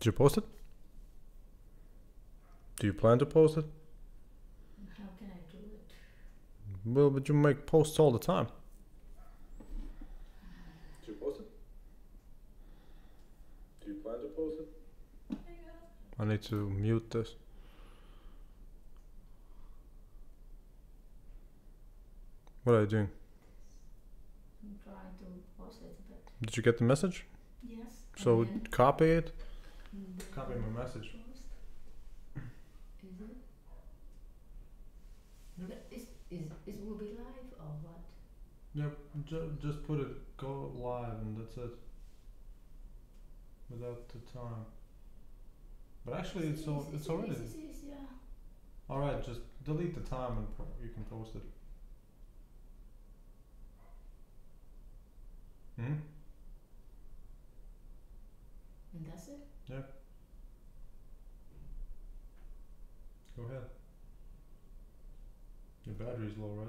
Did you post it? Do you plan to post it? How can I do it? Well, but you make posts all the time. Did you post it? Do you plan to post it? I need to mute this. What are you doing? I'm trying to post it, but Did you get the message? yes. So and then copy it. the Copy my message. post. Is it? But it will be live or what? Yep, just put it, go live and that's it. Without the time. But actually it's already. Yeah. Alright, just delete the time and you can post it. Hmm? And that's it? Yeah. Go ahead. Your battery's low, right?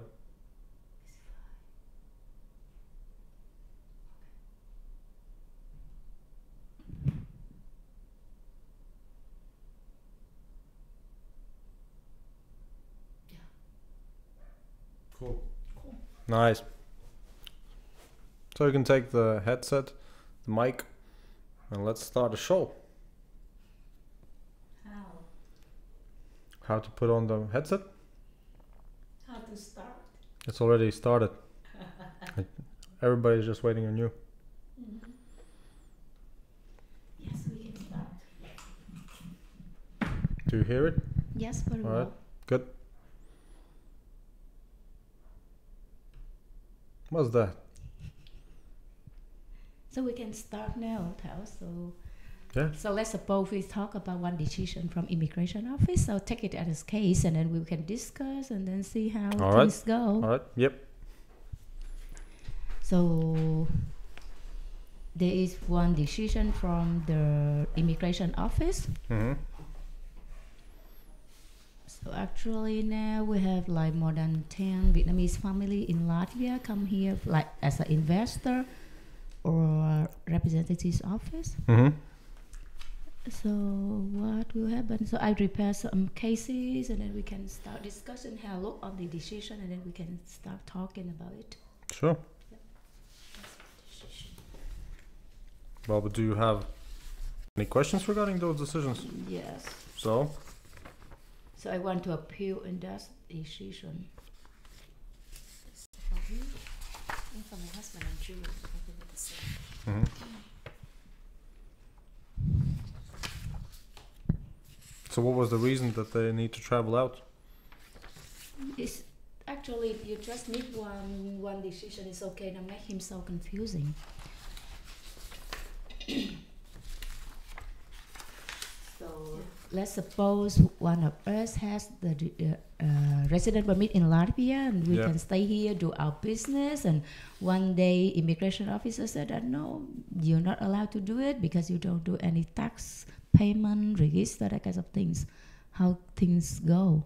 Yeah. Cool. Cool. Nice. So you can take the headset, the mic, and let's start the show. How? How to put on the headset? How to start? It's already started. Everybody's just waiting on you. Mm-hmm. Yes, we can start. Do you hear it? Yes, very All well. right. Good. What's that? So we can start now, Thảo. Yeah. So let's suppose we talk about one decision from immigration office. So take it as a case, and then we can discuss and then see how All right. things go. All right. Yep. So there is one decision from the immigration office. Mm-hmm. So actually now we have like more than 10 Vietnamese family in Latvia come here like as an investor or representative's office. Mm-hmm. So what will happen? So I prepare some cases and then we can start discussion, have a look on the decision and then we can start talking about it. Sure. Well, but do you have any questions regarding those decisions? Yes. So So I want to appeal in that decision. For me, and for my husband and children, I think it's the same. mhm. So what was the reason that they need to travel out? It's actually you just need one decision. It's okay. Don't make him so confusing. So let's suppose one of us has the resident permit in Latvia and we Yeah. can stay here, do our business, and one day immigration officer said that no, you're not allowed to do it because you don't do any tax payment, register, that kinds of things. How things go.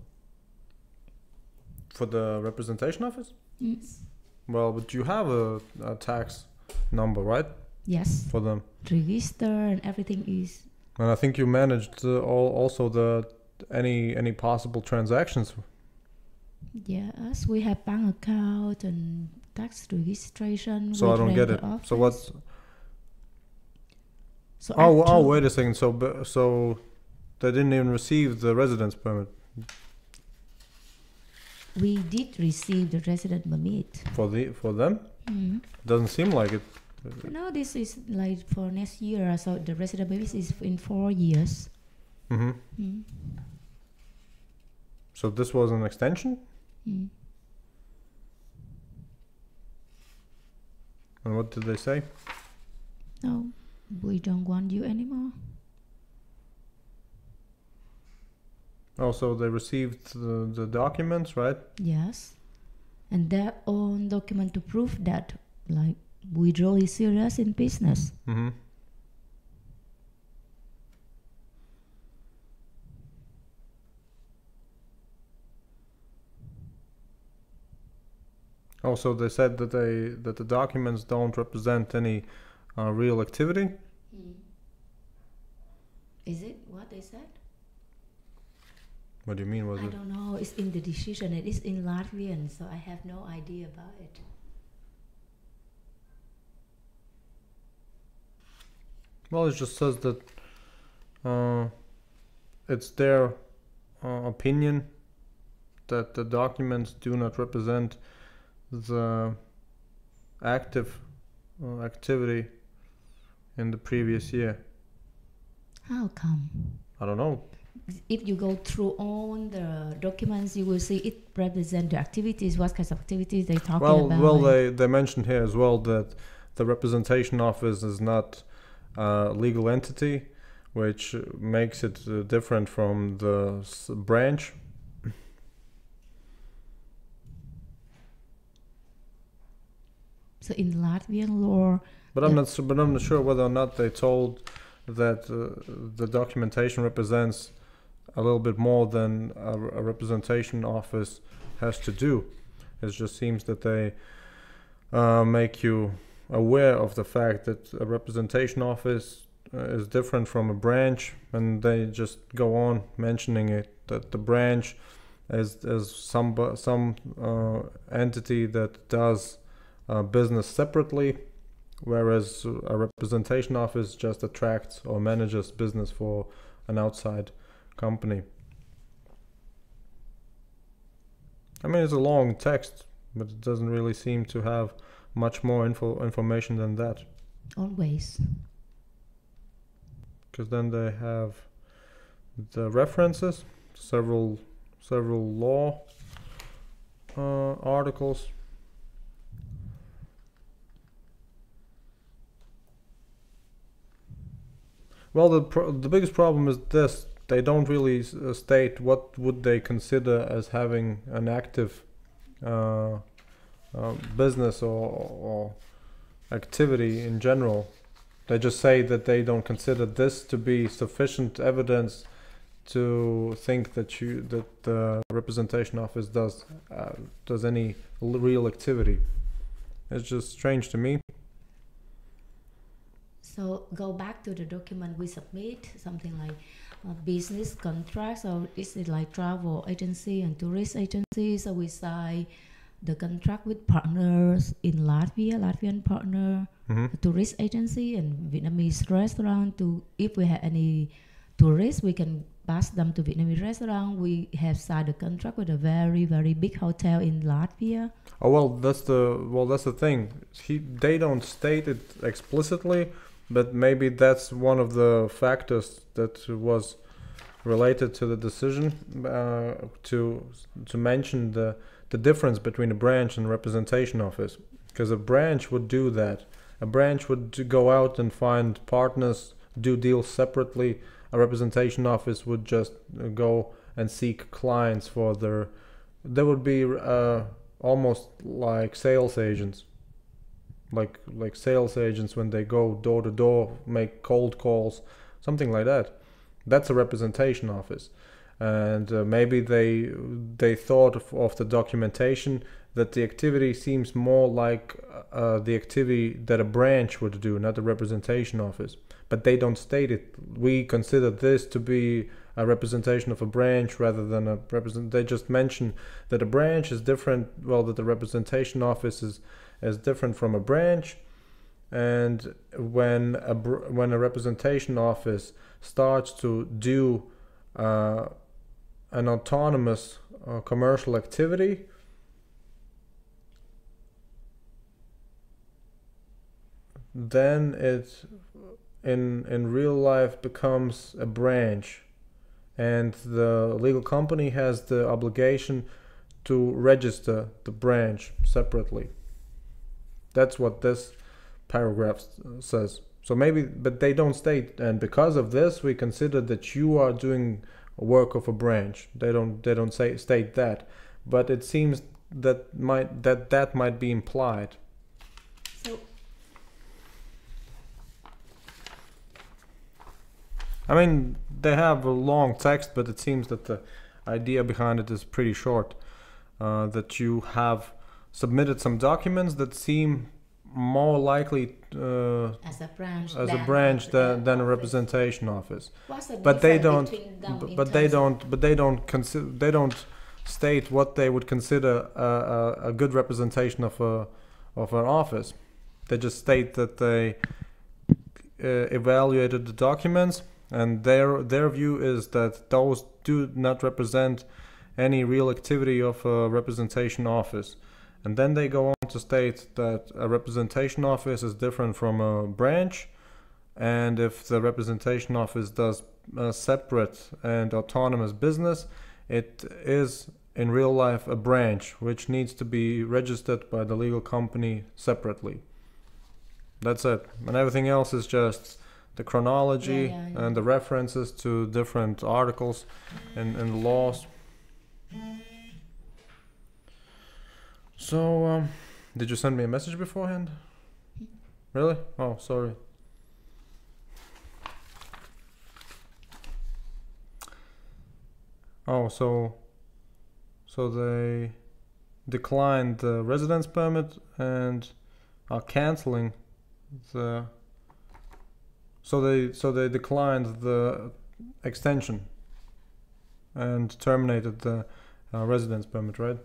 For the representation office? Mm. Well, but you have a tax number, right? Yes, For them. register and everything is. And I think you managed also the any possible transactions. Yes, we have bank account and tax registration. So we I don't get rent it. the office. So what's? So Oh, actually- wait a second. So they didn't even receive the residence permit we did receive the resident permit. for them. Mm. Doesn't seem like it. No, this is like for next year. So the resident permit is in 4 years. Mm-hmm. Mm. So this was an extension, Mm. and what did they say? No, we don't want you anymore. Oh, so they received the documents, right? Yes, and their own document to prove that like we really serious in business. Mm-hmm. Also, they said that the documents don't represent any real activity. Is it what they said? What do you mean? Was I it? don't know. It's in the decision. It is in Latvian, so I have no idea about it. Well, it just says that it's their opinion that the documents do not represent the active activity in the previous year. How come? I don't know. If you go through all the documents, you will see it represent the activities. What kinds of activities they talking about? Well, they mentioned here as well that the representation office is not a legal entity, which makes it different from the branch. So in Latvian law, But I'm not sure whether or not they told that the documentation represents a little bit more than a representation office has to do. It just seems that they make you aware of the fact that a representation office is different from a branch, and they just go on mentioning it, that the branch is some entity that does business separately, whereas a representation office just attracts or manages business for an outside company. I mean, it's a long text, but it doesn't really seem to have much more information than that. always. Because then they have the references, several law articles. Well, the biggest problem is this: they don't really state what would they consider as having an active business or activity in general. They just say that they don't consider this to be sufficient evidence to think that the representation office does any real activity. It's just strange to me. So go back to the document we submit, something like business contracts, or is it like travel agency and tourist agency? So we sign the contract with partners in Latvia, Latvian partner, a tourist agency, and Vietnamese restaurant. To if we have any tourists, we can pass them to Vietnamese restaurant. We have signed a contract with a very, very big hotel in Latvia. Oh well, that's the thing. They don't state it explicitly, but maybe that's one of the factors that was related to the decision to mention the difference between a branch and representation office, because a branch would do that. A branch would go out and find partners, do deals separately. A representation office would just go and seek clients for their. They would be almost like sales agents, like sales agents when they go door to door, make cold calls, something like that. That's a representation office. And maybe they thought of the documentation that the activity seems more like the activity that a branch would do, not a representation office. But they don't state it. We consider this to be a representation of a branch rather than a represent. They just mention that a branch is different. Well, that the representation office is different from a branch. And when a representation office starts to do an autonomous commercial activity, then it in real life becomes a branch, and the legal company has the obligation to register the branch separately. That's what this paragraph says. So maybe, but they don't state, and because of this we consider that you are doing work of a branch. They don't state that, but it seems that might be implied. So I mean, they have a long text, but it seems that the idea behind it is pretty short. That you have submitted some documents that seem more likely as a branch, as a branch than a office. representation office. What's the But they difference don't. between them in But they terms of- don't. But they don't consider. They don't state what they would consider a good representation of an office. They just state that they evaluated the documents, and their view is that those do not represent any real activity of a representation office. And then they go on to state that a representation office is different from a branch, and if the representation office does a separate and autonomous business, it is in real life a branch which needs to be registered by the legal company separately. That's it. And everything else is just the chronology Yeah. and the references to different articles and laws. So, did you send me a message beforehand? Really? Oh, sorry. Oh, so they declined the residence permit and are canceling the. So they declined the extension and terminated the residence permit, right?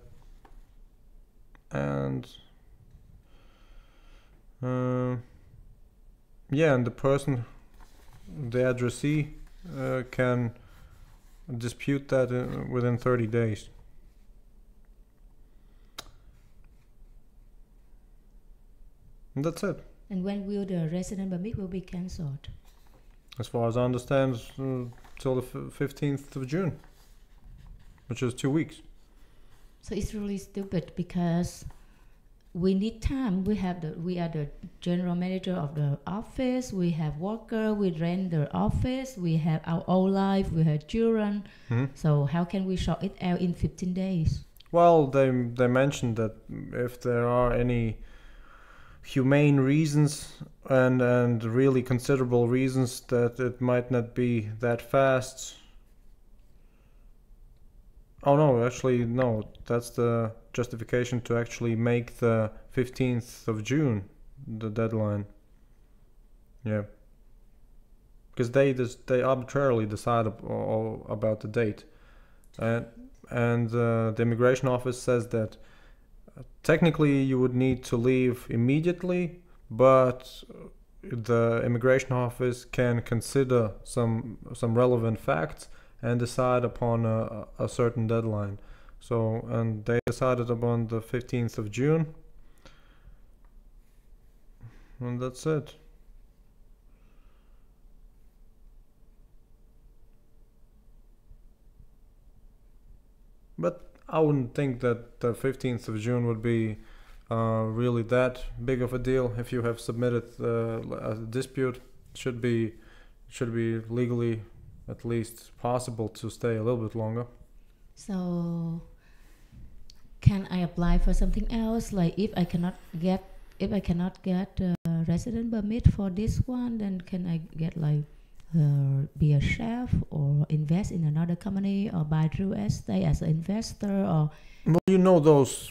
And yeah, and the person, the addressee, can dispute that within 30 days. And that's it. And when will the resident permit will be cancelled? As far as I understand, till the 15th of June, which is 2 weeks. So it's really stupid because we need time. We are the general manager of the office. We have worker. We rent the office. We have our own life. We have children. Mm-hmm. So how can we sort it out in 15 days? Well, they mentioned that if there are any humane reasons and really considerable reasons, that it might not be that fast. Oh no, actually no, that's the justification to actually make the 15th of June the deadline. Yeah. Because they arbitrarily decide about the date. And the immigration office says that technically you would need to leave immediately, but the immigration office can consider some relevant facts and decide upon a certain deadline. So, and they decided upon the 15th of June, and that's it. But I wouldn't think that the 15th of June would be really that big of a deal. If you have submitted a dispute, should be legally at least possible to stay a little bit longer. So can I apply for something else? Like if I cannot get a resident permit for this one, then can I get like be a chef or invest in another company or buy real estate as an investor? Or Well, you know those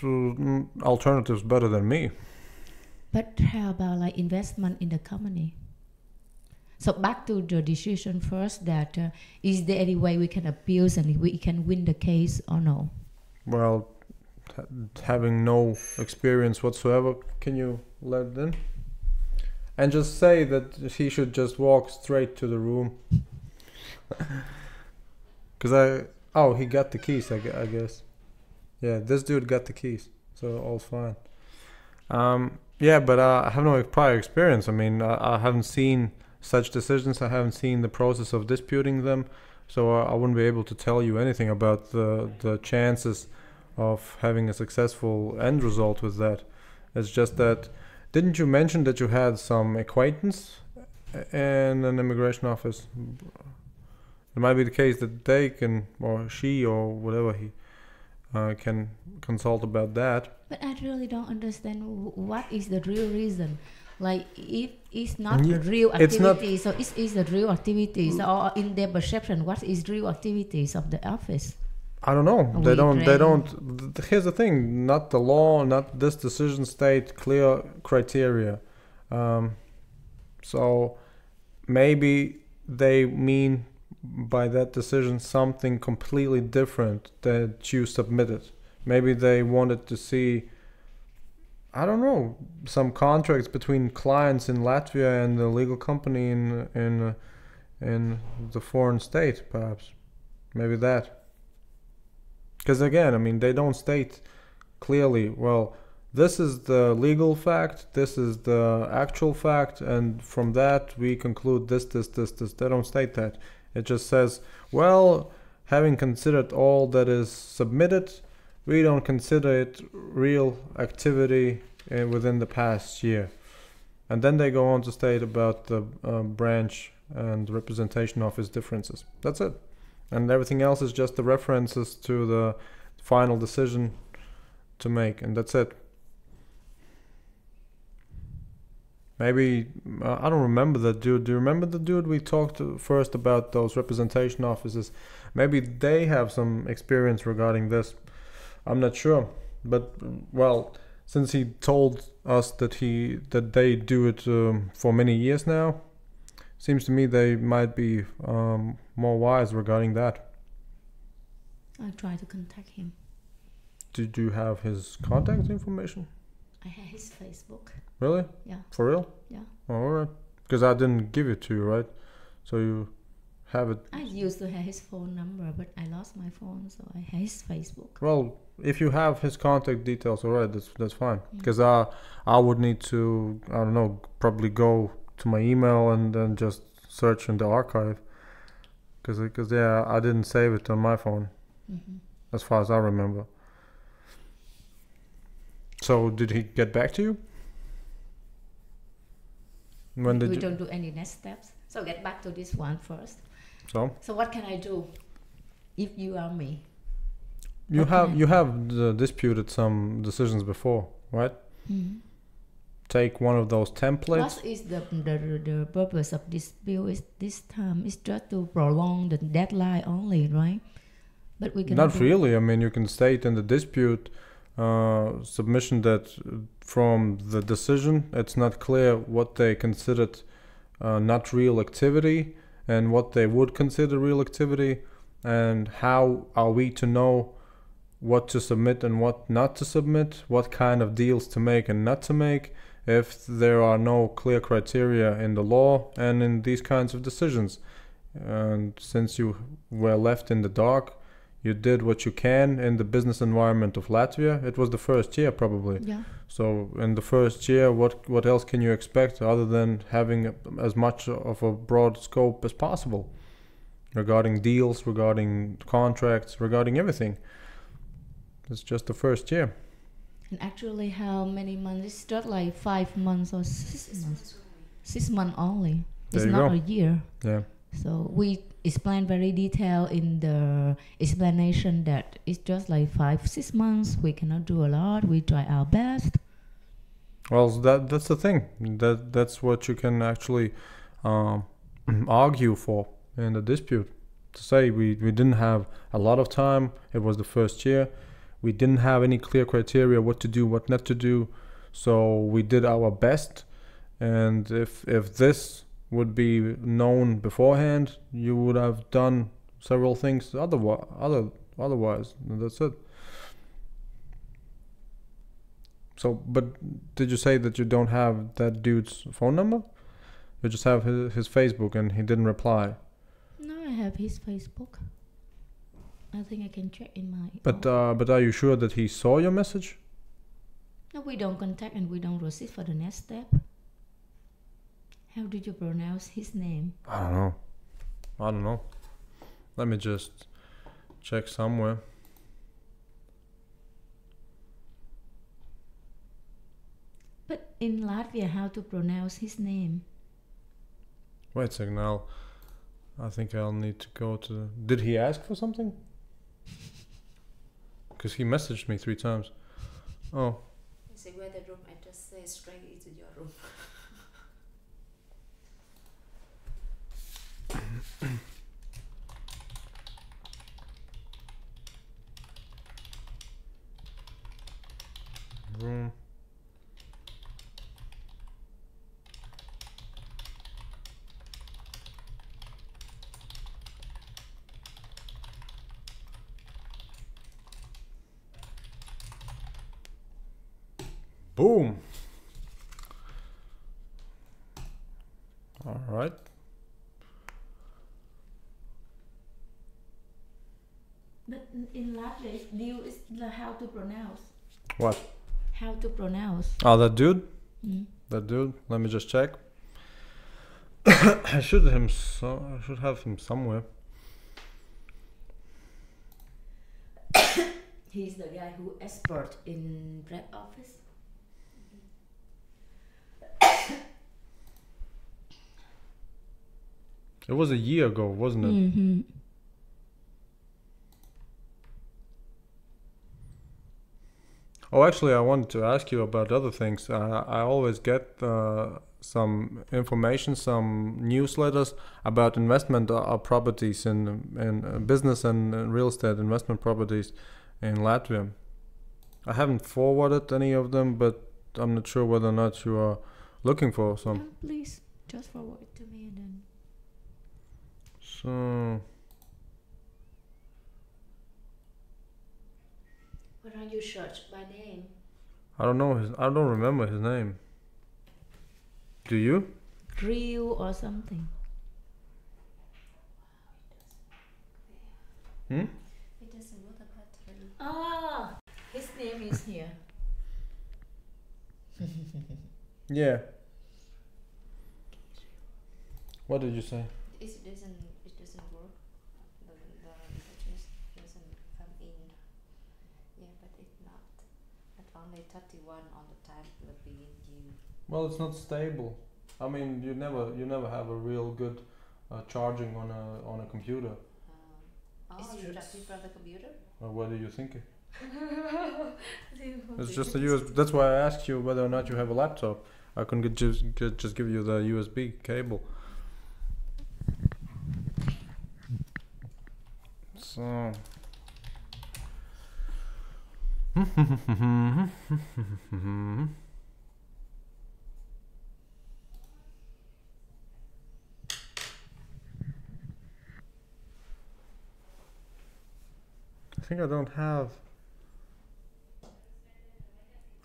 alternatives better than me. but how about like investment in the company? So back to the decision first, that is there any way we can appeal and we can win the case or no? Well, having no experience whatsoever, can you let it in? And just say that he should just walk straight to the room. Because he got the keys, I guess. Yeah, this dude got the keys, so all's fine. Yeah, but I have no prior experience. I mean, I haven't seen such decisions. I haven't seen the process of disputing them, so I wouldn't be able to tell you anything about the chances of having a successful end result with that. It's just that, didn't you mention that you had some acquaintance in an immigration office? It might be the case that they can, or she, or whatever he can consult about that. But I really don't understand what is the real reason. Like if it's not Yeah, the real it's not- activity, so it is the real activities, or in their perception, what is real activities of the office? I don't know. We They don't. They train- don't. Here's the thing. Not the law. Not this decision state clear criteria. So maybe they mean by that decision something completely different that you submitted. Maybe they wanted to see, I don't know, some contracts between clients in Latvia and the legal company in the foreign state, perhaps. Maybe that. Because again, I mean, they don't state clearly, well, this is the legal fact, this is the actual fact, and from that we conclude this. They don't state that. It just says, well, having considered all that is submitted, we don't consider it real activity within the past year. And then they go on to state about the branch and representation office differences. That's it. And everything else is just the references to the final decision to make, and that's it. Maybe I don't remember that dude. Do you remember the dude we talked to first about those representation offices? Maybe they have some experience regarding this. I'm not sure, but well, since he told us that they do it for many years now, seems to me they might be more wise regarding that. I try to contact him. Did you have his contact information? I have his Facebook. Really? Yeah. For real? Yeah. Oh, all right. Because I didn't give it to you, right? So you have it. I used to have his phone number, but I lost my phone, so I have his Facebook. Well, if you have his contact details, all right, that's fine. Because I would need to, I don't know, probably go to my email and then just search in the archive. Because yeah, I didn't save it on my phone, as far as I remember. So did he get back to you? When did We you? don't do any next steps. So get back to this one first. So what can I do if you are me? you have disputed some decisions before, right? Take one of those templates. What is the purpose of this bill is this time? It's just to prolong the deadline only, right? But we can Not really. I mean, you can state in the dispute submission that from the decision, it's not clear what they considered not real activity and what they would consider real activity, and how are we to know what to submit and what not to submit, what kind of deals to make and not to make, if there are no clear criteria in the law and in these kinds of decisions. And since you were left in the dark, you did what you can in the business environment of Latvia. It was the first year probably. Yeah. So in the first year, what else can you expect other than having as much of a broad scope as possible regarding deals, regarding contracts, regarding everything? It's just the first year. And actually, how many months? It's just like 5 months or 6 months. 6 months only. It's There you not go. a year. Yeah. So we explain very detailed in the explanation that it's just like 5-6 months. We cannot do a lot. We try our best. Well, that's the thing. That's what you can actually argue for in the dispute. To say we didn't have a lot of time. It was the first year. We didn't have any clear criteria what to do, what not to do. So we did our best. And if this would be known beforehand, you would have done several things otherwise. That's it. So, but did you say that you don't have that dude's phone number? You just have his Facebook and he didn't reply. No, I have his Facebook. I think I can check in my. But are you sure that he saw your message? No, we don't contact and we don't receive for the next step. How did you pronounce his name? I don't know. Let me just check somewhere. But in Latvia, how to pronounce his name? Wait a second. I think I'll need to go to. Did he ask for something? Because he messaged me 3 times. Oh. You say where the room, I just say straight into your room. Boom. All right. But in Latvia, Liu is how to pronounce. What? How to pronounce. Oh, that dude? Mm. That dude? Let me just check. I should have him somewhere. He's the guy who expert in bread office. It was a year ago, wasn't it? Mm-hmm. Oh, actually, I wanted to ask you about other things. I always get some information, some newsletters about investment properties in business and real estate investment properties in Latvia. I haven't forwarded any of them, but I'm not sure whether or not you are looking for some. No, please, just forward it to me and then. So, Why don't you search by name? I don't know I don't remember his name. Do you? Drew or something. Hmm? It doesn't look about three. Ah, his name is here. Yeah. What did you say? It doesn't work. The messages doesn't come in. Yeah, but it's not. At only 31 on the time will be due. Well, it's not stable. I mean, you never have a real good charging on a computer. Oh, you got it from the computer? What do you think? It's just a USB. That's why I asked you whether or not you have a laptop. I can just give you the USB cable. So. I think I don't have.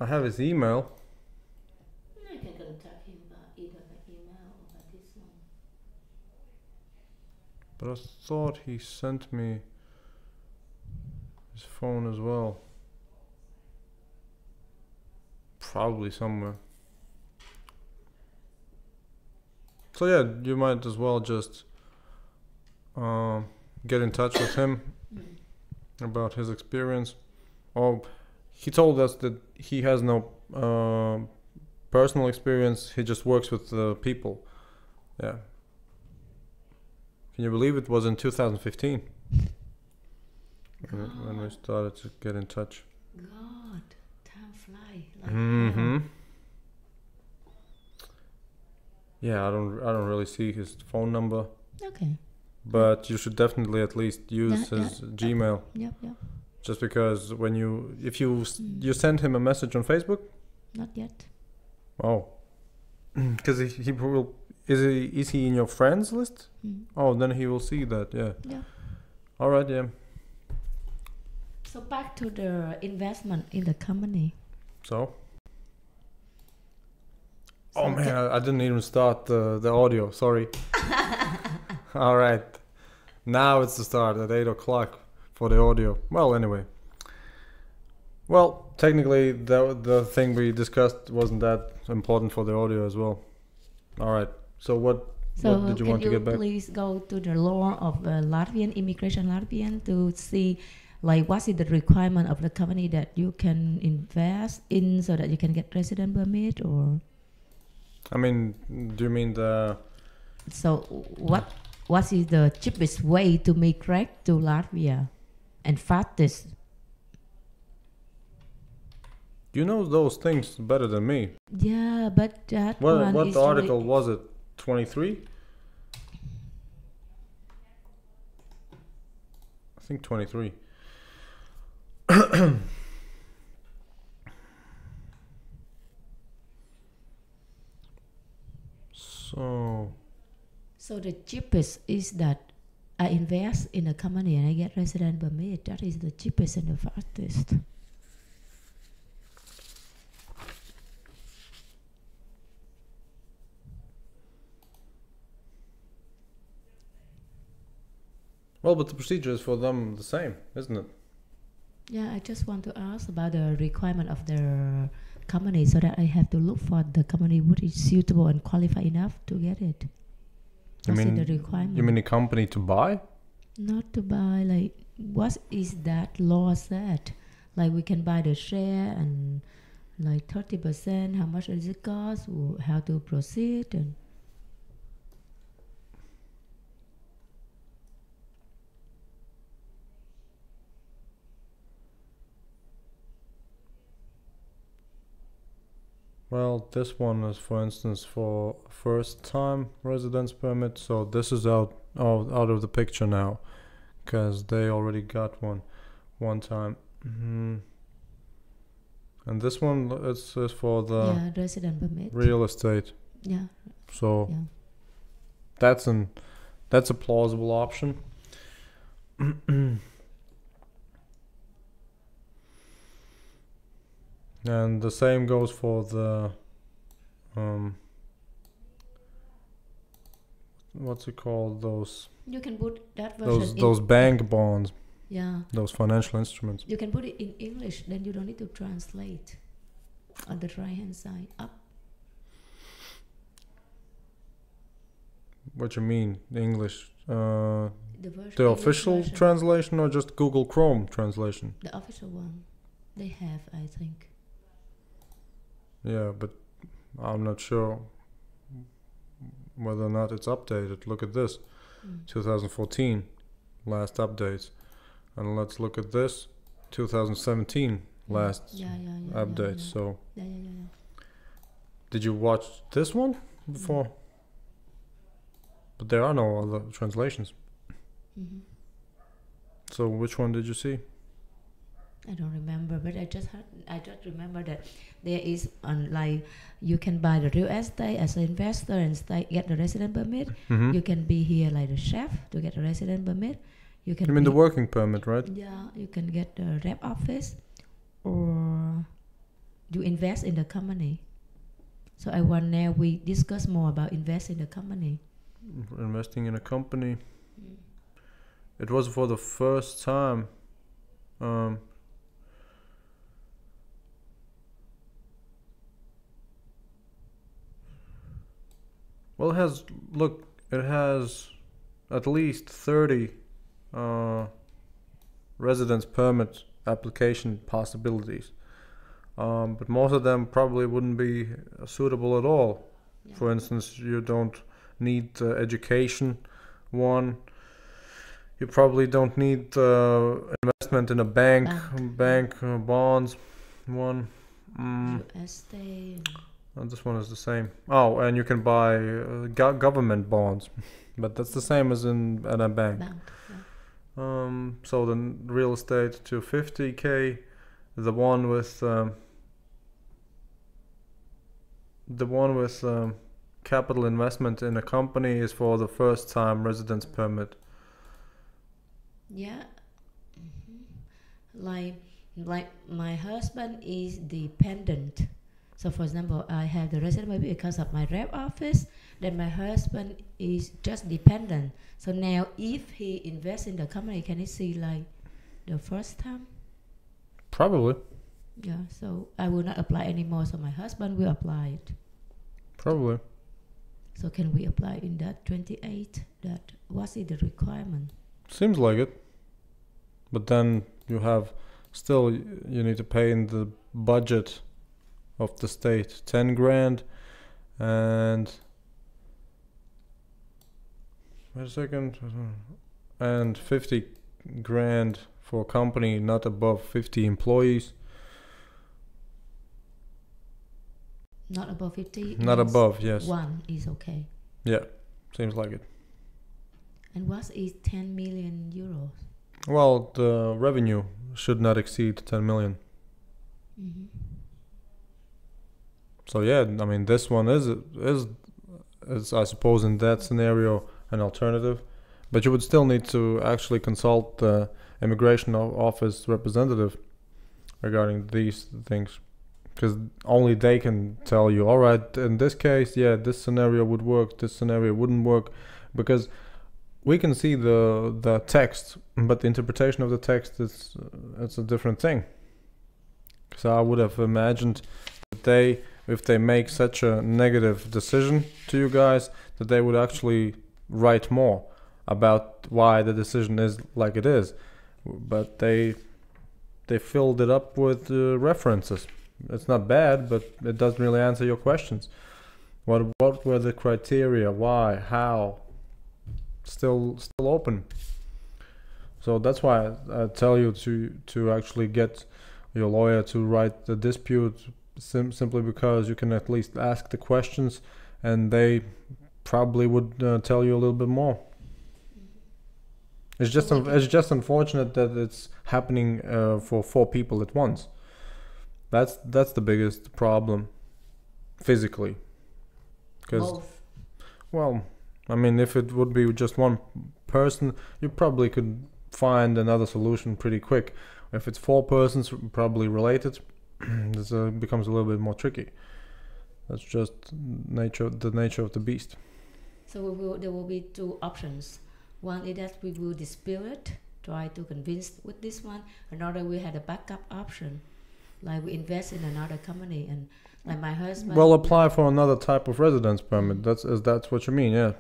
I have his email. I can contact him either by email or by this one. But I thought he sent me his phone as well. Probably somewhere. So yeah, you might as well just get in touch with him about his experience. Oh, he told us that he has no personal experience. He just works with people. Yeah. Can you believe it was in 2015 when we started to get in touch? God, time fly like Mm-hmm. hell. Yeah, I don't really see his phone number, Okay. but you should definitely at least use his Gmail. Yep. Just because if you send him a message on Facebook. Not yet. Oh, because he will. Is he in your friends list? Oh, then he will see that. Yeah. Yeah. All right. Yeah. So back to the investment in the company. So. So Oh man, I didn't even start the audio. Sorry. All right. Now it's the start at 8 o'clock for the audio. Well, anyway. Well, technically, the thing we discussed wasn't that important for the audio as well. All right. So what did you want to get back? Can you please go to the law of Latvian immigration Latvian to see, like, what is the requirement of the company that you can invest in so that you can get resident permit, or? I mean, do you mean the? So what is the cheapest way to migrate to Latvia, and fastest? You know those things better than me. Yeah, but that one What is article really, was it? 23? I think 23. So the cheapest is that I invest in a company and I get resident permit. That is the cheapest and the fastest. Well, but the procedure is for them the same, isn't it? Yeah, I just want to ask about the requirement of the company so that I have to look for the company which is suitable and qualified enough to get it. You What's mean the requirement? you mean a company to buy? Not to buy, like, what is that law said? Like, we can buy the share and like 30%, how much does it cost, or how to proceed, and Well, this one is, for instance, for first-time residence permit. So this is out of the picture now, because they already got one time. And this one is for the yeah, resident permit. real estate. Yeah, So yeah. that's a plausible option. And the same goes for the what's it called, those You can put that version those bank bonds, yeah, those financial instruments. you can put it in English, then you don't need to translate. On the right hand side, up. What you mean, English? The version, The English official version. translation or just Google Chrome translation? The official one. They have, I think. Yeah, but I'm not sure whether or not it's updated. Look at this, 2014, last updates. And let's look at this, 2017, last Yeah, update. Yeah. So Yeah. did you watch this one before? But there are no other translations. Mm-hmm. So which one did you see? I don't remember, but I just remember that there is like you can buy the real estate as an investor and get the resident permit. Mm-hmm. You can be here like the chef to get a resident permit. You can. You mean be, the working permit, right? Yeah, you can get the rep office, or you invest in the company. So I want now we discuss more about invest in the company. Investing in a company. It was for the first time. Well, it has at least 30 residence permit application possibilities. But most of them probably wouldn't be suitable at all. Yeah. For instance, you don't need education one. You probably don't need investment in a bank bonds one. USD. This one is the same. Oh, and you can buy government bonds, but that's the same as in at a bank. Yeah. So the real estate to 50K, the one with capital investment in a company is for the first time residence permit. Yeah. Like my husband is dependent. So for example, I have the resident permit because of my rep office. Then my husband is just dependent. So now, if he invests in the company, can he see like the first time? Probably. Yeah. So I will not apply anymore. So my husband will apply it. Probably. So can we apply in that 28? That what is the requirement? Seems like it. But then you need to pay in the budget of the state 10 grand and wait a second, and 50 grand for a company not above 50 employees. Not above 50? Not above, yes. One is okay. Yeah, seems like it. And what is 10 million euros? Well, the revenue should not exceed 10 million. Mm-hmm. So yeah, I mean, this one is I suppose in that scenario an alternative, but you would still need to actually consult the immigration office representative regarding these things, because only they can tell you, all right, in this case, yeah, this scenario would work, this scenario wouldn't work, because we can see the text, but the interpretation of the text is it's a different thing. So I would have imagined that if they make such a negative decision to you guys, that they would actually write more about why the decision is like it is. But they filled it up with references. It's not bad, but it doesn't really answer your questions. What were the criteria? Why? How? Still open. So that's why I tell you to actually get your lawyer to write the dispute, simply because you can at least ask the questions, and they probably would tell you a little bit more. It's just unfortunate that it's happening for 4 people at once. That's the biggest problem, physically. Both. Well, I mean, if it would be just one person, you probably could find another solution pretty quick. If it's 4 persons, probably related, this becomes a little bit more tricky. That's just the nature of the beast. So there will be 2 options. One is that we will dispute it, try to convince with this one. Another, we had a backup option, like we invest in another company, and like my husband. Well, apply for another type of residence permit. That's what you mean, yeah.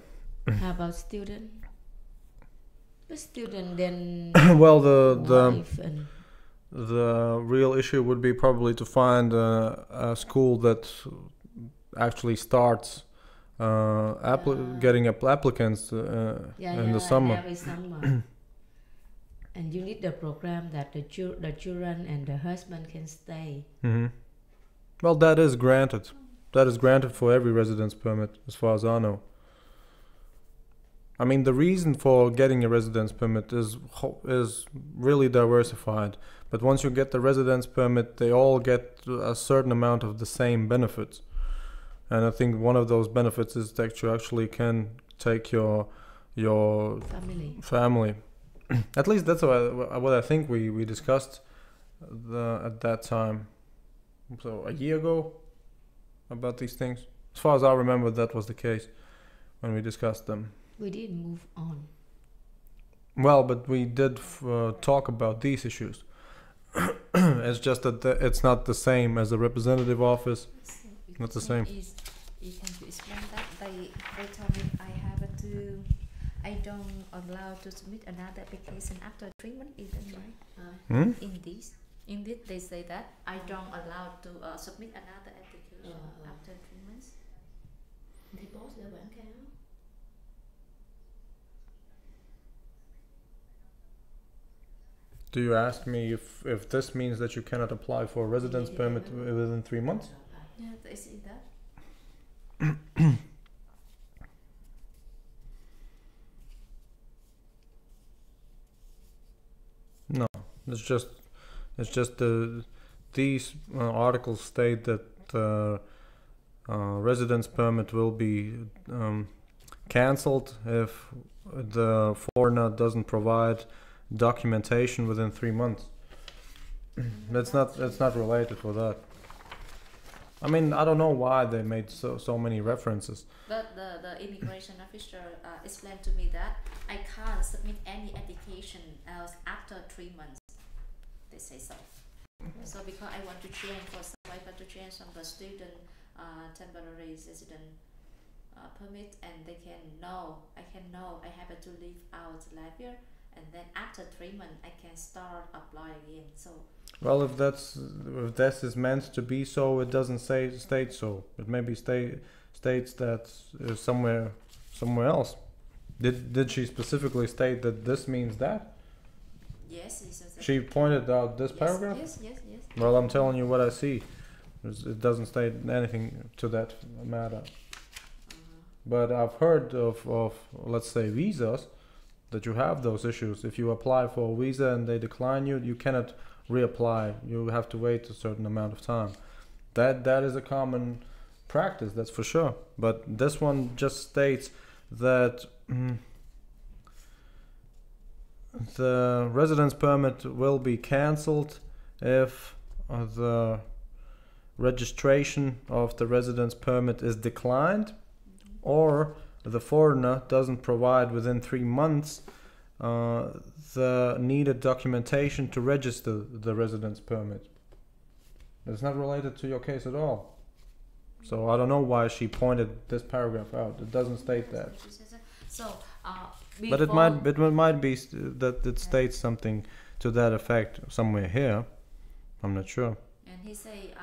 How about student? The student then. Well, wife and the real issue would be probably to find a school that actually starts getting applicants in the summer. Every summer. And you need the program that the children and the husband can stay. Mm-hmm. Well, that is granted. That is granted for every residence permit, as far as I know. I mean, the reason for getting a residence permit is really diversified. But once you get the residence permit, they all get a certain amount of the same benefits. And I think one of those benefits is that you actually can take your family. At least that's what I think we discussed at that time. So a year ago, about these things. As far as I remember, that was the case when we discussed them. We didn't move on. Well, but we did talk about these issues. It's just that it's not the same as a representative office. Not the same. You can explain that they told me I don't allow to submit another application after 3 months. Is that right? In this they say that I don't allow to submit another application after 3 months. Thì post lên quảng cáo. Do you ask me if this means that you cannot apply for a residence permit within 3 months? Yeah, they say that. No, it's just these articles state that residence permit will be cancelled if the foreigner doesn't provide documentation within 3 months. That's not related for that. I mean, I don't know why they made so many references. But the immigration officer explained to me that I can't submit any application else after 3 months. They say so. So because I want to change for some, I want to change from the student temporary resident permit, and they can know I have to leave out Latvia, and then after 3 months I can start apply again. So. Well, if that is meant to be so, it doesn't state so. It maybe states that somewhere else. Did she specifically state that this means that? Yes, it says that. She pointed out this paragraph? Yes. Well, I'm telling you what I see. It doesn't state anything to that matter. But I've heard of let's say visas, that you have those issues. If you apply for a visa and they decline you, you cannot reapply. You have to wait a certain amount of time. That is a common practice, that's for sure. But this one just states that the residence permit will be cancelled if the registration of the residence permit is declined, or the foreigner doesn't provide within 3 months the needed documentation to register the residence permit. It's not related to your case at all. So I don't know why she pointed this paragraph out. It doesn't state that. So, But it might be that it states something to that effect somewhere here. I'm not sure. And he say,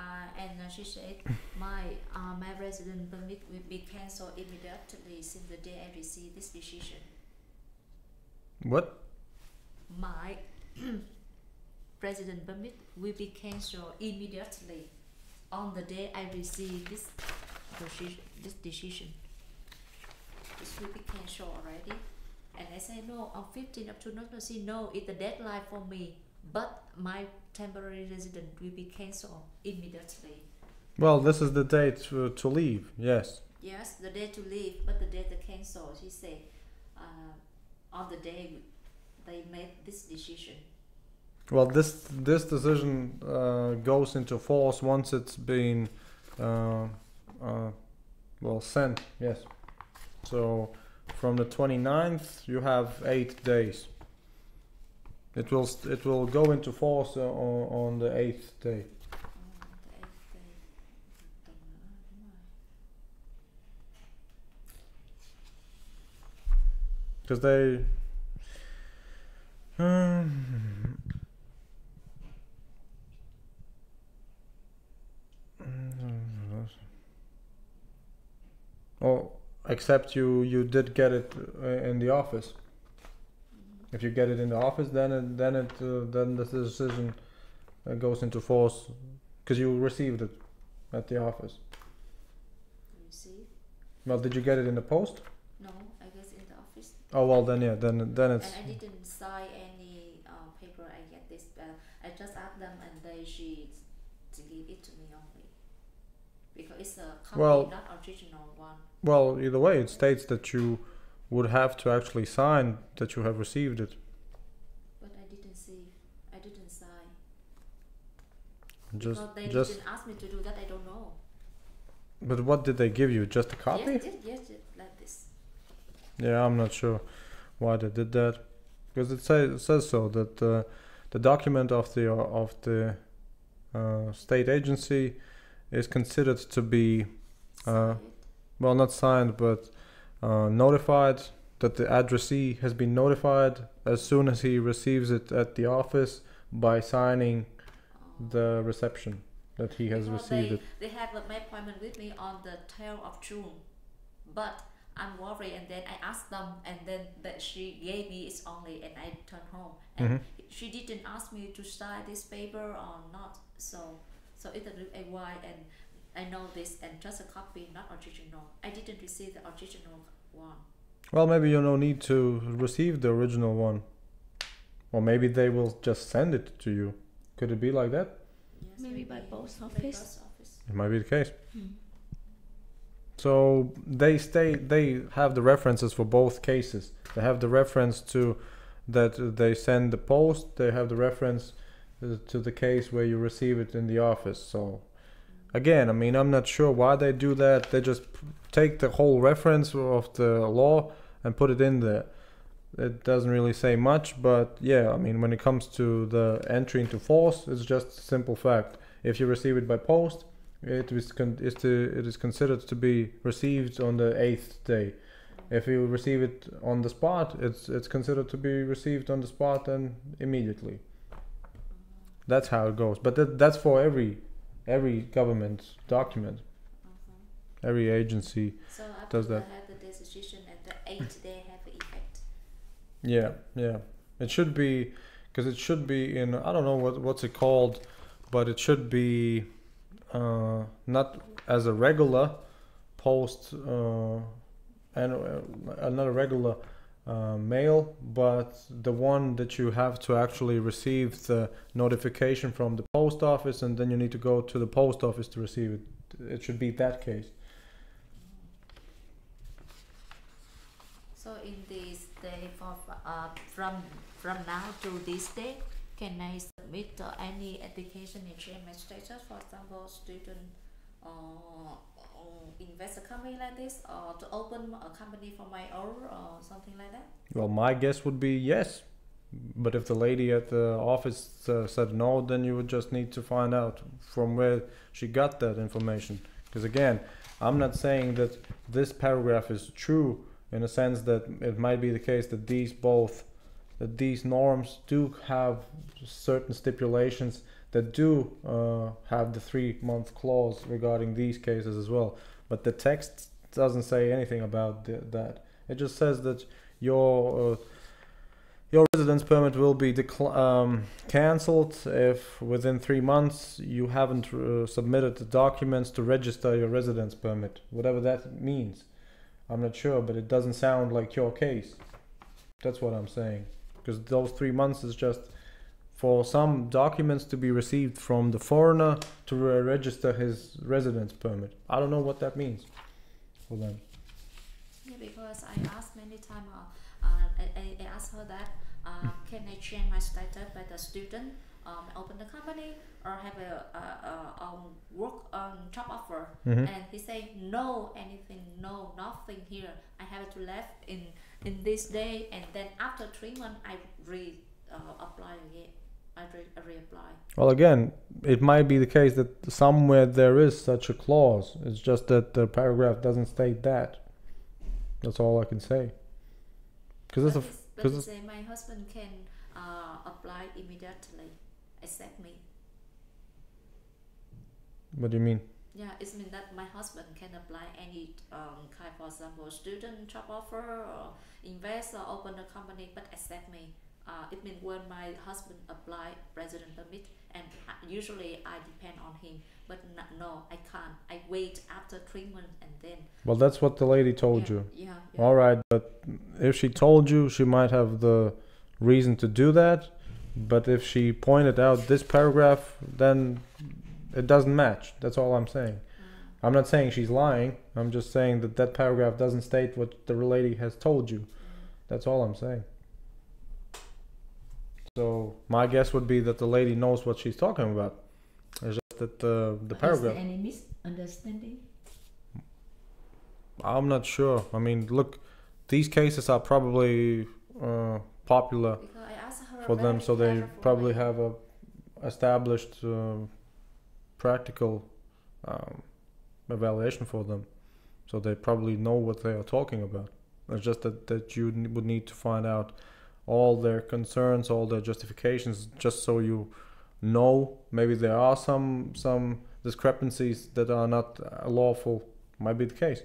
she said, my resident permit will be cancelled immediately since the day I receive this decision. What? My resident permit will be cancelled immediately on the day I receive this decision. This will be cancelled already. And I say no, on 15th of 2020, no, it's the deadline for me. But my temporary resident will be cancelled immediately. Well, this is the date to leave, yes. Yes, the day to leave, but the day to cancel, she said, on the day they made this decision. Well, this decision goes into force once it's been sent, yes. So from the 29th you have 8 days. It will go into force on the 8th day. Because they except you did get it in the office. If you get it in the office, then the decision goes into force because you received it at the office. Receive? Well, did you get it in the post? No, I guess in the office. Oh well, then it's. And I didn't sign any paper. I get this. I just asked them, and she give it to me only because it's a copy, not original one. Well, either way, it states that you would have to actually sign that you have received it. But I didn't see. I didn't sign. Just because they didn't ask me to do that. I don't know. But what did they give you? Just a copy? Yes, like this. Yeah, I'm not sure why they did that, because it says so that the document of the state agency is considered to be not signed, but notified, that the addressee has been notified as soon as he receives it at the office by signing the reception that he has received it. They have my appointment with me on the 12th of June, but I'm worried, and then I asked them, and then that she gave me it's only, and I turned home, and she didn't ask me to sign this paper or not, so it's a why, and I know this, and just a copy, not original. I didn't receive the original one. Well, maybe you don't need to receive the original one, or maybe they will just send it to you. Could it be like that? Yes, Maybe by post office. It might be the case. So they have the references for both cases. They have the reference to that they send the post. They have the reference to the case where you receive it in the office. So again, I mean, I'm not sure why they do that. They just take the whole reference of the law and put it in there. It doesn't really say much, but yeah, I mean, when it comes to the entry into force, it's just a simple fact. If you receive it by post, it is considered to be received on the 8th day. If you receive it on the spot, it's considered to be received on the spot and immediately. That's how it goes. But that's for every government document. Every agency does that. So after I have the decision, and the 8th day have the effect. Yeah. It should be, because it should be in, I don't know what's it called, but it should be not as a regular post and not a regular mail, but the one that you have to actually receive the notification from the post office, and then you need to go to the post office to receive it. It should be that case. So in this day, from now to this day, can I submit any application in change my status? For example, student invest a company like this, or to open a company for my own, or something like that? Well, my guess would be yes. But if the lady at the office said no, then you would just need to find out from where she got that information. Because again, I'm not saying that this paragraph is true in a sense that it might be the case that these norms do have certain stipulations that do have the 3-month clause regarding these cases as well. But the text doesn't say anything about that. It just says that your residence permit will be cancelled if within 3 months you haven't submitted the documents to register your residence permit. Whatever that means. I'm not sure, but it doesn't sound like your case. That's what I'm saying. Because those 3 months is just for some documents to be received from the foreigner to register his residence permit. I don't know what that means for them. Yeah, because I asked many times, I asked her that, can I change my status by the student, open the company, or have a work job offer? Mm-hmm. And he said no, no, nothing here. I have to left in this day, and then after 3 months I apply again. I reapply. Well, again, it might be the case that somewhere there is such a clause. It's just that the paragraph doesn't state that. That's all I can say. Because my husband can apply immediately, accept me. What do you mean? Yeah, it means that my husband can apply any kind, for example, student job offer, or invest, or open a company, but accept me. It means when my husband apply resident permit, and usually I depend on him, but no, I can't. I wait after 3 months and then. Well, that's what the lady told you. Yeah. All right, but if she told you, she might have the reason to do that. But if she pointed out this paragraph, then it doesn't match. That's all I'm saying. I'm not saying she's lying. I'm just saying that that paragraph doesn't state what the lady has told you. That's all I'm saying. So my guess would be that the lady knows what she's talking about. It's just that the paragraph. Is there any misunderstanding? I'm not sure. I mean, look, these cases are probably popular for them, so they probably have a established practical evaluation for them. So they probably know what they are talking about. It's just that you would need to find out all their concerns, all their justifications, just so you know maybe there are some discrepancies that are not lawful. Might be the case.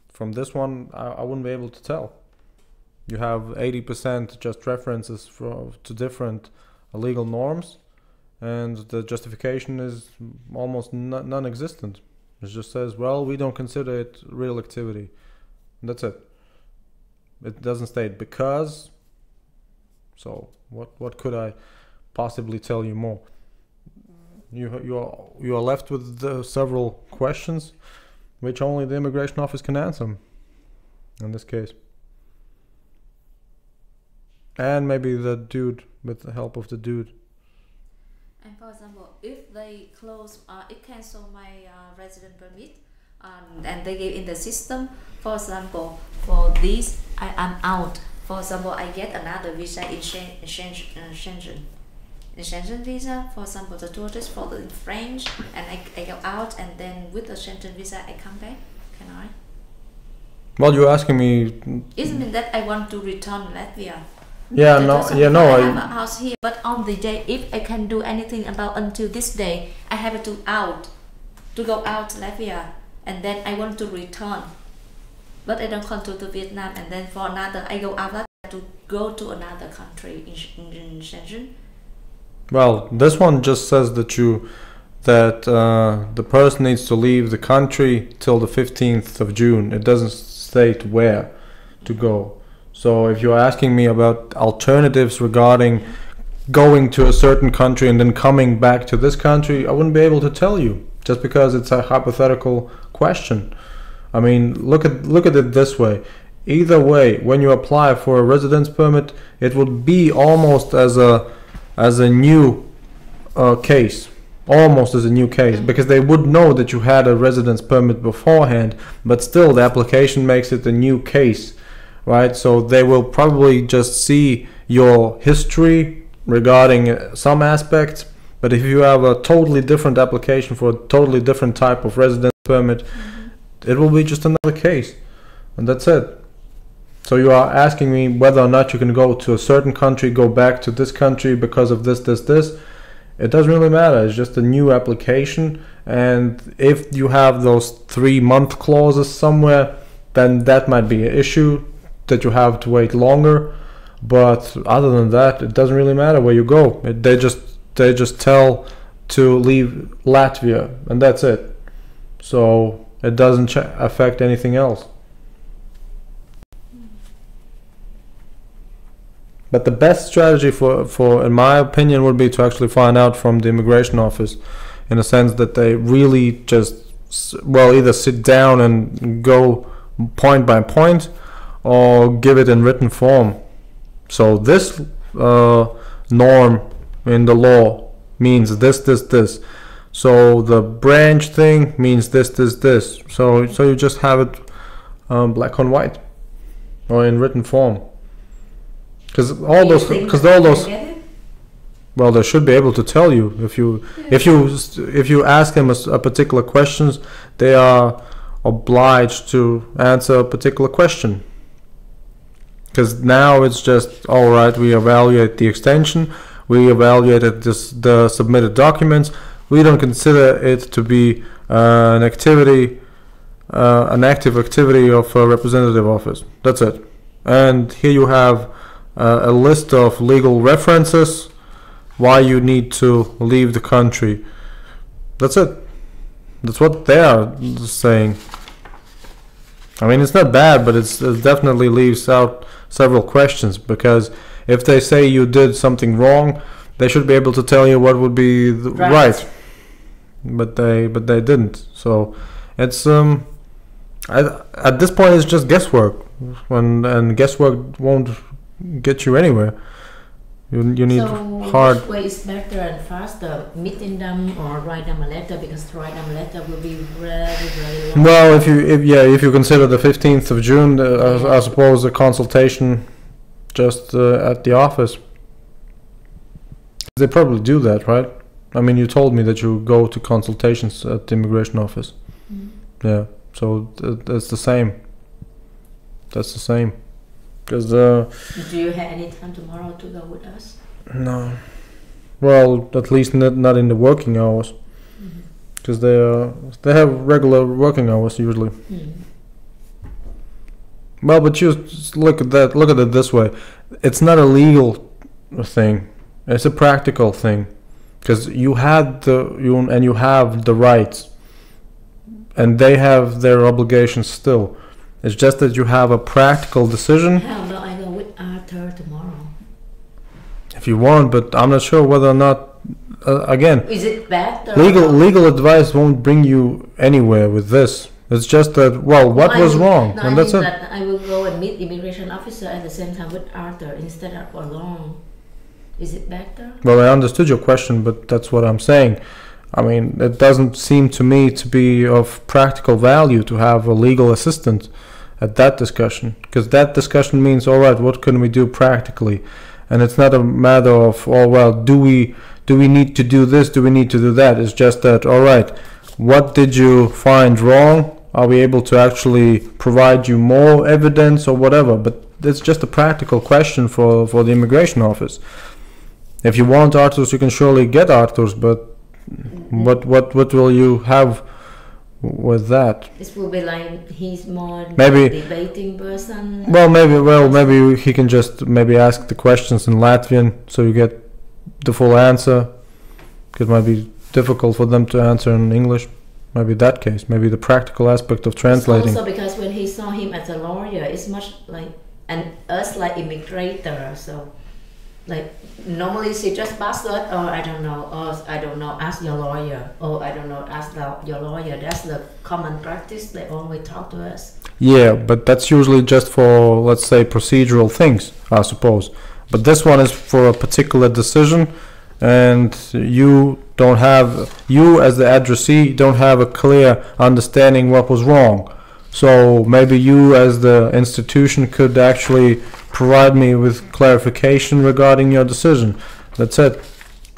From this one, I wouldn't be able to tell. You have 80% just references to different legal norms, and the justification is almost non-existent. It just says, well, we don't consider it real activity. And that's it. It doesn't state because. So what could I possibly tell you more? You are left with several questions which only the immigration office can answer in this case. And maybe the dude, with the help of the dude. And for example, if they cancel my resident permit, and they give in the system, for example, for this, I am out. For example, I get another visa in Schengen. In Schengen visa, for example, the tourist for the French, and I go out, and then with the Schengen visa, I come back. Can I? Well, you're asking me. It means that I want to return Latvia. Yeah, no. I have a house here, but on the day, if I can do anything about until this day, I have to go out Latvia, and then I want to return, but I don't come to Vietnam, and then for another, I go out to go to another country in Schengen. Well, this one just says that the person needs to leave the country till the 15th of June. It doesn't state where to go. So if you're asking me about alternatives regarding going to a certain country and then coming back to this country, I wouldn't be able to tell you, just because it's a hypothetical question. I mean, look at it this way. Either way, when you apply for a residence permit, it would be almost as a new case. almost as a new case, because they would know that you had a residence permit beforehand, but still the application makes it a new case, right? So they will probably just see your history regarding some aspects, but if you have a totally different application for a totally different type of residence permit, it will be just another case, and that's it. So you are asking me whether or not you can go to a certain country, go back to this country because of this. It doesn't really matter. It's just a new application, and if you have those 3-month clauses somewhere, then that might be an issue that you have to wait longer. But other than that, it doesn't really matter where you go. They just tell to leave Latvia, and that's it. So it doesn't affect anything else. But the best strategy for, in my opinion, would be to actually find out from the immigration office, in a sense that they really just, well, either sit down and go point by point, or give it in written form. So this norm in the law means this. So the branch thing means this. So you just have it black on white, or in written form. Because all those, well, they should be able to tell you if you ask them a particular questions, they are obliged to answer a particular question. Because now it's just, all right, we evaluate the extension, we evaluated the submitted documents, we don't consider it to be an activity, an active activity of a representative office. That's it. And here you have a list of legal references why you need to leave the country. That's it. That's what they are saying. I mean, it's not bad, but it definitely leaves out several questions, because if they say you did something wrong, they should be able to tell you what would be right. But they didn't. So it's at this point it's just guesswork, and guesswork won't get you anywhere. You need hard. Which way is better and faster, meeting them or write them a letter? Because to write them a letter will be very long. Well, if you consider the 15th of June, I suppose a consultation just at the office. They probably do that, right? I mean, you told me that you go to consultations at the immigration office. Yeah, so that's the same. That's the same. Because do you have any time tomorrow to go with us? No. Well, at least not in the working hours. Because they have regular working hours usually. Well, but you look at it this way. It's not a legal thing. It's a practical thing. Because you have the rights, and they have their obligations still. It's just that you have a practical decision. How about I go with Arthur tomorrow? If you want, but I'm not sure whether or not. Again, is it bad? Legal advice won't bring you anywhere with this. It's just that, well, what was wrong, and that's it. That I will go and meet immigration officer at the same time with Arthur instead of alone. Is it better? Well, I understood your question, but that's what I'm saying. I mean, it doesn't seem to me to be of practical value to have a legal assistant at that discussion, because that discussion means, all right, what can we do practically? And it's not a matter of, oh well, do we need to do this, do we need to do that? It's just that, all right, what did you find wrong? Are we able to actually provide you more evidence or whatever? But it's just a practical question for the immigration office. If you want Arthurs, you can surely get Arthurs, but what will you have with that? This will be like he's more maybe debating person. Maybe he can just maybe ask the questions in Latvian so you get the full answer. It might be difficult for them to answer in English. Maybe that case. Maybe the practical aspect of translating. Also because when he saw him as a lawyer, it's much like and us like immigrator. So like normally she just pass it, or I don't know, ask your lawyer, or I don't know, ask your lawyer. That's the common practice. They always talk to us. Yeah, but that's usually just for, let's say, procedural things, I suppose. But this one is for a particular decision, and you don't have, you as the addressee don't have a clear understanding what was wrong. So maybe you as the institution could actually provide me with clarification regarding your decision. That's it.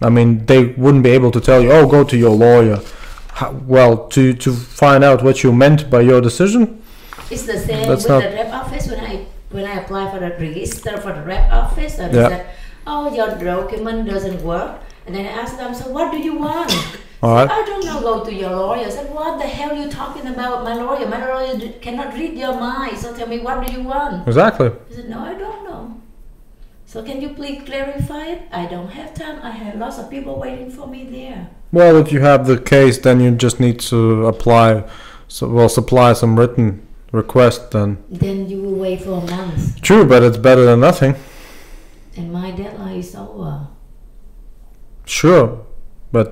I mean, they wouldn't be able to tell you, oh, go to your lawyer. Well, to find out what you meant by your decision. It's the same That's with not- the rep office. When I apply for the register for the rep office, and they Yeah. said, oh, your document doesn't work. And then I asked them, so what do you want? All right. I don't know, go to your lawyer. I said, what the hell are you talking about? My lawyer cannot read your mind. So tell me, what do you want? Exactly. I said, no, I don't know. So can you please clarify it? I don't have time. I have lots of people waiting for me there. Well, if you have the case, then you just need to apply, supply some written request then. Then you will wait for a month. True, but it's better than nothing. And my deadline is over. Sure, but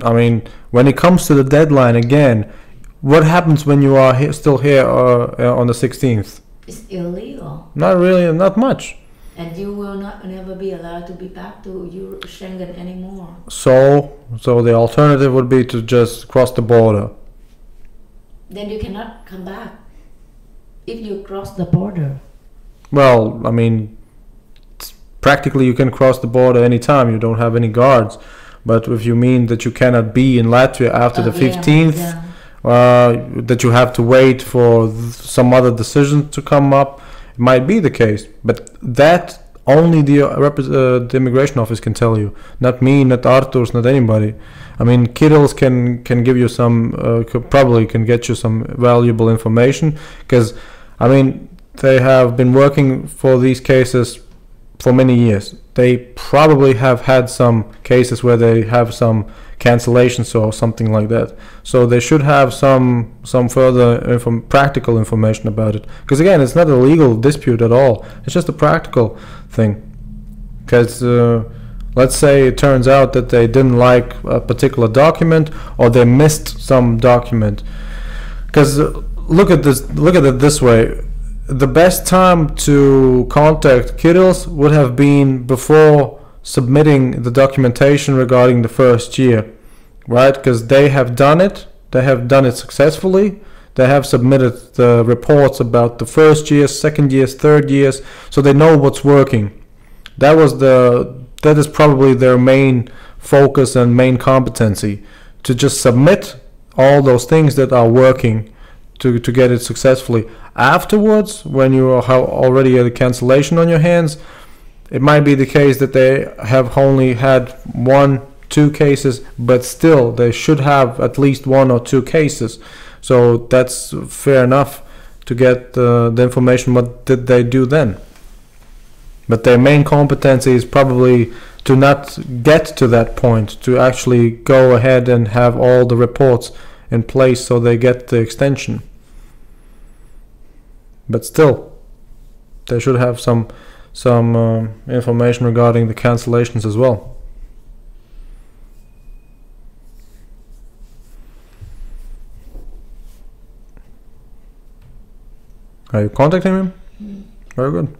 I mean, when it comes to the deadline again, what happens when you are still here on the 16th? It's illegal. Not really, not much. And you will never be allowed to be back to Schengen anymore. So the alternative would be to just cross the border. Then you cannot come back if you cross the border. Well, I mean, practically you can cross the border anytime. You don't have any guards. But if you mean that you cannot be in Latvia after the 15th, that you have to wait for some other decision to come up, it might be the case. But that only the immigration office can tell you. Not me, not Arturs, not anybody. I mean, Kirills can give you some, probably can get you some valuable information. Because, I mean, they have been working for these cases for many years. They probably have had some cases where they have some cancellations or something like that. So they should have some further practical information about it. Because again, it's not a legal dispute at all. It's just a practical thing. Because let's say it turns out that they didn't like a particular document or they missed some document. Because look at it this way. The best time to contact Kirills would have been before submitting the documentation regarding the first year, right? Because they have done it successfully. They have submitted the reports about the first years, second years, third years, so they know what's working. That is probably their main focus and main competency, to just submit all those things that are working to get it successfully. Afterwards, when you have already had a cancellation on your hands, it might be the case that they have only had 1-2 cases, but still they should have at least 1 or 2 cases. So that's fair enough to get the information. What did they do then? But their main competency is probably to not get to that point, to actually go ahead and have all the reports in place so they get the extension. But still, they should have some information regarding the cancellations as well. Are you contacting him? Very good.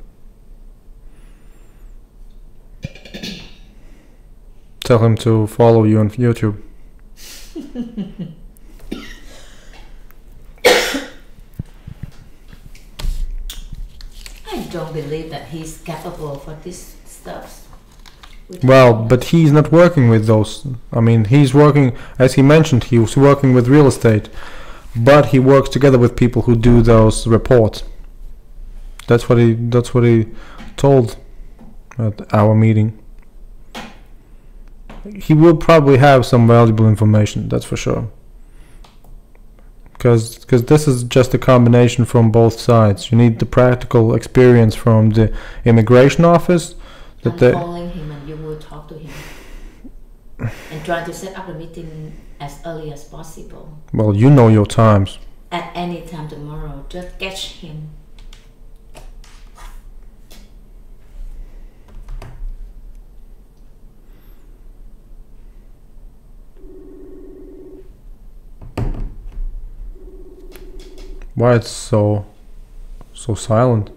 Tell him to follow you on YouTube. I don't believe that he's capable for this stuff. Well, but he's not working with those. I mean, he's working, as he mentioned, he was working with real estate, but he works together with people who do those reports. That's what he told at our meeting. He will probably have some valuable information, that's for sure. Because this is just a combination from both sides. You need the practical experience from the immigration office. I'm calling him and you will talk to him. And try to set up a meeting as early as possible. Well, you know your times. At any time tomorrow, just catch him. Why it's so silent?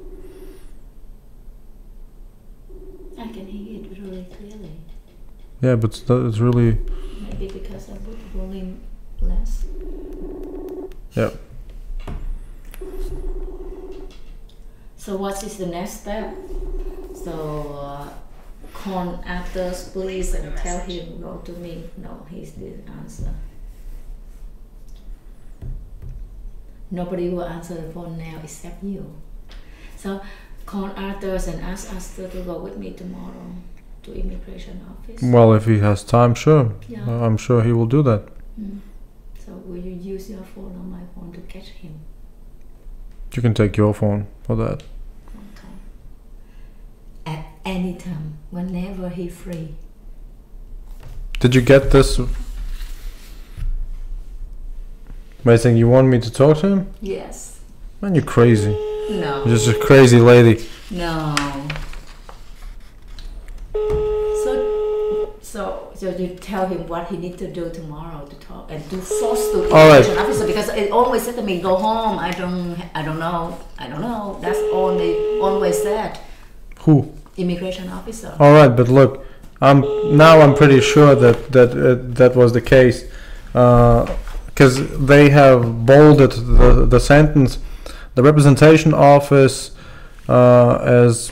I can hear it really clearly. Yeah, but it's really. Maybe happy because I put volume less. Yeah. So what is the next step? So call actors, please, and tell him go to me. No, he didn't answer. Nobody will answer the phone now except you. So call Arthur and ask Arthur to go with me tomorrow to immigration office. Well, if he has time, sure. Yeah. I'm sure he will do that. So will you use your phone or my phone to catch him? You can take your phone for that. Okay. At any time, whenever he's free. Did you get this? Amazing, you want me to talk to him? Yes. Man, you're crazy. No. You're just a crazy lady. No. So you tell him what he needs to do tomorrow to talk and to force to immigration officer, because it always said to me, go home. I don't know. That's all they always said. Who? Immigration officer. All right, but look, I'm pretty sure that was the case, because they have bolded the sentence, the representation office, as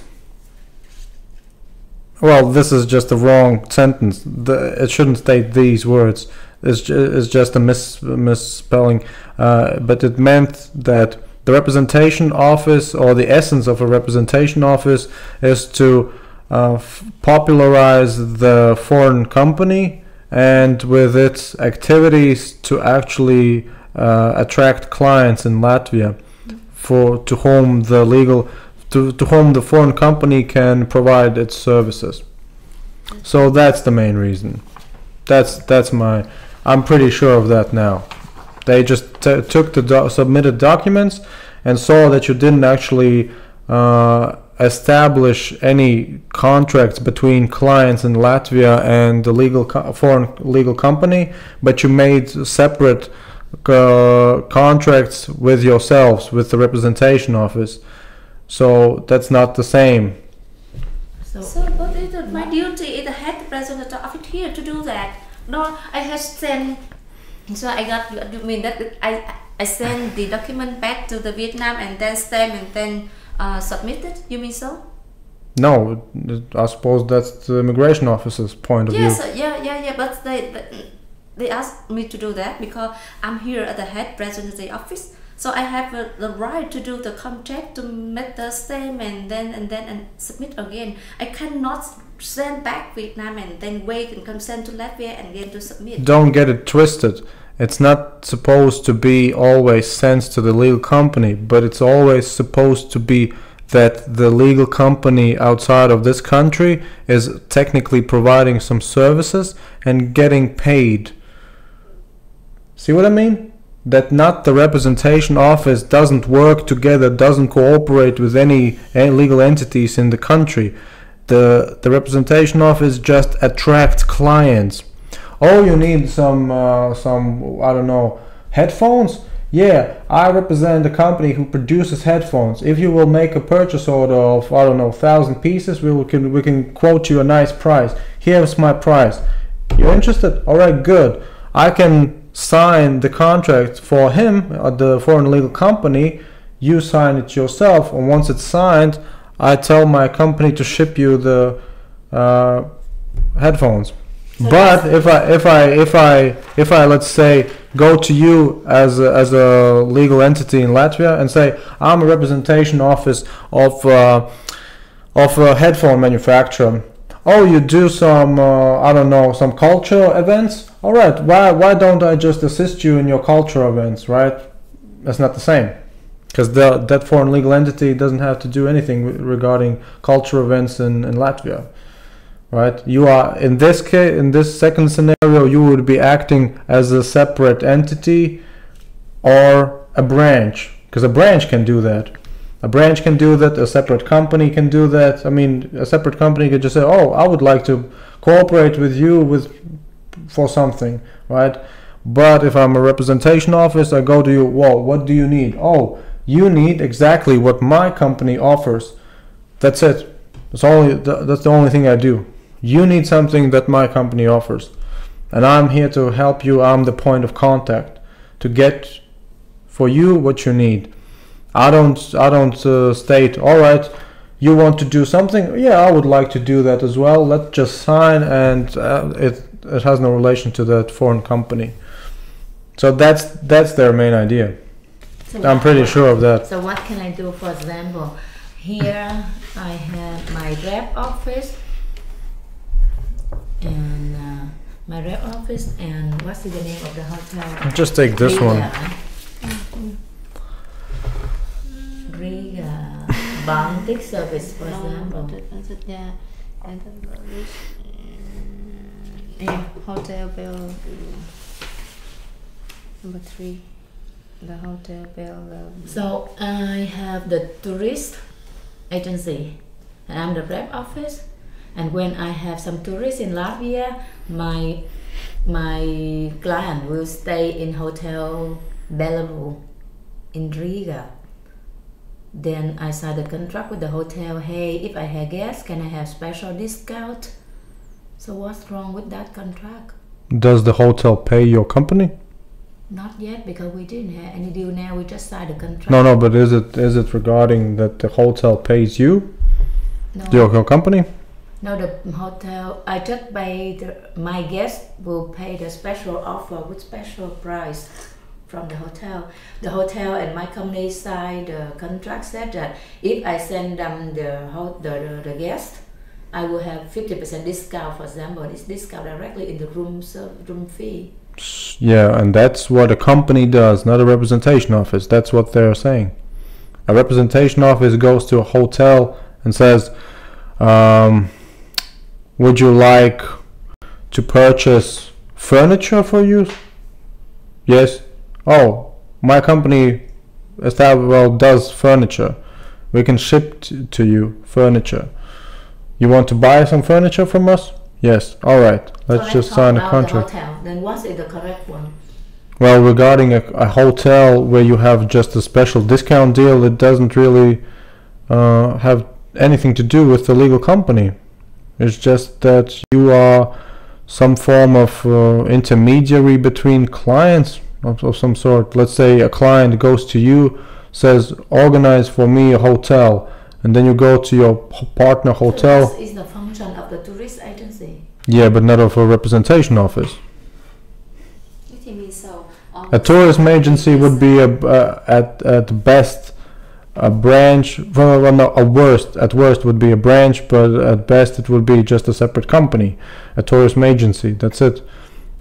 well. This is just a wrong sentence. It shouldn't state these words. It's just a misspelling, but it meant that the representation office, or the essence of a representation office, is to popularize the foreign company, and with its activities to actually attract clients in Latvia, to whom the foreign company can provide its services. So that's the main reason. I'm pretty sure of that now. They just took the submitted documents and saw that you didn't actually establish any contracts between clients in Latvia and the foreign legal company, but you made separate contracts with yourselves, with the representation office. So that's not the same. So but my duty is the head representative office here to do that. No, I have sent. So I got. You mean that I send the document back to the Vietnam and then stamp and then submit it? You mean so? No, I suppose that's the immigration officer's point of view. Yes, yeah. But they asked me to do that because I'm here at the head representative office. So I have the right to do the contract, to make the stamp and then submit again. I cannot send back Vietnam and then wait and come send to Latvia and again to submit. Don't get it twisted. It's not supposed to be always sent to the legal company, but it's always supposed to be that the legal company outside of this country is technically providing some services and getting paid. See what I mean? That not the representation office doesn't work together, doesn't cooperate with any legal entities in the country. The representation office just attracts clients. Oh, you need some I don't know, headphones? Yeah, I represent a company who produces headphones. If you will make a purchase order of, I don't know, 1,000 pieces, we can quote you a nice price. Here's my price. You're interested? All right, good. I can sign the contract for him, the foreign legal company. You sign it yourself, and once it's signed, I tell my company to ship you the headphones. So but if I let's say go to you as a legal entity in Latvia and say I'm a representation office of a headphone manufacturer. Oh, you do some I don't know, some cultural events. All right, why don't I just assist you in your cultural events, right? That's not the same, because that foreign legal entity doesn't have to do anything regarding cultural events in Latvia, right? You are in this case, in this second scenario, you would be acting as a separate entity or a branch, because a branch can do that. A branch can do that, a separate company can do that. I mean, a separate company could just say, oh, I would like to cooperate with you for something, right? But if I'm a representation office, I go to you, whoa, what do you need? Oh, you need exactly what my company offers. That's it. That's the only thing I do. You need something that my company offers. and I'm here to help you. I'm the point of contact to get for you what you need. I don't state, all right, you want to do something? Yeah, I would like to do that as well. Let's just sign, and it has no relation to that foreign company. So that's their main idea. So I'm pretty sure of that. So what can I do? For example, here I have my rep office, and my rep office, and what's the name of the hotel? Just take this one. Riga Baltic service, for example. Yeah, and then hotel bill number 3. The hotel bill. So I have the tourist agency, and I'm the rep office. And when I have some tourists in Latvia, my client will stay in Hotel Bellevue in Riga. Then I sign the contract with the hotel. Hey, if I have guests, can I have special discount? So what's wrong with that contract? Does the hotel pay your company? Not yet, because we didn't have any deal now. We just signed a contract. No, but is it regarding that the hotel pays you? No. Your company? No, the hotel, I just pay, my guest will pay the special offer with special price from the hotel. The hotel and my company signed the contract said that if I send them the guest, I will have 50% discount, for example. This discount directly in the room fee. Yeah, and that's what a company does, not a representation office. That's what they're saying. A representation office goes to a hotel and says, would you like to purchase furniture for you? Yes. Oh, my company does furniture. We can ship to you furniture. You want to buy some furniture from us? Yes. All right. Let's just sign a contract. The hotel. Then what is the correct one? Well, regarding a hotel where you have just a special discount deal, it doesn't really have anything to do with the legal company. It's just that you are some form of intermediary between clients of some sort. Let's say a client goes to you, says, organize for me a hotel, and then you go to your partner hotel. So this is the function of the tourist agency. Yeah, but not of a representation office. What do you mean so? A tourism agency would be at best a branch. Well, no, at worst would be a branch, but at best it would be just a separate company, a tourism agency. That's it.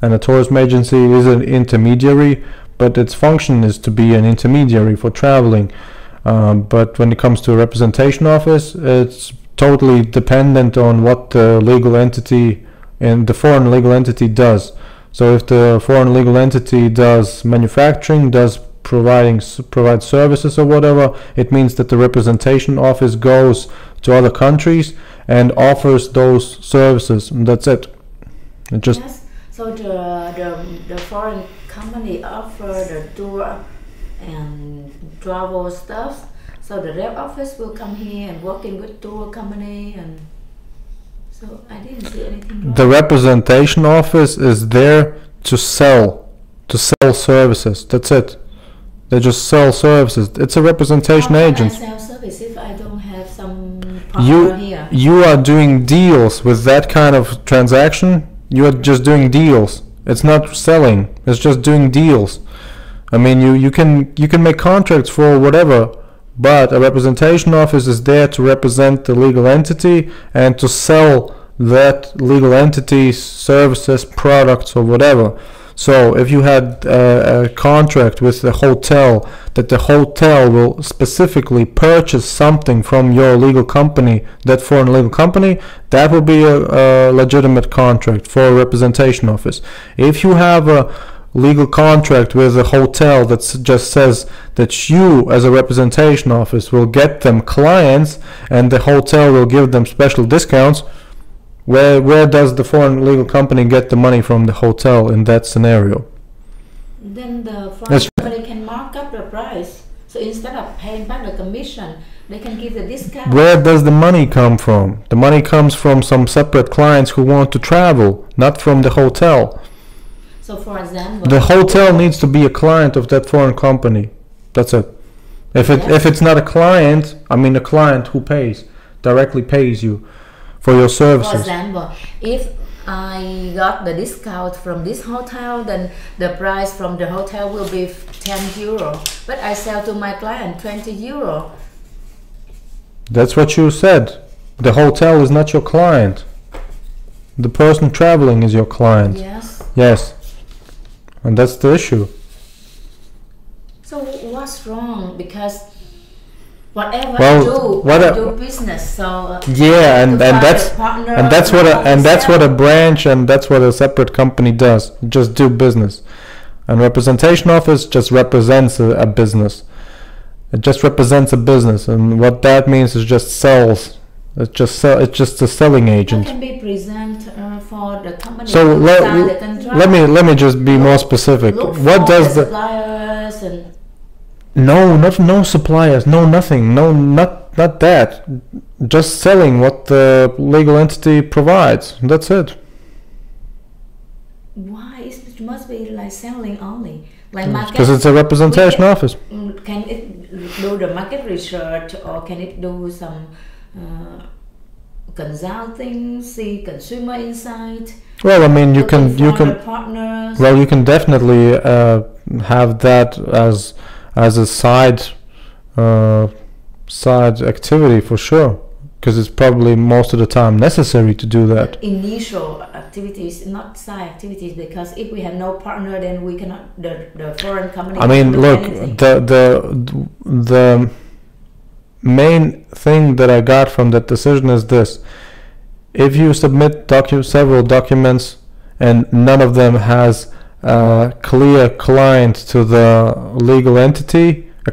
And a tourism agency is an intermediary, but its function is to be an intermediary for traveling. But when it comes to a representation office, it's totally dependent on what the legal entity and the foreign legal entity does. So if the foreign legal entity does manufacturing, does provide services or whatever, it means that the representation office goes to other countries and offers those services, and that's it. It just yes. So the foreign company offer the tour and travel stuff. So the rep office will come here and working with tour company, and so I didn't see anything wrong. The representation office is there to sell services. That's it. They just sell services. It's a representation agency. I sell service if I don't have some partner here. You are doing deals with that kind of transaction. You are just doing deals. It's not selling. It's just doing deals. I mean, you can make contracts for whatever, but a representation office is there to represent the legal entity and to sell that legal entity's services, products, or whatever. So if you had a contract with the hotel that the hotel will specifically purchase something from your legal company, that foreign legal company, that will be a legitimate contract for a representation office. If you have a legal contract with a hotel that just says that you as a representation office will get them clients and the hotel will give them special discounts, where does the foreign legal company get the money from the hotel in that scenario? Then the foreign company can mark up the price. So instead of paying back the commission, they can give the discount. Where does the money come from? The money comes from some separate clients who want to travel, not from the hotel. So for example, The hotel needs to be a client of that foreign company. That's it. If it's not a client, I mean a client who directly pays you for your services. for example, if I got the discount from this hotel, then the price from the hotel will be 10 euro. But I sell to my client 20 euro. That's what you said. The hotel is not your client. The person traveling is your client. Yes. Yes. And that's the issue. So what's wrong? Because whatever Well, I do business. So yeah, and that's what a branch and that's what a separate company does. Just do business. And representation office just represents a business. It just represents a business, and what that means is just sells. It's just a selling agent. That can be present for the company. So let me just be more specific. What does the suppliers and no suppliers, no nothing, no not that. Just selling what the legal entity provides. That's it. why it must be like selling only? Like market, Because it's a representation office. Can it do the market research, or can it do some consulting, see consumer insight? Well, I mean, you can partners. well, you can definitely have that as a side activity for sure, because it's probably most of the time necessary to do that. Initial activities, not side activities, because if we have no partner, then we cannot. The foreign company. I mean, cannot do look, anything. the main thing that I got from that decision is this: if you submit several documents and none of them has a clear client to the legal entity, a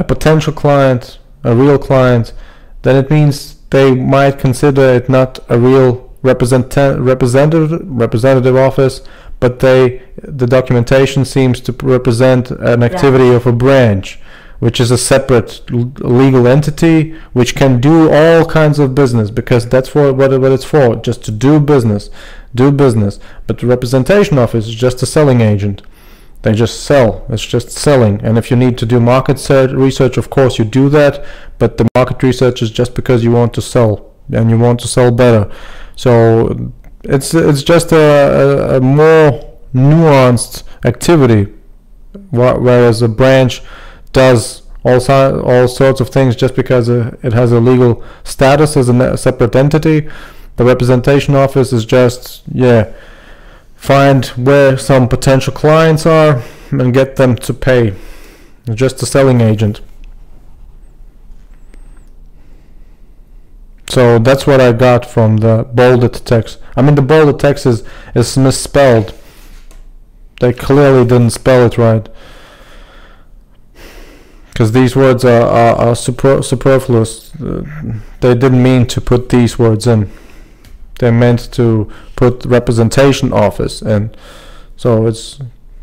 potential client, a real client, then it means they might consider it not a real representative office, but the documentation seems to represent an activity of a branch, which is a separate legal entity which can do all kinds of business, because that's what it's for, just to do business. But the representation office is just a selling agent. They just sell. It's just selling. And if you need to do market research, of course you do that, but the market research is just because you want to sell, and you want to sell better. So it's just a more nuanced activity, whereas a branch does all sorts of things just because it has a legal status as a separate entity. The representation office is just find where some potential clients are and get them to pay. It's just a selling agent. So that's what I got from the bolded text. I mean, the bolded text is misspelled. They clearly didn't spell it right, because these words are superfluous. They didn't mean to put these words in. They meant to put representation office, and so it's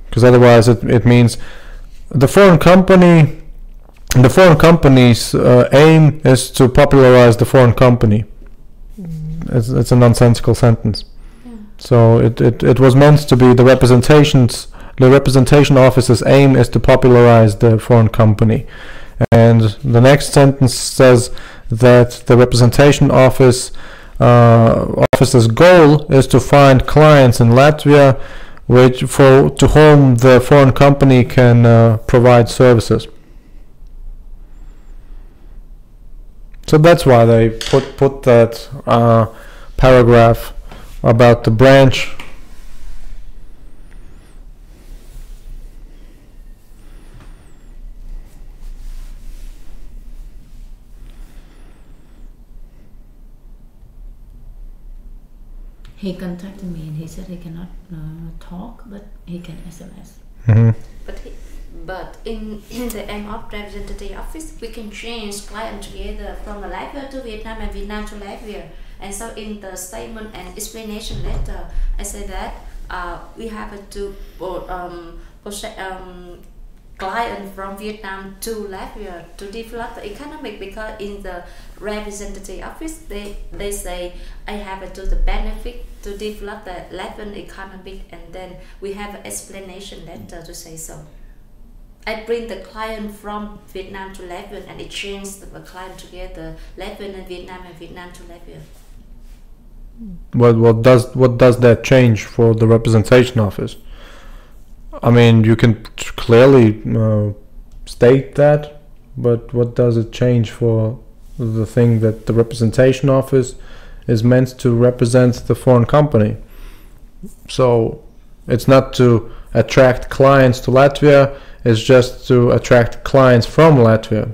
because otherwise it means the foreign company's aim is to popularize the foreign company. It's a nonsensical sentence. So it was meant to be the representation office's aim is to popularize the foreign company. And the next sentence says that the representation office's goal is to find clients in Latvia to whom the foreign company can provide services. So that's why they put that paragraph about the branch. He contacted me and he said he cannot talk, but he can SMS. Mm-hmm. But in the aim of representative office, we can change client together from Latvia to Vietnam and Vietnam to Latvia. And so in the statement and explanation letter, I say that we have to client from Vietnam to Latvia to develop the economic, because in the representative office they say I have to the benefit to develop the Latvian economic, and then we have an explanation letter to say so. I bring the client from Vietnam to Latvia and exchange the client together, Latvian and Vietnam to Latvia. What does that change for the representation office? I mean, you can clearly state that, but what does it change for the thing that the representation office is meant to represent the foreign company? So it's not to attract clients to Latvia, it's just to attract clients from Latvia.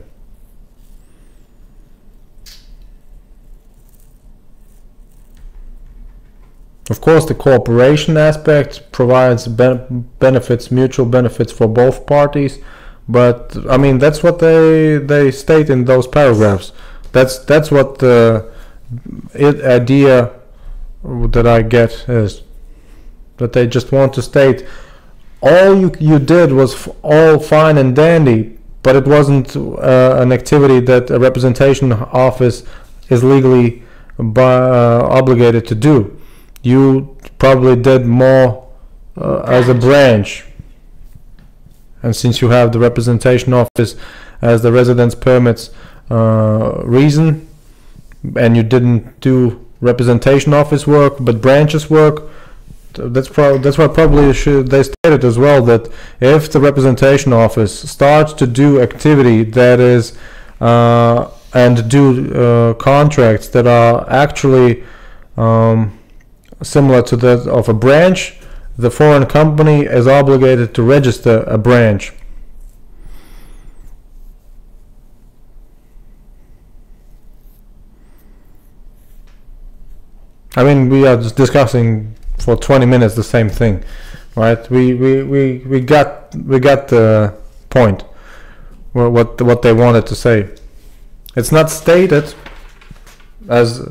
Of course, the cooperation aspect provides benefits, mutual benefits for both parties, but I mean that's what they state in those paragraphs. That's what the idea that I get is, that they just want to state all you did was all fine and dandy, but it wasn't an activity that a representation office is legally obligated to do. You probably did more as a branch, and since you have the representation office as the residence permits reason, and you didn't do representation office work but branches work, that's why probably they stated as well that if the representation office starts to do activity that is and do contracts that are actually similar to that of a branch, the foreign company is obligated to register a branch. I mean, we are just discussing for 20 minutes the same thing, right? We got the point, what they wanted to say. It's not stated as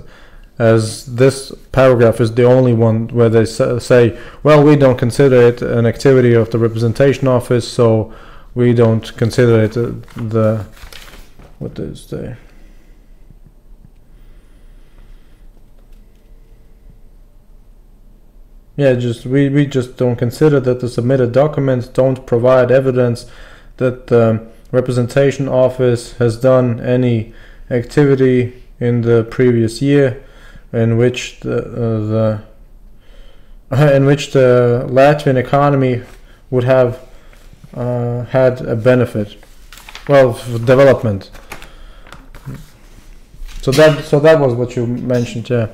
this paragraph is the only one where they say, well, we don't consider it an activity of the representation office, so we don't consider it what is the we just don't consider that the submitted documents don't provide evidence that the representation office has done any activity in the previous year in which the Latvian economy would have had a benefit, well, development. So that was what you mentioned, yeah.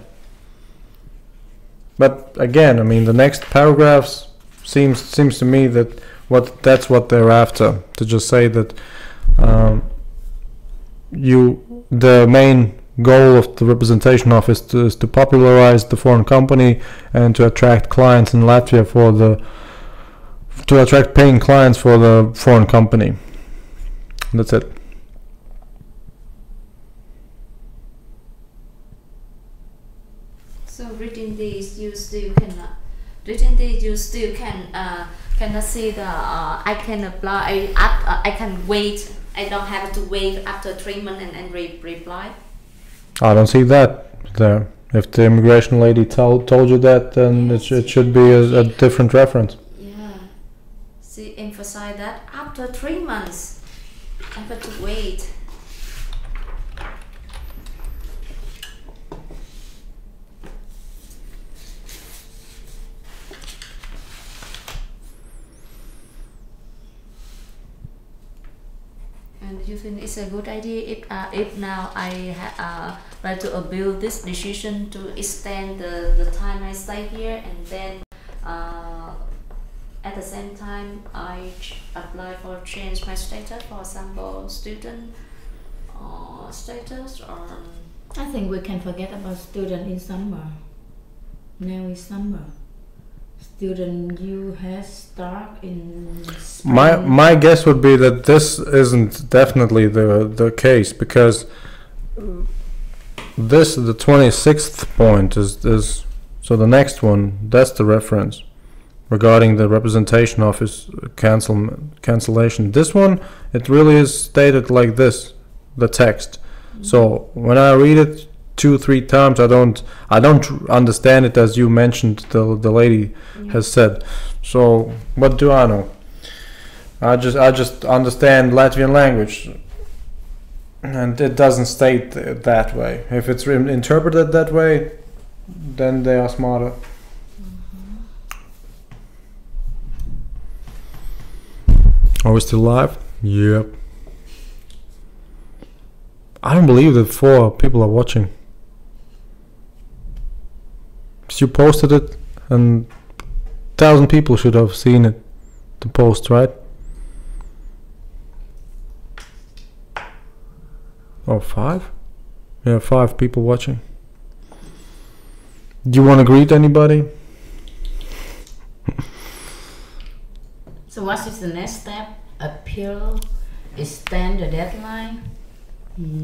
But again, I mean, the next paragraphs seems to me that that's what they're after, to just say that the main goal of the representation office is to popularize the foreign company and to attract clients in Latvia to attract paying clients for the foreign company. That's it. So reading these, you still cannot see the I can apply. I can wait. I don't have to wait after 3 months and reply. I don't see that there. If the immigration lady told you that, then yes, it should be a different reference. Yeah. She emphasized that after 3 months, I have to wait. And you think it's a good idea if now I try to appeal this decision to extend the time I stay here, and then at the same time I apply for change my status, for example student status, or I think we can forget about student in summer. Now is summer. Student you have start in spring. My guess would be that this isn't definitely the case, because the 26th point is so the next one, that's the reference. regarding the representation office cancellation. This one, it really is stated like this, the text. So when I read it 2-3 times, I don't understand it as you mentioned. The lady has said. So what do I know? I just understand Latvian language, and it doesn't state that way. If it's interpreted that way, then they are smarter. Are we still live? Yep. I don't believe that 4 people are watching. You posted it, and 1,000 people should have seen it, the post, right? Oh, 5? Yeah, 5 people watching. Do you want to greet anybody? So what is the next step? Appeal, extend the deadline.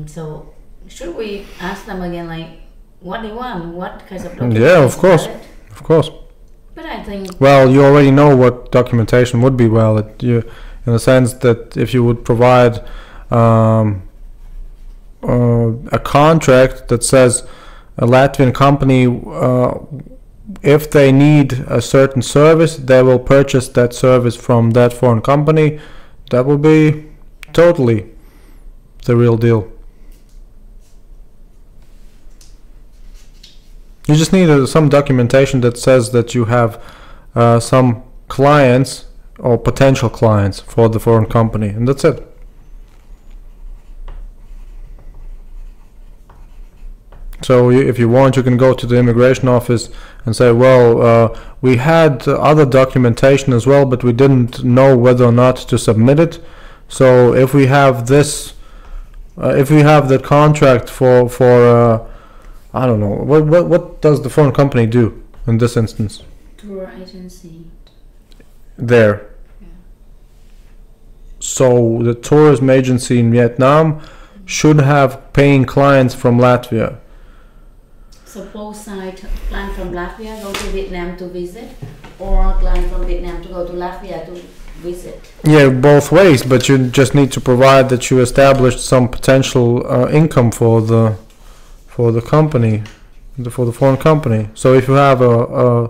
So should we ask them again, like what they want, what kinds of documents? Yeah, of course, of course. But I think. Well, you already know what documentation would be valid. You, in the sense that if you would provide a contract that says a Latvian company, if they need a certain service, they will purchase that service from that foreign company. That will be totally the real deal. You just need some documentation that says that you have some clients or potential clients for the foreign company, and that's it. So if you want, you can go to the immigration office and say, well, we had other documentation as well, but we didn't know whether or not to submit it. So if we have this, if we have the contract for I don't know, what does the foreign company do in this instance? Tour agency. There. Yeah. So the tourism agency in Vietnam should have paying clients from Latvia. So both sides, client from Latvia go to Vietnam to visit, or client from Vietnam to go to Latvia to visit? Yeah, both ways, but you just need to provide that you established some potential income for the company, for the foreign company. So if you have a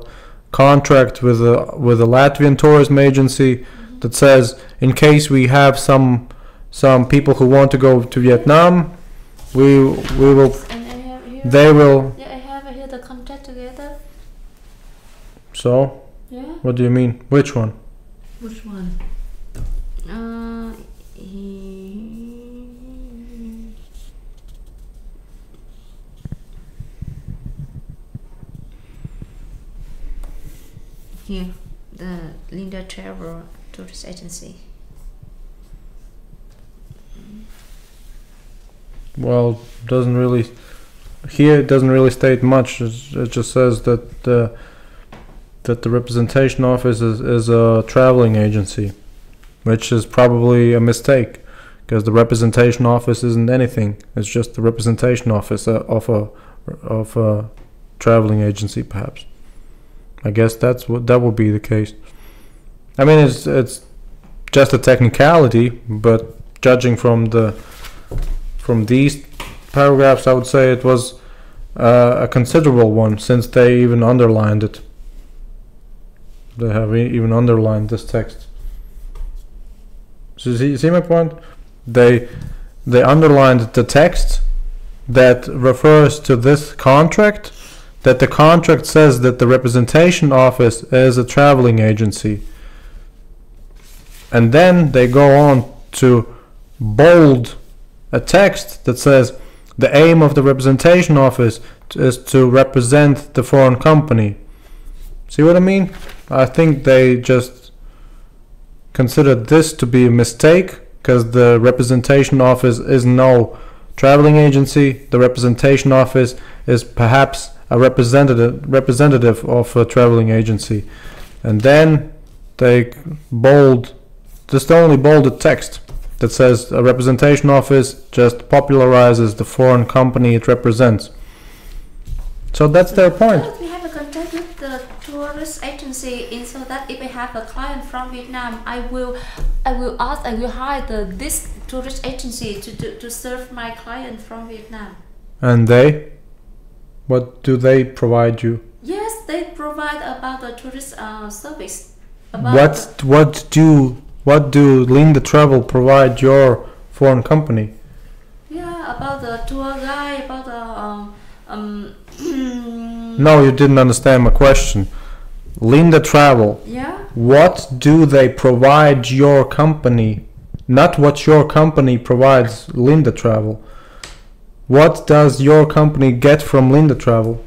contract with a Latvian tourism agency that says, in case we have some people who want to go to Vietnam, we will. They will. Yeah, I have here the contract together. So? Yeah. What do you mean? Which one? Which one? Here, the Linda Travel Tourist Agency. Well, doesn't really. Here it doesn't really state much. It just says that the representation office is a traveling agency, which is probably a mistake, because the representation office isn't anything. It's just the representation office of a traveling agency, perhaps. I guess that would be the case. I mean, it's just a technicality, but judging from these paragraphs, I would say it was a considerable one, since they even underlined it. They have even underlined this text. So you see my point? They underlined the text that refers to this contract, that the contract says that the representation office is a traveling agency. And then they go on to bold a text that says the aim of the representation office is to represent the foreign company. See what I mean? I think they just considered this to be a mistake, because the representation office is no traveling agency. The representation office is perhaps a representative of a traveling agency. And then they just only bolded text that says a representation office just popularizes the foreign company it represents. So that's their point. We have a contact with the tourist agency so that if I have a client from Vietnam, I will hire this tourist agency to serve my client from Vietnam. And what do they provide you? Yes, they provide about the tourist service. What do Linda Travel provide your foreign company? Yeah, about the tour guide, about the No, you didn't understand my question. Linda Travel. Yeah. What do they provide your company? Not what your company provides Linda Travel. What does your company get from Linda Travel?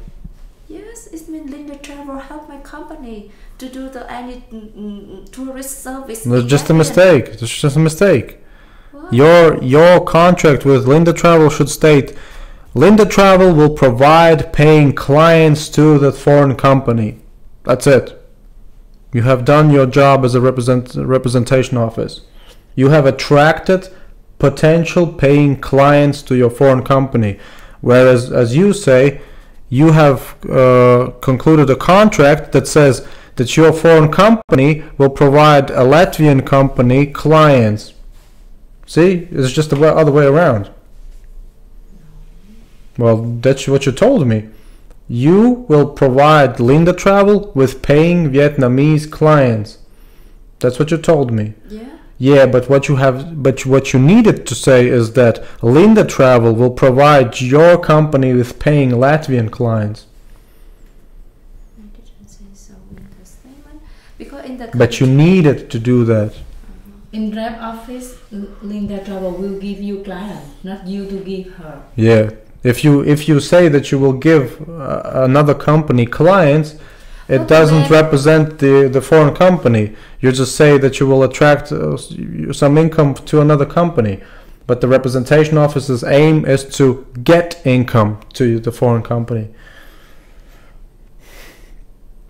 Yes, it means Linda Travel help my company to do any tourist service. That's just a mistake. It's just a mistake. What? Your contract with Linda Travel should state Linda Travel will provide paying clients to the foreign company. That's it. You have done your job as a representation office. You have attracted potential paying clients to your foreign company. Whereas, as you say, you have concluded a contract that says that your foreign company will provide a Latvian company clients. See, it's just the other way around. Well, that's what you told me. You will provide Linda Travel with paying Vietnamese clients. That's what you told me. Yeah. Yeah, but what you needed to say is that Linda Travel will provide your company with paying Latvian clients. I didn't say so in the statement because in the. But you needed to do that. In rep office, Linda Travel will give you client, not you to give her. Yeah. If you say that you will give another company clients, it doesn't represent the foreign company. You just say that you will attract some income to another company. But the representation office's aim is to get income to the foreign company.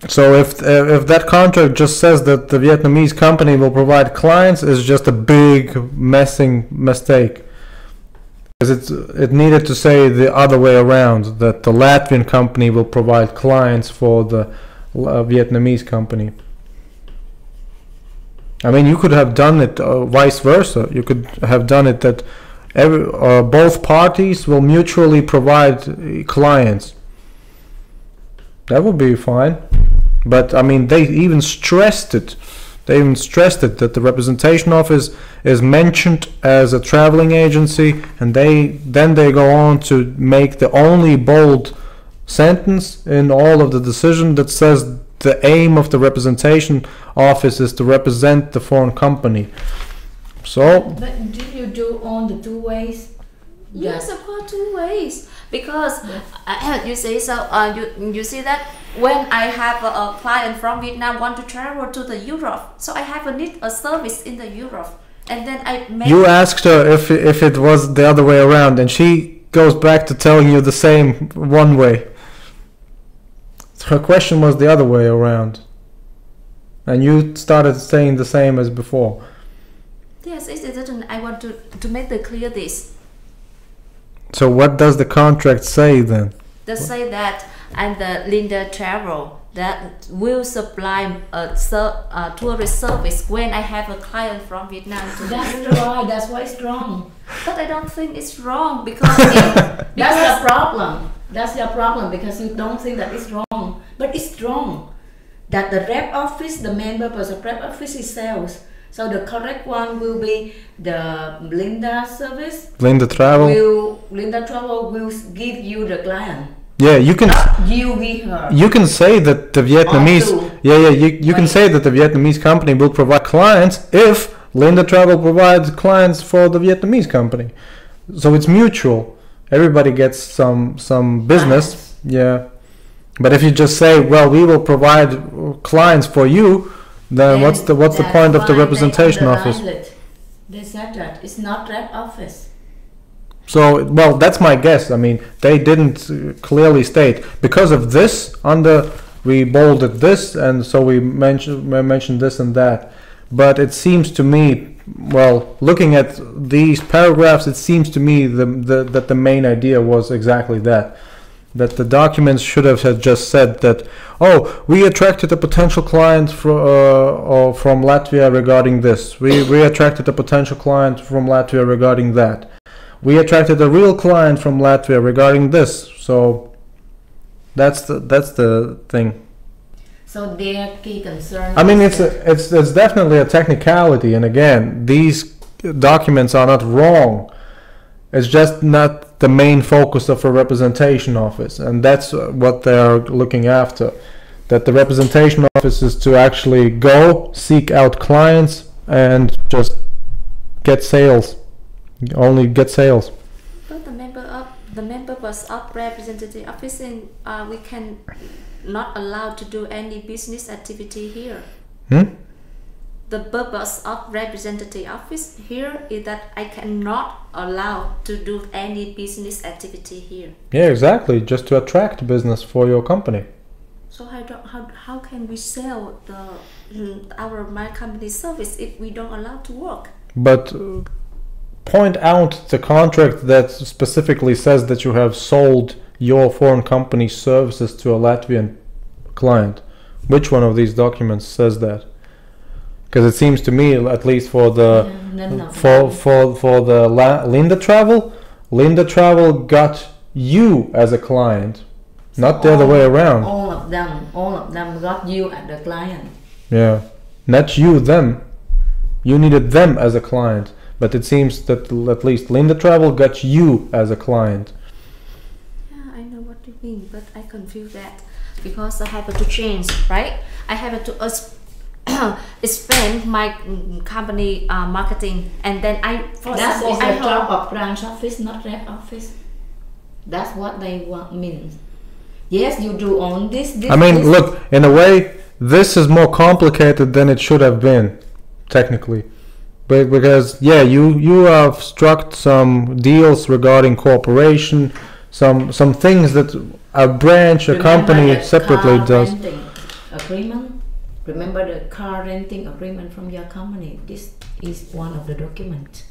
So if that contract just says that the Vietnamese company will provide clients, it's just a big mistake. Because it needed to say the other way around, that the Latvian company will provide clients for the Vietnamese company. I mean, you could have done it vice versa. You could have done it that both parties will mutually provide clients. That would be fine. But I mean, they even stressed it. That the representation office is mentioned as a traveling agency, and then they go on to make the only bold sentence in all of the decision that says the aim of the representation office is to represent the foreign company. So. But did you do on the two ways? Yes, of course, 2 ways. Because you see, so you see that when I have a client from Vietnam want to travel to the Europe, so I have need a service in the Europe, and then I make. You asked her if it was the other way around, and she goes back to telling you the same one way. Her question was the other way around, and you started saying the same as before. Yes, it didn't. I want to make the clear this. So what does the contract say then? They say that and the Linda Travel that will supply a tourist service when I have a client from Vietnam. That's why it's wrong. But I don't think it's wrong because that's the problem. That's your problem because you don't think that it's wrong. But it's wrong. That the rep office, the main purpose of rep office is sales. So the correct one will be the Linda service. Linda Travel. Linda Travel will give you the client. Yeah, you can. You give her. You can say that the Vietnamese. You can say that the Vietnamese company will provide clients if Linda Travel provides clients for the Vietnamese company. So it's mutual. Everybody gets some business. Clients. Yeah, but if you just say, well, we will provide clients for you. Then what's the point of the representation office? They said that it's not rep office. So, well, that's my guess. I mean, they didn't clearly state because of this. We bolded this, and so we mentioned this and that. But it seems to me, well, looking at these paragraphs, it seems to me that the main idea was exactly that. that the documents should have just said that, oh, we attracted a potential client from Latvia regarding this. We attracted a potential client from Latvia regarding that. We attracted a real client from Latvia regarding this. So that's the thing. So their key concern. I mean, it's definitely a technicality, and again, these documents are not wrong. It's just not the main focus of a representation office, and that's what they are looking after. That the representation office is to actually go seek out clients and just get sales, only get sales. But the members of representative office, in we can not allowed to do any business activity here. The purpose of representative office here is that I cannot allow to do any business activity here. Yeah, exactly. Just to attract business for your company. So how can we sell my company service if we don't allow to work? But point out the contract that specifically says that you have sold your foreign company services to a Latvian client. Which one of these documents says that? Because it seems to me, at least for the Linda Travel got you as a client, so not the other way around. All of them got you as the client. Yeah, not you, them. You needed them as a client, but it seems that at least Linda Travel got you as a client. Yeah, I know what you mean, but I confuse that because I have to change, right? I have to expand my company marketing, and then That's the job of branch office, not rep office. That's what they want means. Yes, you do own this. I mean, look, in a way, this is more complicated than it should have been, technically. But because you have struck some deals regarding cooperation, some things that a branch, a company separately does. Agreement. Remember the car renting agreement from your company. This is one of the documents.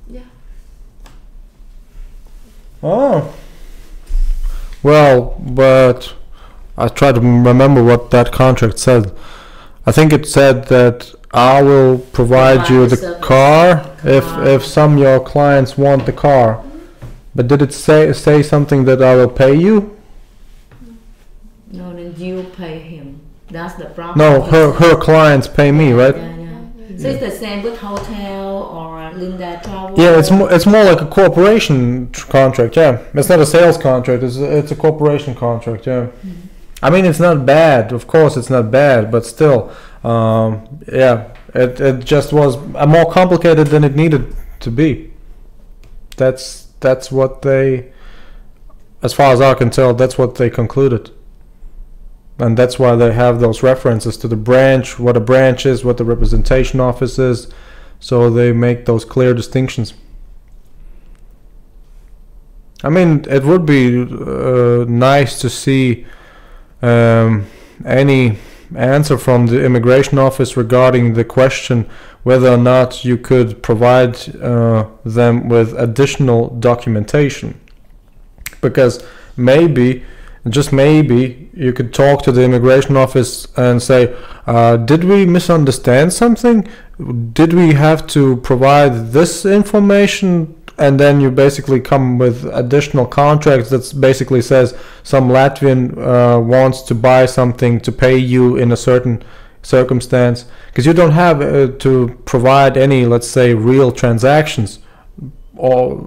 Yeah. Oh. Well, but I try to remember what that contract said. I think it said that I will provide you the car if some of your clients want the car. But did it say something that I will pay you? No, then you pay him. That's the problem. No, her clients pay me, right? Yeah. So it's the same with hotel or Linda Travel. Yeah, it's more like a corporation contract. Yeah, it's not a sales contract. It's a corporation contract. Yeah. I mean, it's not bad. Of course, it's not bad, but still, yeah, it just was more complicated than it needed to be. That's what they, as far as I can tell, that's what they concluded. And that's why they have those references to the branch, what a branch is, what the representation office is. So they make those clear distinctions. I mean, it would be nice to see any answer from the immigration office regarding the question whether or not you could provide them with additional documentation, because maybe, just maybe, you could talk to the immigration office and say, did we misunderstand something? Did we have to provide this information? And then you basically come with additional contracts that basically says some Latvian wants to buy something to pay you in a certain circumstance, because you don't have to provide any, let's say, real transactions, or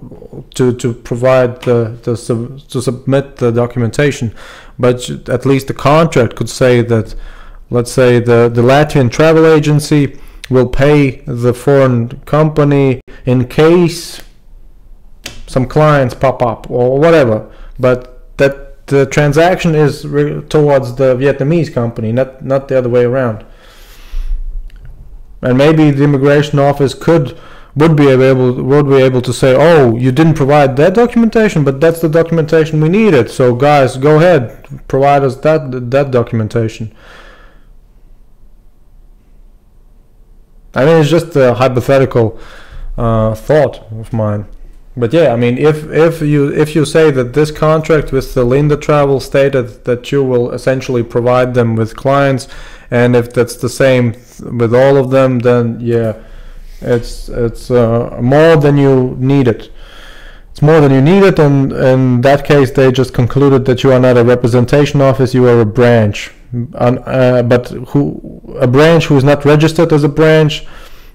to provide to submit the documentation, but at least the contract could say that, let's say, the Latvian travel agency will pay the foreign company in case some clients pop up or whatever, but that the transaction is towards the Vietnamese company, not the other way around. And maybe the immigration office would be able to say, oh, you didn't provide that documentation, but that's the documentation we needed, so guys, go ahead, provide us that documentation. I mean, it's just a hypothetical thought of mine. But yeah, I mean, if you say that this contract with the Linda Travel stated that you will essentially provide them with clients, and if that's the same with all of them, then yeah, it's more than you needed. It's more than you needed, and in that case, they just concluded that you are not a representation office, you are a branch, but a branch who is not registered as a branch.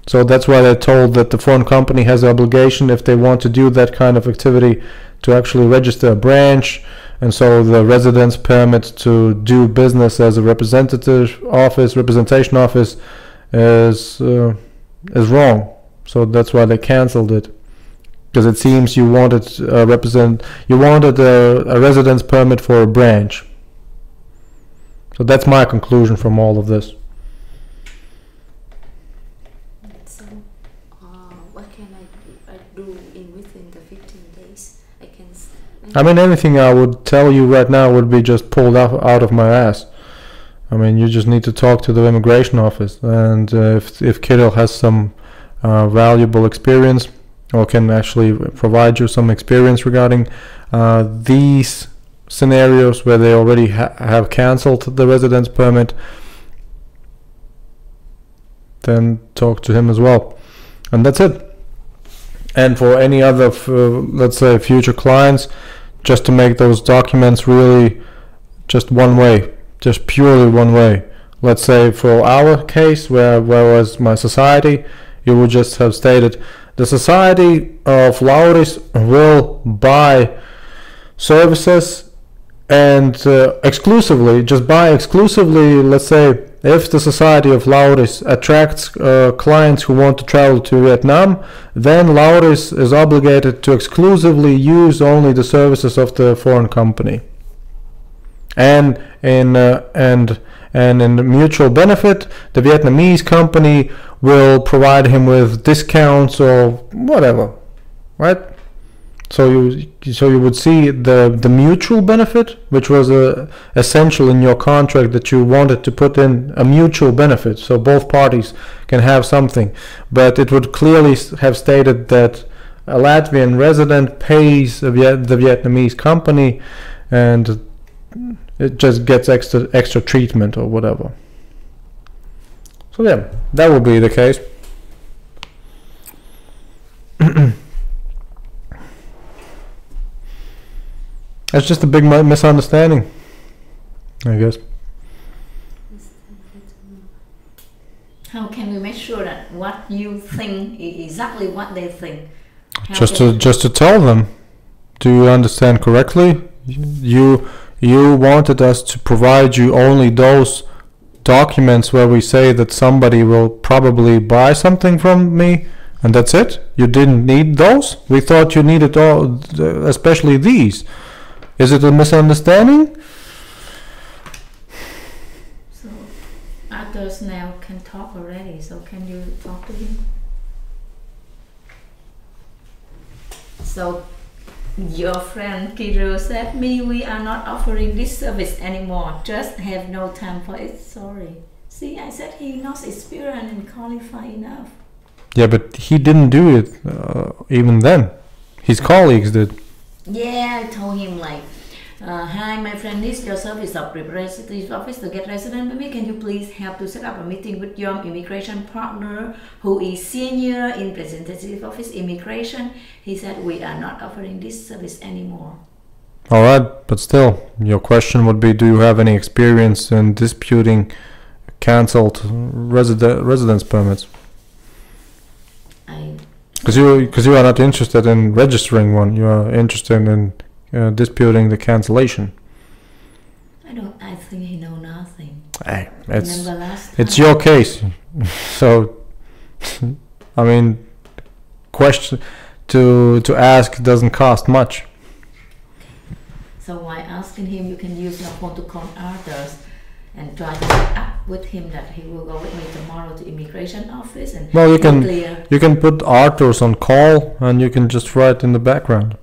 So that's why they're told that the foreign company has the obligation, if they want to do that kind of activity, to actually register a branch. And so the residence permit to do business as a representation office is wrong. So that's why they cancelled it, because it seems you wanted a residence permit for a branch. So that's my conclusion from all of this. I mean, anything I would tell you right now would be just pulled out of my ass. I mean, you just need to talk to the immigration office, and if Kirill has some valuable experience, or can actually provide you some experience regarding these scenarios where they already have cancelled the residence permit, then talk to him as well. And that's it. And for any other, let's say, future clients, just to make those documents really just one way, just purely one way. Let's say for our case, where was my society, you would just have stated, the Society of Lauris will buy services and exclusively, let's say, if the Society of Lauris attracts clients who want to travel to Vietnam, then Lauris is obligated to exclusively use only the services of the foreign company. And in mutual benefit, the Vietnamese company will provide him with discounts or whatever, right? So you would see the mutual benefit, which was essential in your contract, that you wanted to put in a mutual benefit, so both parties can have something. But it would clearly have stated that a Latvian resident pays the Vietnamese company, and it just gets extra treatment or whatever. So yeah, that would be the case. It's just a big misunderstanding, I guess. How can we make sure that what you think is exactly what they think? Just to tell them. Do you understand correctly? You wanted us to provide you only those documents where we say that somebody will probably buy something from me, and that's it? You didn't need those? We thought you needed all, especially these. Is it a misunderstanding? So others now can talk already, so can you talk to him? So your friend Kirill said, we are not offering this service anymore, just have no time for it, sorry. See, I said he knows experience and qualified enough. Yeah, but he didn't do it even then. His colleagues did. Yeah, I told him like, hi, my friend needs your service of representative office to get resident permit. Can you please help to set up a meeting with your immigration partner who is senior in representative office immigration? He said, we are not offering this service anymore. All right, but still, your question would be, do you have any experience in disputing cancelled residence permits? Because you are not interested in registering one, you are interested in disputing the cancellation. I think he know nothing. Hey, it's your case, so I mean, question to ask doesn't cost much. So while asking him, you can use your phone to call others and try to get up with him that he will go with me tomorrow to immigration office and well, you can put Arthur's on call and you can just write in the background.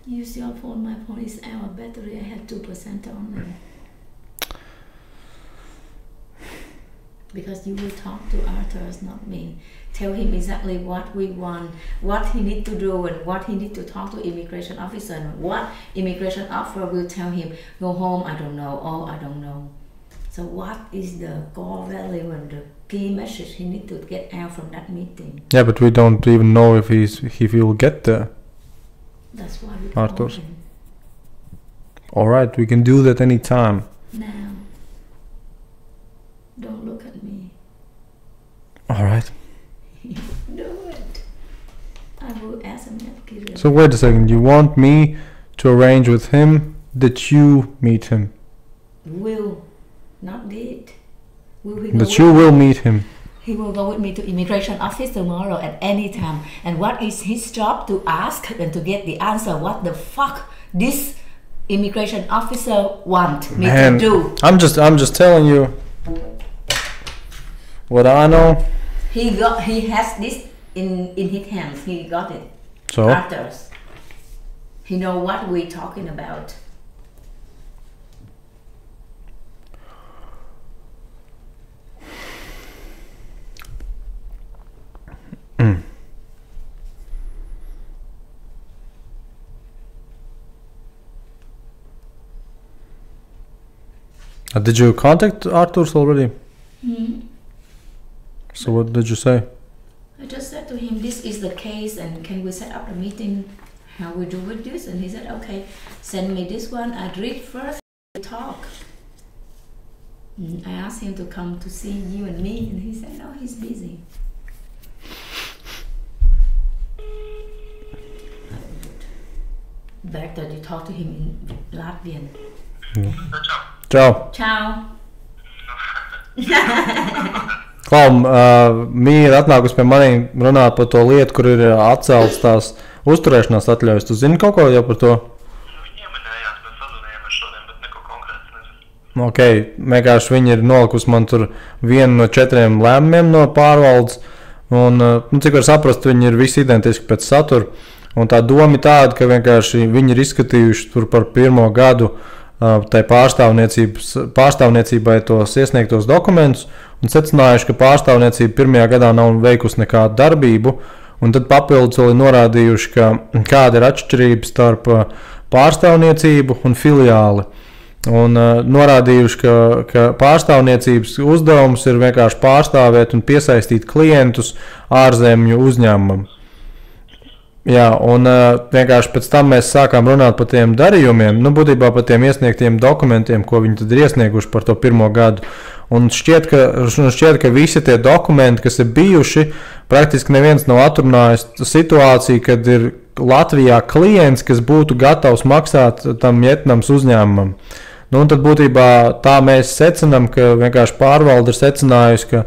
Use your phone. My phone is out of battery. I had 2% only. Because you will talk to Arthur's, not me. tell him exactly what we want, what he need to do, and what he need to talk to immigration officer, and what immigration officer will tell him, go home, I don't know, oh, I don't know. So what is the core value and the key message he need to get out from that meeting? Yeah, but we don't even know if he will get there. That's why we call Arthur. him. All right, we can do that anytime. Now, don't look at me. All right. Do it. I will ask him that period. So wait a second. You want me to arrange with him that you meet him? Will, not did. Will he go That with you me? will meet him. He will go with me to immigration office tomorrow at any time. And what is his job? To ask and to get the answer. What the fuck this immigration officer want me Man, to do? I'm just telling you what I know. He has this in his hands. He got it. So Arthur's. He know what we're talking about. did you contact Arthur's already? Hmm. So what did you say? I just said to him, this is the case, and can we set up a meeting how we do with this? And he said, okay, send me this one. I'd read first, we talk. I asked him to come to see you and me, and he said, no, he's busy. Better you talk to him in Latvian. Ciao. Ciao. Klau, Mija ir atnākusi pie maniem runāt par to lietu, kur ir atceltas tās uzturēšanās atļaujas. Tu zini kaut ko jau par to? Ieminējāt, mēs sazvanījāmies šodien, bet neko konkrēts nezinu. Ok, vienkārši viņi ir nolikusi man tur vienu no 4 lēmumiem no pārvaldes. Un, cik var saprast, viņi ir visi identiski pēc satura. Un tā doma ir tāda, ka vienkārši viņi ir izskatījuši tur par 1. gadu tai pārstāvniecībai tos iesniegtos dokumentus un secinājuši, ka pārstāvniecība 1. gadā nav veikusi nekādu darbību, un tad papildus vēl ir norādījuši, ka kāda ir atšķirība starp pārstāvniecību un filiāli. Un norādījuši, ka pārstāvniecības uzdevums ir vienkārši pārstāvēt un piesaistīt klientus ārzemju uzņēmumam. Jā, un vienkārši pēc tam mēs sākām runāt par tiem darījumiem, būtībā par tiem iesniegtiem dokumentiem, ko viņi tad ir iesnieguši par to 1. gadu. Un šķiet, ka visi tie dokumenti, kas ir bijuši, praktiski neviens nav atrunājis situāciju, kad ir Latvijā klients, kas būtu gatavs maksāt tam Vietnams uzņēmumam. Un tad būtībā tā mēs secinām, ka vienkārši pārvalde ir secinājusi, ka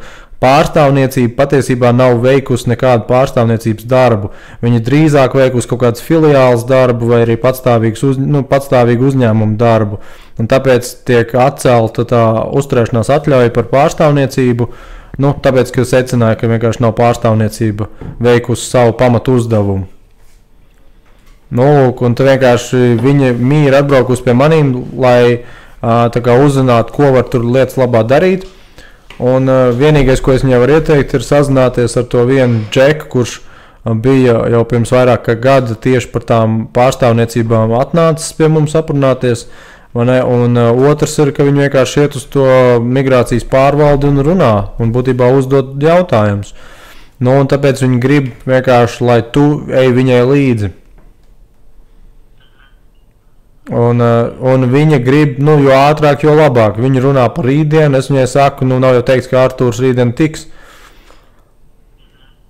pārstāvniecība patiesībā nav veikusi nekādu pārstāvniecības darbu. Viņi drīzāk veikusi kaut kādas filiāls darbu vai arī patstāvīgu uzņēmumu darbu. Un tāpēc tiek atcelta tā uzturēšanās atļauja par pārstāvniecību, tāpēc, ka secināja, ka vienkārši nav pārstāvniecība veikusi savu pamatu uzdevumu. Un tad vienkārši viņa ir atbraukusi pie manīm, lai uzzinātu, ko var tur lietas labā darīt. Un vienīgais, ko es viņai varu ieteikt, ir sazināties ar to vienu džeku, kurš bija jau pirms vairāk kā gada tieši par tām pārstāvniecībām atnācis pie mums aprunāties. Un otrs ir, ka viņi vienkārši iet uz to migrācijas pārvaldi un runā un būtībā uzdod jautājumus. Un tāpēc viņi grib vienkārši, lai tu ej viņai līdzi. Un viņa grib, jo ātrāk, jo labāk. Viņa runā par rītdienu, es viņai saku, nav jau teikts, ka Artūrs rītdien tiks.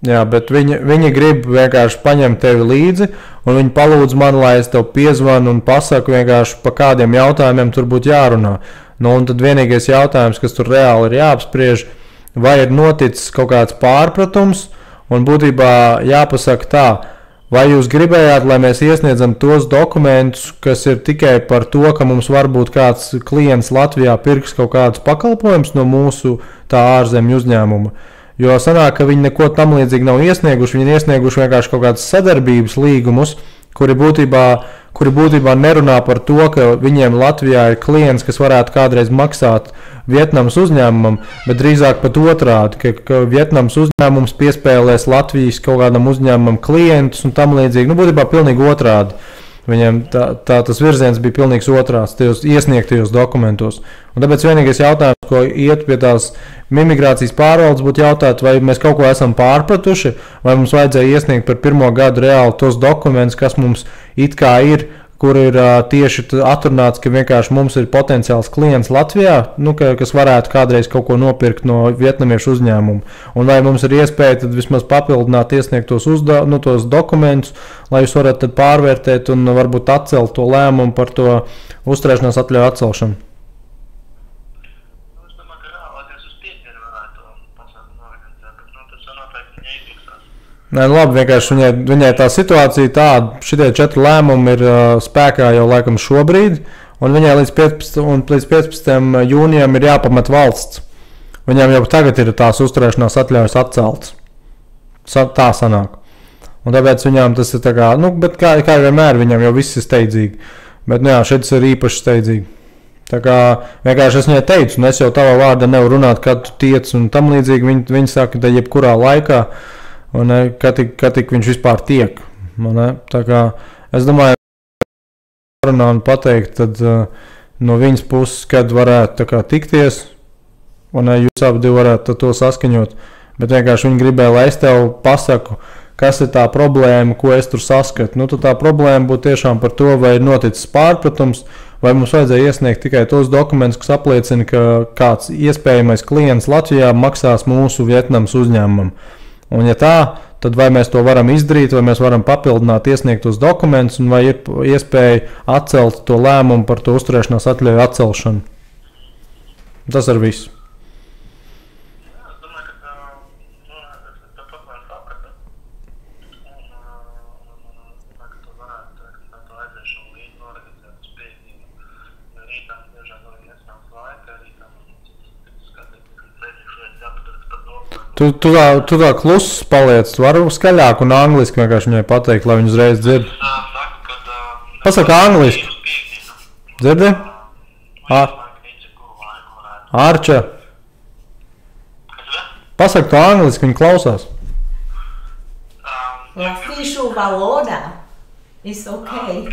Jā, bet viņa grib vienkārši paņemt tevi līdzi, un viņa palūdz man, lai es tev piezvanu un pasaku vienkārši, pa kādiem jautājumiem tur būtu jārunā. Un tad vienīgais jautājums, kas tur reāli ir jāapspriež, vai ir noticis kaut kāds pārpratums, un būtībā jāpasaka tā, vai jūs gribējāt, lai mēs iesniedzam tos dokumentus, kas ir tikai par to, ka mums varbūt kāds klients Latvijā pirks kaut kādus pakalpojumus no mūsu tā ārzemju uzņēmuma? Jo sanāk, ka viņi neko tam līdzīgi nav iesnieguši, viņi ir iesnieguši vienkārši kaut kādas sadarbības līgumus, kuri būtībā kuri būtībā nerunā par to, ka viņiem Latvijā ir klients, kas varētu kādreiz maksāt Vietnamas uzņēmumam, bet drīzāk pat otrādi, ka Vietnamas uzņēmums piespēlēs Latvijas kaut kādam uzņēmumam klientus un tam līdzīgi. Nu, būtībā pilnīgi otrādi. Viņiem tas virziens bija pilnīgs otrāds, tajos iesniegtajos dokumentos. Un tāpēc vienīgais jautājums, ko iet pie tās imigrācijas pārvaldes, būtu jautāt, vai mēs kaut ko esam pārpratuši, vai mums vajadzēja iesniegt par pirmo gadu reāli tos dokumentus, kas mums it kā ir, kur ir tieši atrunāts, ka vienkārši mums ir potenciāls klients Latvijā, nu, kas varētu kādreiz kaut ko nopirkt no vietnamiešu uzņēmuma. Un vai mums ir iespēja tad vismaz papildināt, iesniegt tos dokumentus, lai jūs varat tad pārvērtēt un varbūt atcelt to lēmumu par to uzturēšanās atļauju atcelšanu. Nē, nu labi, vienkārši viņai tā situācija tāda, šitie 4 lēmumi ir spēkā jau laikam šobrīd, un viņai līdz 15. jūnijam ir jāpamet valsts. Viņam jau tagad ir tās uzturēšanās atļaujas atceltas. Tā sanāk. Un tāpēc viņām tas ir tā kā, nu, bet kā vienmēr viņam jau viss ir steidzīgi. Bet, nu jā, šis ir īpaši steidzīgi. Tā kā vienkārši es viņai teicu, un es jau tavā vārdā nevaru runāt, kad tu tiec un tam līdzīgi. Viņi saka, ka jebkurā laikā, un kad tik viņš vispār tiek. Tā kā es domāju, ka runā un pateikt, tad no viņas puses, kad varētu tā kā tikties, un jūs abi varētu to saskaņot. Bet vienkārši viņi gribēja, lai es tev pasaku, kas ir tā problēma, ko es tur saskatu. Nu, tā problēma būtu tiešām par to, vai ir noticis pārpratums, vai mums vajadzēja iesniegt tikai tos dokumentus, kas apliecina, ka kāds iespējamais klients Latvijā maksās mūsu Vietnamas uzņēmumam. Un ja tā, tad vai mēs to varam izdarīt, vai mēs varam papildināt iesniegtos dokumentus, un vai ir iespēja atcelt to lēmumu par to uzturēšanās atļauju atcelšanu. Tas ir viss. Tu tā kluss paliec, tu vari skaļāk un angliski vienkārši viņai pateikt, lai viņi uzreiz dzird. Pasaka angliski. Dzirdi? Ārča. Pasaka to angliski, viņi klausās. Latviešu valodā. It's okay.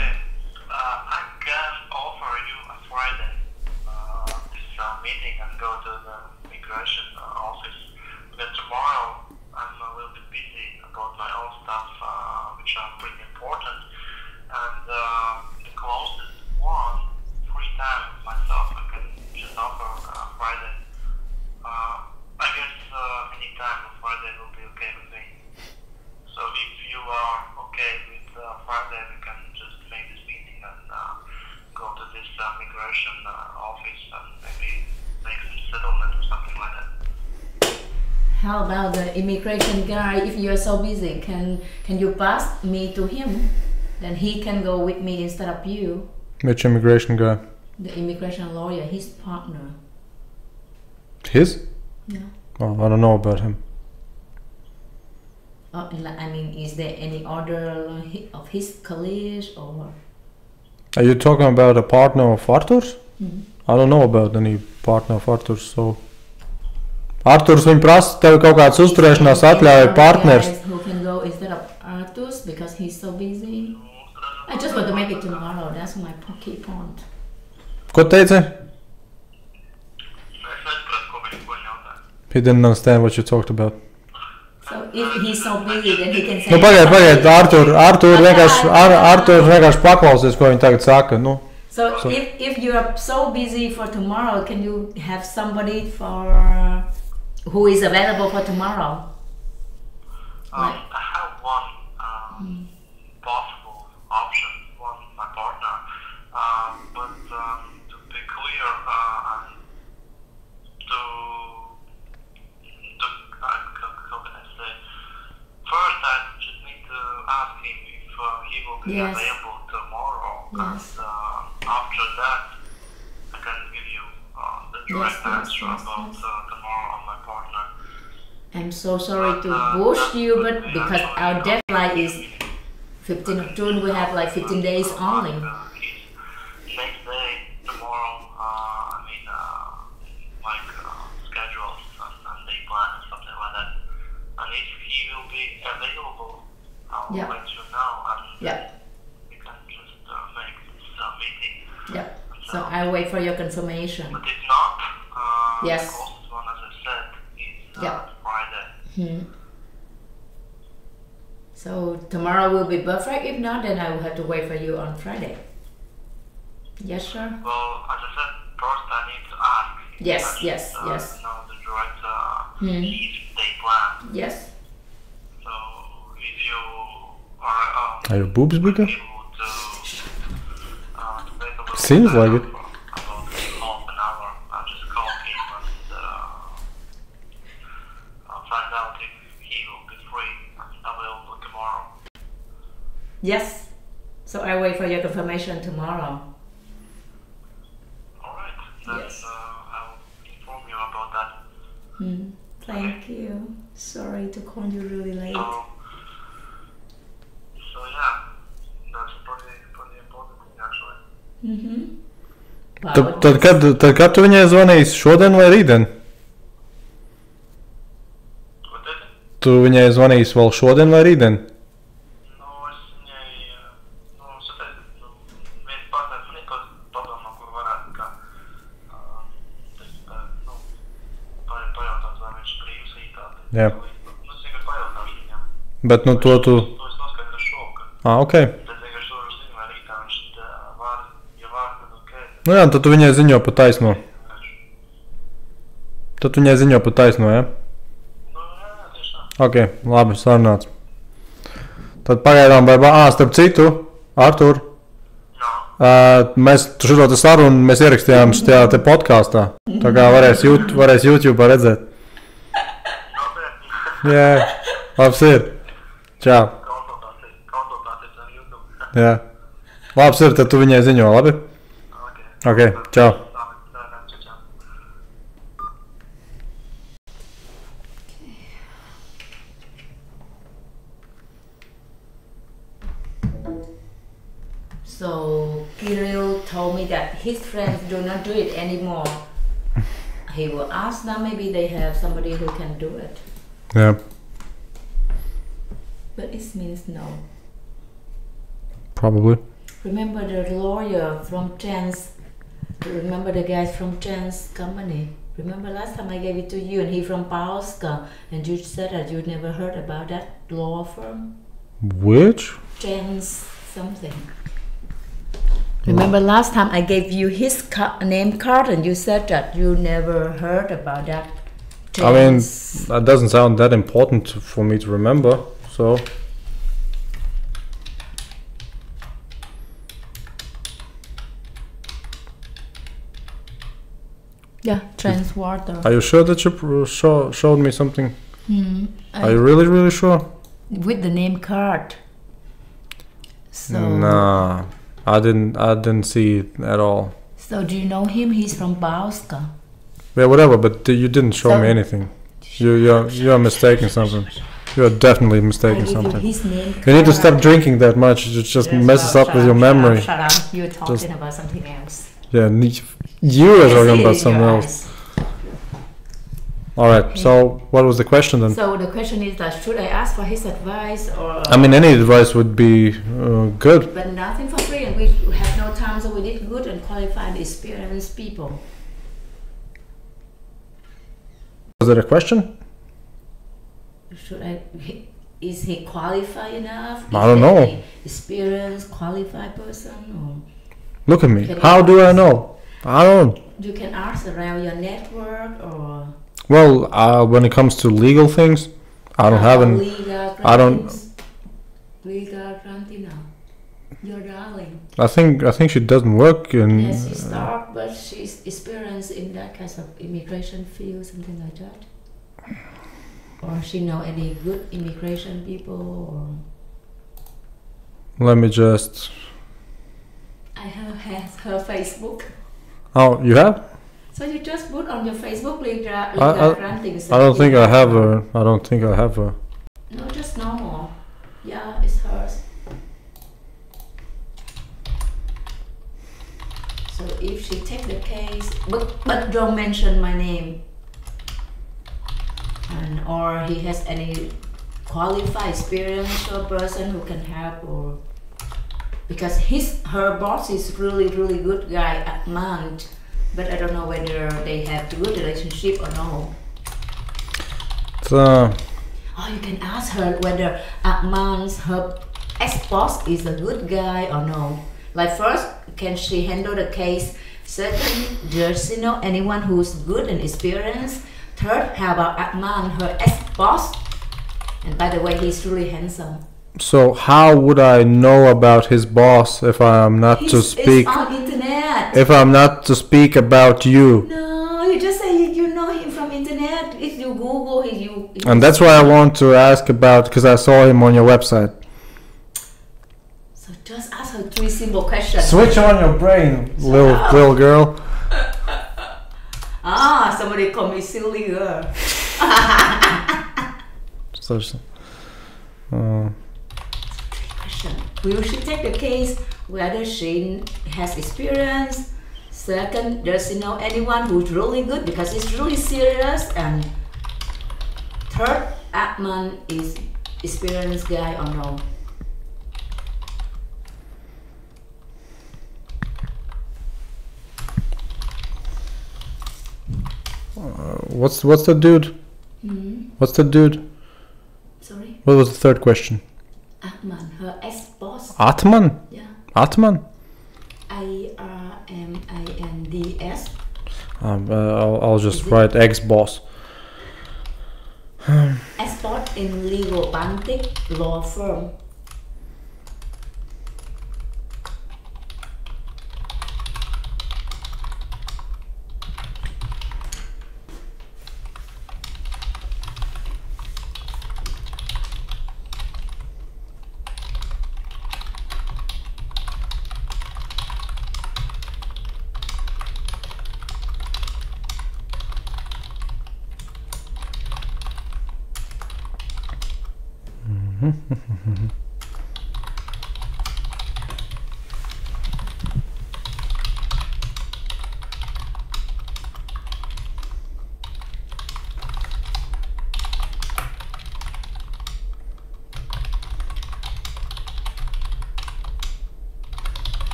How about the immigration guy? If you are so busy, can you pass me to him? Then he can go with me instead of you. Which immigration guy? The immigration lawyer, his partner. His? Yeah. Oh, I don't know about him. I mean, is there any other of his colleagues or? Are you talking about a partner of Arthur's? Mm-hmm. I don't know about any partner of Arthur's, so. Arthurs viņu prasa tev kaut kāds uzturēšanās atļauja partners. Who can go instead of Arthurs because he's so busy? I just want to make it tomorrow. That's my key point. Ko teici? He didn't understand what you talked about. So if he's so busy, then he can say. Nu, pagaid, Arthur vienkārši paklausies, ko viņi tagad saka. Nu. So if you are so busy for tomorrow, can you have somebody for who is available for tomorrow? I have one possible option, my partner. But to be clear, how can I say? First, I just need to ask him if he will be available tomorrow. Yes. And after that, I can give you the direct answer about tomorrow on my partner. I'm so sorry to push you, but because our deadline is 15th of June, we have like 15 days only. His next day, tomorrow, schedules and day plan and something like that. And if he will be available, I'll Yeah. let you know, and Yeah, we can just make this meeting. yeah. So I wait for your confirmation. But if not, Yes. the closest one, as I said, is Yeah. Friday. So tomorrow will be perfect. If not, then I will have to wait for you on Friday. Yes, sir. Well, as I said, first I need to ask. Yes, if yes, yes. the director, his day plan. Yes. So if you are Are your boobs bigger? able to make a little Seems like it. about half an hour, I'll just call him and I'll find out if he will be free and available tomorrow. Yes. So I wait for your confirmation tomorrow. Alright, then Yes. I'll inform you about that. Thank you. Sorry to call you really late. So yeah, that's a pretty important thing actually. Tad kad tu viņai zvanīsi? Šodien vai rītdien? Ko teici? Tu viņai zvanīsi vēl šodien vai rītdien? Nu, es viņai, sateicu, viens partners man ir padomā, kur varētu kā, pajautāt, vai viņš brīvs rītā. Jā. Es vienkārši pajautāšu viņam. Bet nu to tu... To es noskaidrošu šovakar. Ok. Tad vienkārši došu ziņu, vai rītā viņš var, ja var, tad ok. Nu jā, tad tu viņai ziņo pa taisno. Tad tu viņai ziņo pa taisno, ja? Nu, jā, tieši tā. Ok, labi, sarunāts. Tad pagaidām starp citu, Artur, mēs šo te sarunu mēs ierakstījām šajā te podkāstā. Tā kā varēs YouTube redzēt. Nopietni. Jā, labs ir. Čau. Konsultācijas ar YouTube. Jā. Labs ir, tad tu viņai ziņo, labi? Ok, čau. Čau. So Kirill told me that his friends do not do it anymore. He will ask them, maybe they have somebody who can do it. Jā, But it means no. probably. Remember the lawyer from Chance? Remember the guys from Chance company? Remember last time I gave it to you, and he from Pauska, and you said that you never heard about that law firm? Which? Chance something. Remember last time I gave you his name card, and you said that you never heard about that. I mean, Chance. that doesn't sound that important for me to remember, so... Yeah, Chance Water. Are you sure that you showed me something? Are you I- really, really sure? with the name card. So, Nah, I didn't see it at all. so do you know him? He's from Bauska. Yeah, whatever, but you didn't show me So- anything. You're mistaking something. You're definitely I mistaking give you something. his name You need to card. stop drinking that much. It just messes up with your memory. Shut up. You're talking Just- about something else. Yeah, you are I talking see about it in something your else. eyes. All right. So, what was the question then? So the question is that should I ask for his advice or? I mean, any advice would be good. But nothing for free, and we have no time, so we did good and qualified, experienced people. Was that a question? Should I? Is he qualified enough? I don't Is know. he experienced, qualified person, or Look at me. Can you How do I ask? know? I don't. you can ask around your network or? Well, when it comes to legal things, I don't have an. Legal I don't- grantings. Legal grantina. Your darling. I think she doesn't work in. Yes, she start, but she's experienced in that kind of immigration field, something like that. Or she know any good immigration people, or Let me just. I have her Facebook. Oh, you have? So you just put on your Facebook legal I granting. I don't think I have her. I don't think I have her. No, just normal. Yeah, it's hers. So if she take the case, but don't mention my name, and or he has any qualified, experienced person who can help, or because her boss is really good guy at Mount, but I don't know whether they have a good relationship or no. So Oh, you can ask her whether Akman's her ex-boss is a good guy or no. Like first, can she handle the case? Second, does she know anyone who's good and experienced? Third, how about Akman, her ex-boss? And by the way, he's really handsome. So how would I know about his boss if I'm not to speak? It's on internet. If I'm not to speak about you. No, you just say you know him from internet. If you Google him, you. And that's why I want to ask about, because I saw him on your website. So just ask her 3 simple questions. Switch on your brain, little girl. Ah, somebody called me silly girl. So, Question. Will she take the case? Whether she has experience? Second, does she know anyone who's really good because it's really serious? And third, Akman is experienced guy or no? what's the dude? Mm-hmm. What's the dude? Sorry? What was the third question? Akman, her ex-boss. Atman? Yeah. Atman? Armands. I'll just write ex-boss. Expert in legal Baltic law firm.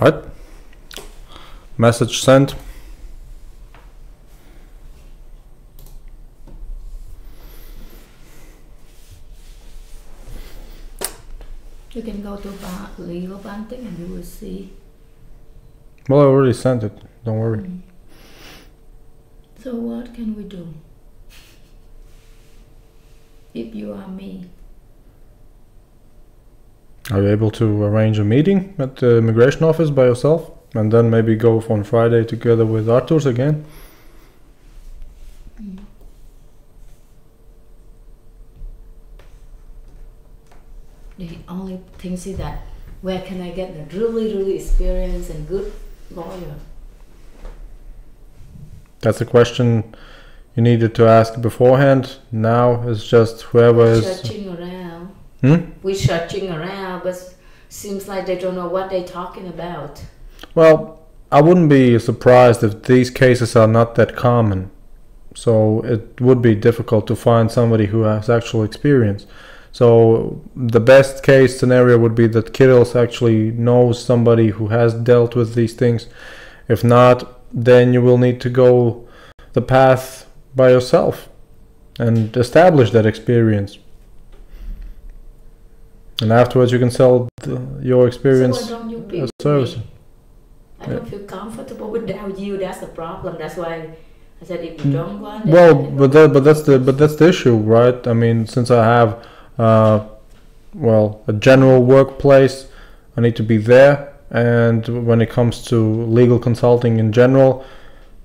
What? Message sent. You can go to legal Baltic and you will see. Well, I already sent it. Don't worry. Mm. So what can we do? If you are me. Are you able to arrange a meeting at the immigration office by yourself? And then maybe go on Friday together with Arthur's again? Mm. The only thing is that where can I get a really experienced and good lawyer? That's a question you needed to ask beforehand. Now it's just whoever is... Searching around. Hmm? We're searching around, but seems like they don't know what they're talking about. Well, I wouldn't be surprised if these cases are not that common. So it would be difficult to find somebody who has actual experience. So the best case scenario would be that Kirill's actually knows somebody who has dealt with these things. If not, then you will need to go the path by yourself and establish that experience. And afterwards you can sell your experience So why don't you be as with service. me? I don't feel comfortable without you. That's the problem. That's why I said if you don't want. Well, but that's the issue, right? I mean, since I have a general workplace, I need to be there. And when it comes to legal consulting in general,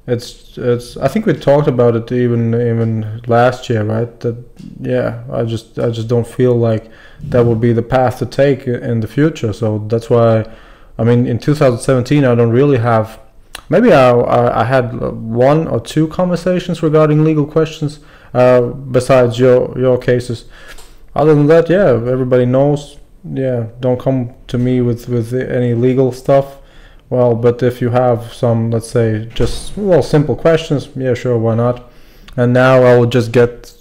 it's I think we talked about it even last year, right? That yeah, I just don't feel like that would be the path to take in the future. So that's why, I mean, in 2017 I don't really have. Maybe I had 1 or 2 conversations regarding legal questions besides your cases, other than that, yeah, everybody knows. Yeah, don't come to me with any legal stuff. Well, but if you have some, let's say, just simple questions, yeah, sure, why not? And now I will just get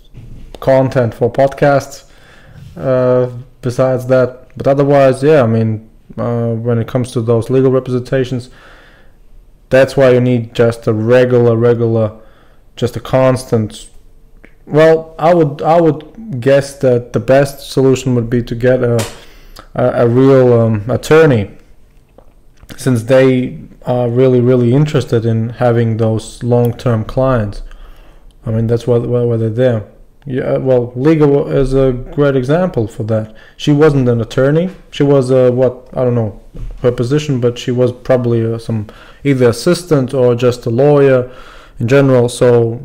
content for podcasts. Besides that, but otherwise, yeah, I mean, when it comes to those legal representations, that's why you need just a regular, just a constant. Well, I would guess that the best solution would be to get a real attorney, since they are really interested in having those long-term clients. I mean, that's why they're there. Yeah, well, legal is a great example for that. She wasn't an attorney. She was I don't know her position, but she was probably some either assistant or just a lawyer in general. So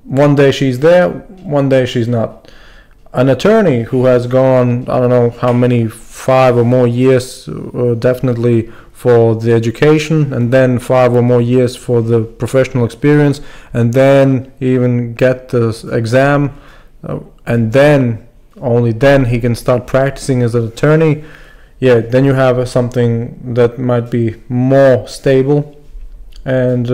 one day she's there, one day she's not. An attorney who has gone, I don't know how many, 5 or more years, definitely for the education, and then 5 or more years for the professional experience, and then even get the exam, and then only then he can start practicing as an attorney. Yeah, then you have something that might be more stable. And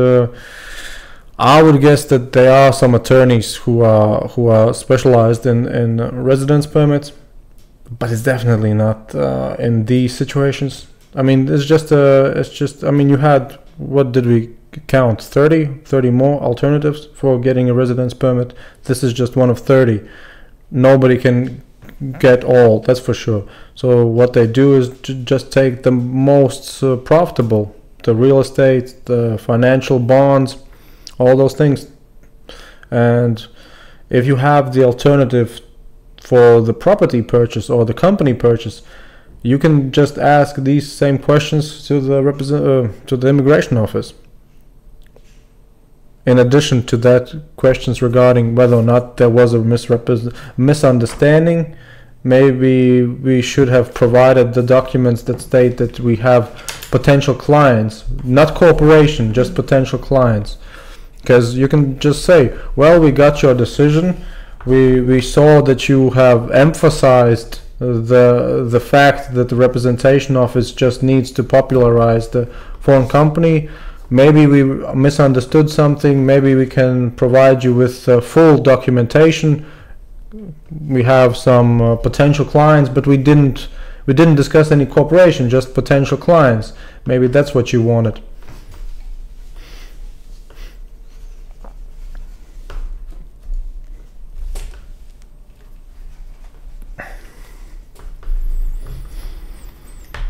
I would guess that there are some attorneys who are specialized in residence permits, but it's definitely not in these situations. I mean, it's just I mean, you had, what did we count, 30 more alternatives for getting a residence permit. This is just one of 30. Nobody can get all, that's for sure. So what they do is to just take the most profitable, the real estate, the financial bonds, all those things. And if you have the alternative for the property purchase or the company purchase, you can just ask these same questions to the immigration office. In addition to that, questions regarding whether or not there was a misunderstanding. Maybe we should have provided the documents that state that we have potential clients, not corporation, just potential clients. Because you can just say, well, we got your decision. We saw that you have emphasized the fact that the representation office just needs to popularize the foreign company. Maybe we misunderstood something. Maybe we can provide you with full documentation. We have some potential clients, but we didn't discuss any cooperation, just potential clients. Maybe that's what you wanted.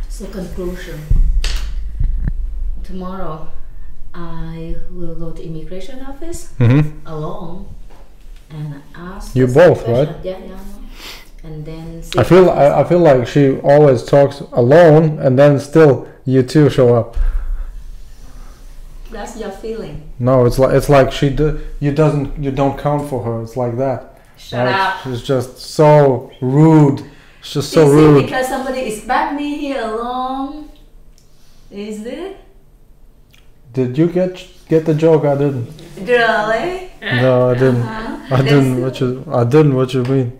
So conclusion. Tomorrow I will go to immigration office alone and ask you both, right? Yeah. And then I feel like she always talks alone, and then still you two show up. That's your feeling. No, it's like you don't count for her. It's like that. Shut up. She's just so rude. It's just so Is rude. it because somebody expect me here alone? Is it? Did you get the joke? I didn't. Really? No, I didn't. I didn't. I didn't. What you mean?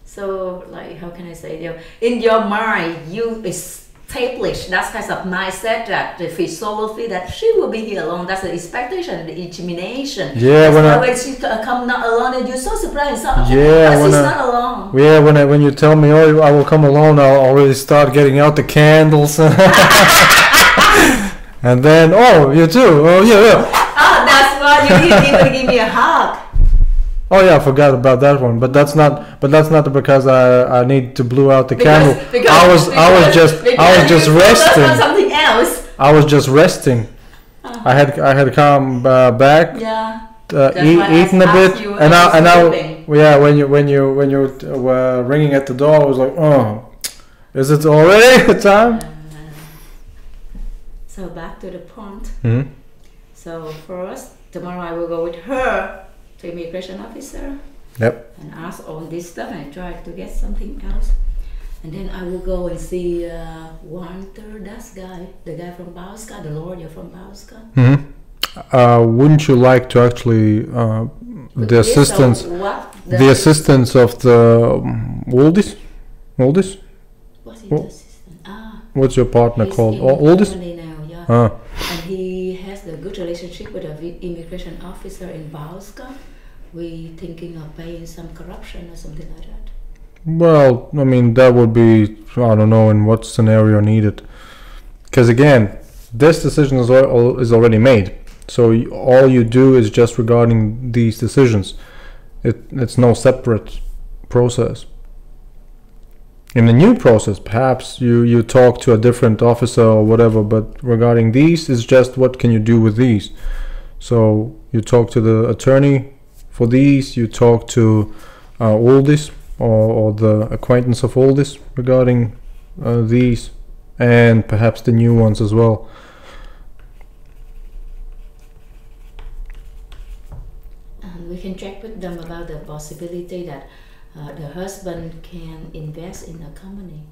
So, like, how can I say? In your mind, you establish that kind of mindset that the philosophy that she will be here alone. That's the expectation, the intimidation. Yeah, when she come not alone, and you're so surprised. Yeah, she's not alone. Yeah, when you tell me, oh, I will come alone, I'll already start getting out the candles. And then, oh, you too. Oh, yeah. Oh, that's why you didn't even give me a hug. Oh yeah, I forgot about that one. But that's not because I need to blow out the candle. I was just resting. Something else. I was just resting. I had come back. Yeah. Eaten a bit, and now yeah. When you were ringing at the door, I was like, oh, is it already time? So back to the point. Mm-hmm. So first, tomorrow I will go with her to immigration officer. Yep. And ask all this stuff and try to get something else. And then I will go and see Walter, that guy, the guy from Bauska, the lawyer from Bauska. Mm-hmm. Wouldn't you like to actually the assistance, the assistance of the oldest. What's his Wha- assistant? What's your partner He's called? in Oldest? Germany now, yeah. Ah, And he has a good relationship with an immigration officer in Bauska. We thinking of paying some corruption or something like that. well, I mean that would be, I don't know in what scenario needed. Because again, this decision is already made. So all you do is just regarding these decisions. It's no separate process. In the new process, perhaps you talk to a different officer or whatever, but regarding these, it's just what can you do with these. So you talk to the attorney for these, you talk to Oldest or the acquaintance of Oldest regarding these, and perhaps the new ones as well. And we can check with them about the possibility that the husband can invest in a company.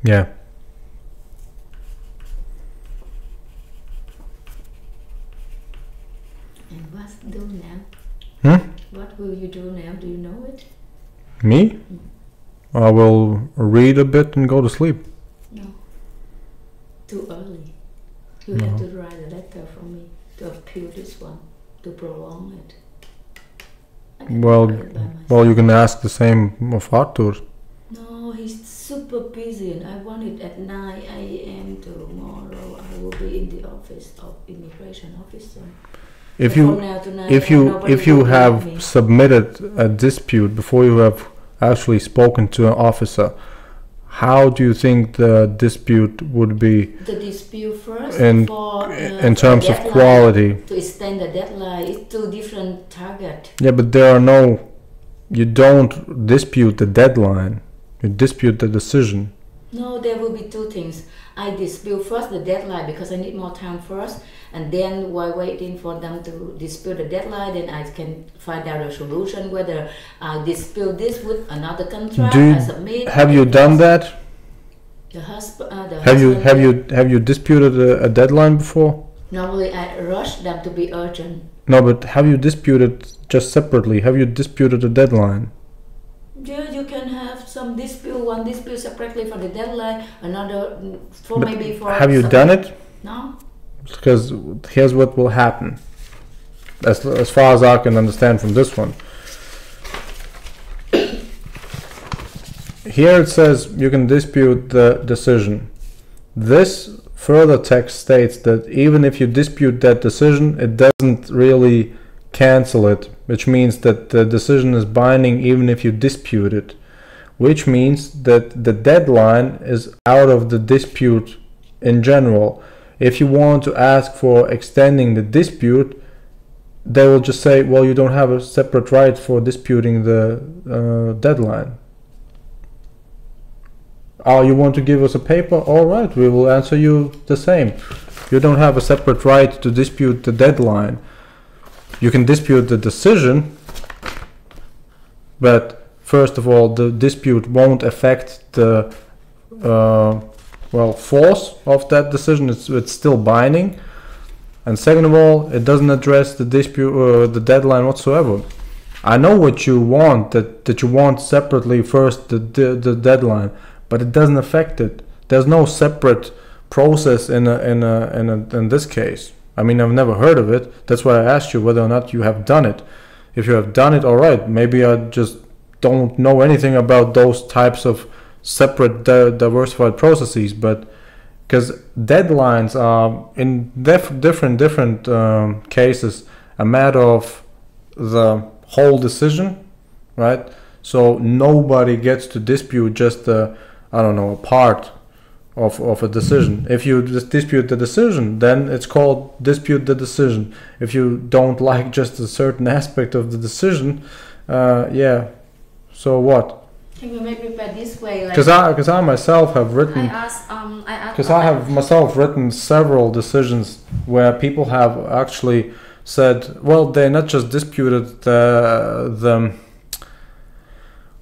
Yeah. And what do now? What will you do now? Do you know it? Me? I will read a bit and go to sleep. No. Too early. You have to write a letter for me to appeal this one, to prolong it. I can Well, write it by myself. well, you can ask the same of Arthur. No, he's super busy and I want it at 9 a.m. tomorrow. I will be in the office of immigration officer. If So you from now to 9 if a.m. you nobody if you will believe have me. submitted a dispute before you have actually spoken to an officer, how do you think the dispute would be The dispute first in for in for terms of deadline, quality? to extend the deadline. It's two different target. Yeah, but there are no. You don't dispute the deadline. You dispute the decision. No, there will be two things. I dispute first the deadline because I need more time first, and then while waiting for them to dispute the deadline, then I can find out a solution whether I dispute this with another contract. Do you- I submit. Have you done that? The husband. Have you disputed a deadline before? Normally, I rush them to be urgent. No, but have you disputed just separately? Have you disputed a deadline? Yeah, you can have some dispute. One dispute separately for the deadline, another for But maybe for. have you done it? No. Because here's what will happen. As far as I can understand from this one. Here it says you can dispute the decision. This further text states that even if you dispute that decision, it doesn't really cancel it, which means that the decision is binding even if you dispute it, which means that the deadline is out of the dispute in general. If you want to ask for extending the dispute, they will just say, well, you don't have a separate right for disputing the deadline. Oh, you want to give us a paper? All right, we will answer you the same. You don't have a separate right to dispute the deadline. You can dispute the decision, but first of all, the dispute won't affect the force of that decision. It's still binding. And second of all, it doesn't address the dispute, the deadline whatsoever. I know what you want, that you want separately first the deadline, but it doesn't affect it. There's no separate process in this case. I mean, I've never heard of it. That's why I asked you whether or not you have done it. If you have done it, all right. Maybe I just don't know anything about those types of separate diversified processes, but because deadlines are in different cases a matter of the whole decision, right? So nobody gets to dispute just a part of a decision. If you just dispute the decision, then it's called dispute the decision. If you don't like just a certain aspect of the decision, so what? Can you make it this way? Because I myself have written. Because I have myself written several decisions where people have actually said, well, they not just disputed the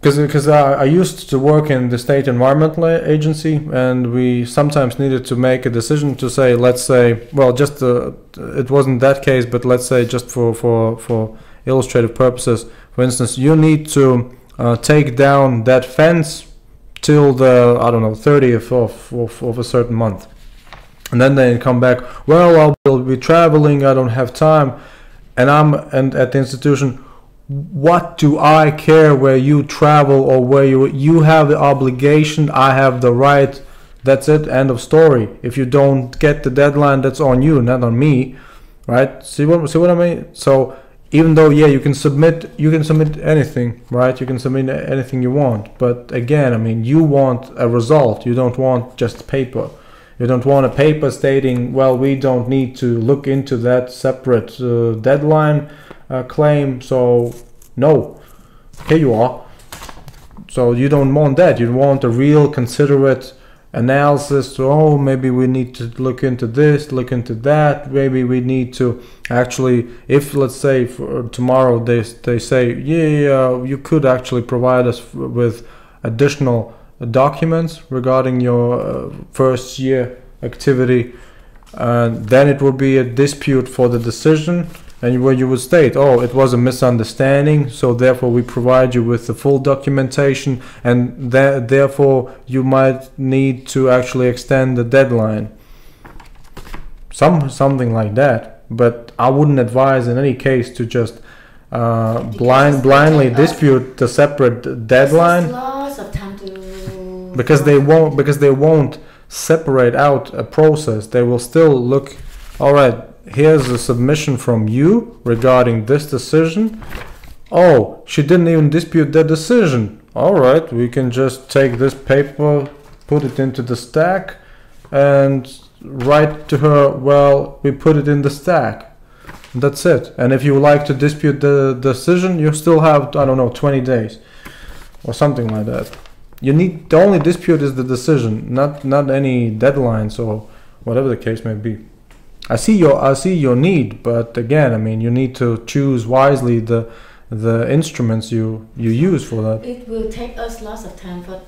because I used to work in the state environmental agency, and we sometimes needed to make a decision to say, let's say, well, just it wasn't that case, but let's say just for illustrative purposes. For instance, you need to take down that fence till the, I don't know, 30th of a certain month. And then they come back, well, I'll be traveling, I don't have time. And at the institution, what do I care where you travel or where you have the obligation, I have the right. That's it, end of story. If you don't get the deadline, that's on you, not on me, right? See what I mean? So even though, yeah, you can submit anything, right? You can submit anything you want, but again, I mean, you want a result. You don't want just paper. You don't want a paper stating, well, we don't need to look into that separate deadline claim, so no, here you are. So you don't want that. You want a real considerate analysis. So, oh, maybe we need to look into this, look into that. Maybe we need to actually, if let's say for tomorrow they say, yeah, you could actually provide us with additional documents regarding your first year activity, then it would be a dispute for the decision, and where you would state, oh, it was a misunderstanding, so therefore we provide you with the full documentation, and therefore you might need to actually extend the deadline. Something like that. But I wouldn't advise in any case to just blindly dispute the separate deadline, lots of time to because they won't separate out a process. They will still look, all right, here's a submission from you regarding this decision. Oh, she didn't even dispute the decision. All right, we can just take this paper, put it into the stack, and write to her, well, we put it in the stack. That's it. And if you like to dispute the decision, you still have, I don't know, 20 days or something like that. The only dispute is the decision, not any deadlines or whatever the case may be. I see your need, but again, I mean, you need to choose wisely the instruments you use for that. It will take us lots of time for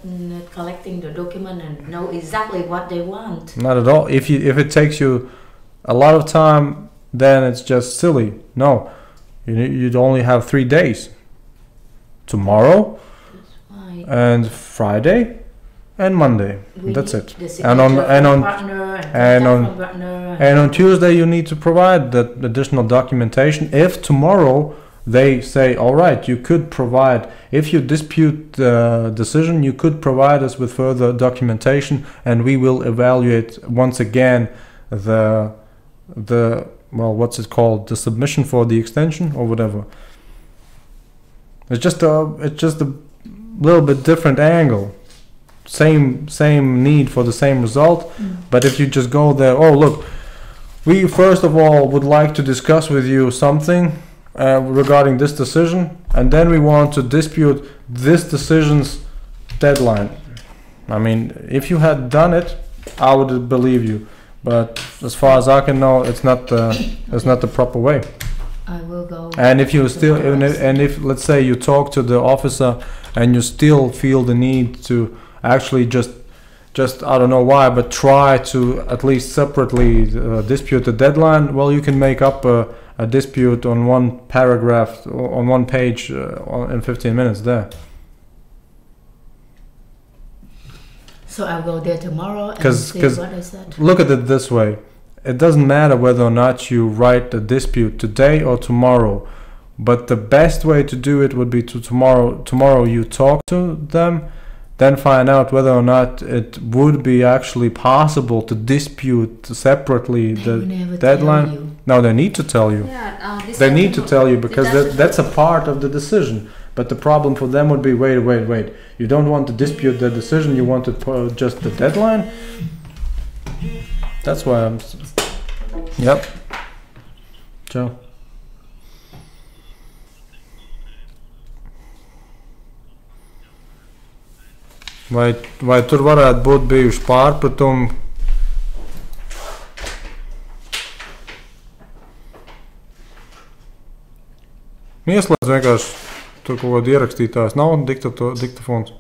collecting the document and know exactly what they want. Not at all. If it takes you a lot of time, then it's just silly. No, you'd only have 3 days. Tomorrow, and Friday, and Monday. That's it. And on Tuesday you need to provide that additional documentation. If tomorrow they say, all right, you could provide, if you dispute the decision, you could provide us with further documentation, and we will evaluate once again the well, what's it called, the submission for the extension or whatever. It's just a little bit different angle. Same need for the same result, but if you just go there, oh look, we first of all would like to discuss with you something regarding this decision, and then we want to dispute this decision's deadline. I mean, if you had done it, I would believe you, but as far as I can know, it's not the proper way. I will go. And if you still, and if let's say you talk to the officer and you still feel the need to actually just I don't know why, but try to at least separately dispute the deadline, well, you can make up a dispute on one paragraph, on one page in 15 minutes there. So I'll go there tomorrow and see what I said. Look at it this way. It doesn't matter whether or not you write the dispute today or tomorrow, but the best way to do it would be to tomorrow you talk to them, then find out whether or not it would be actually possible to dispute separately the deadline. No, they need to tell you. Yeah, they need to tell you, because that's a part of the decision. But the problem for them would be, wait. You don't want to dispute the decision, you want to put just the deadline? That's why I'm... Yep. Ciao. Vai tur varētu būt bijuši pārpratumi? Ieslēdz vienkārši tur kaut kādu ierakstītājs, nav diktafons.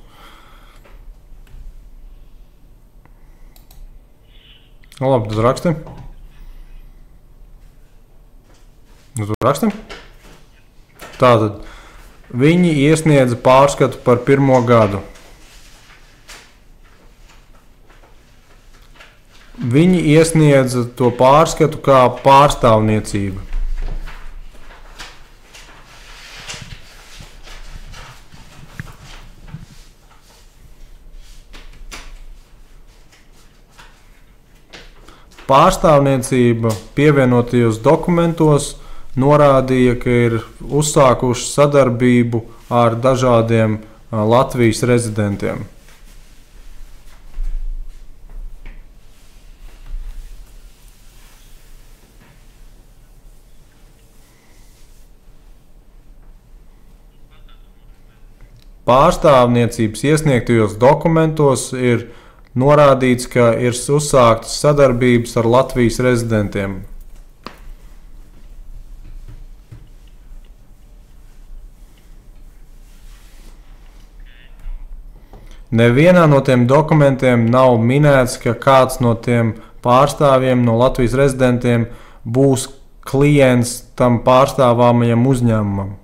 Nu labi, tad rakstim. Nu tu rakstim? Tātad viņi iesniedza pārskatu par 1. gadu. Viņi iesniedza to pārskatu kā pārstāvniecība. Pārstāvniecība pievienotajos dokumentos norādīja, ka ir uzsākuši sadarbību ar dažādiem Latvijas rezidentiem. Pārstāvniecības iesniegtajos dokumentos ir norādīts, ka ir uzsāktas sadarbības ar Latvijas rezidentiem. Nevienā no tiem dokumentiem nav minēts, ka kāds no tiem pārstāvjiem no Latvijas rezidentiem būs klients tam pārstāvāmajam uzņēmumam.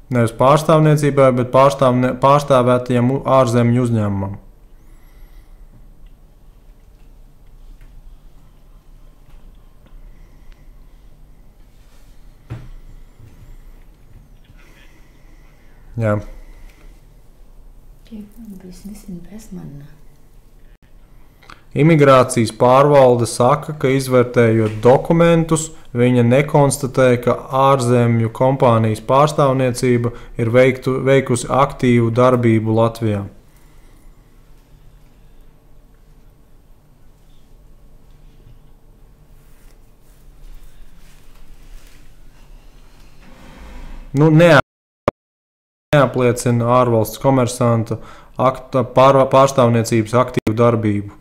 Nevis pārstāvniecībai, bet pārstāvētajam ārzemju uzņēmumam. Jā. Imigrācijas pārvalde saka, ka izvērtējot dokumentus, viņa nekonstatēja, ka ārzemju kompānijas pārstāvniecība ir veikusi aktīvu darbību Latvijā. Neapliecina ārvalsts komersanta pārstāvniecības aktīvu darbību.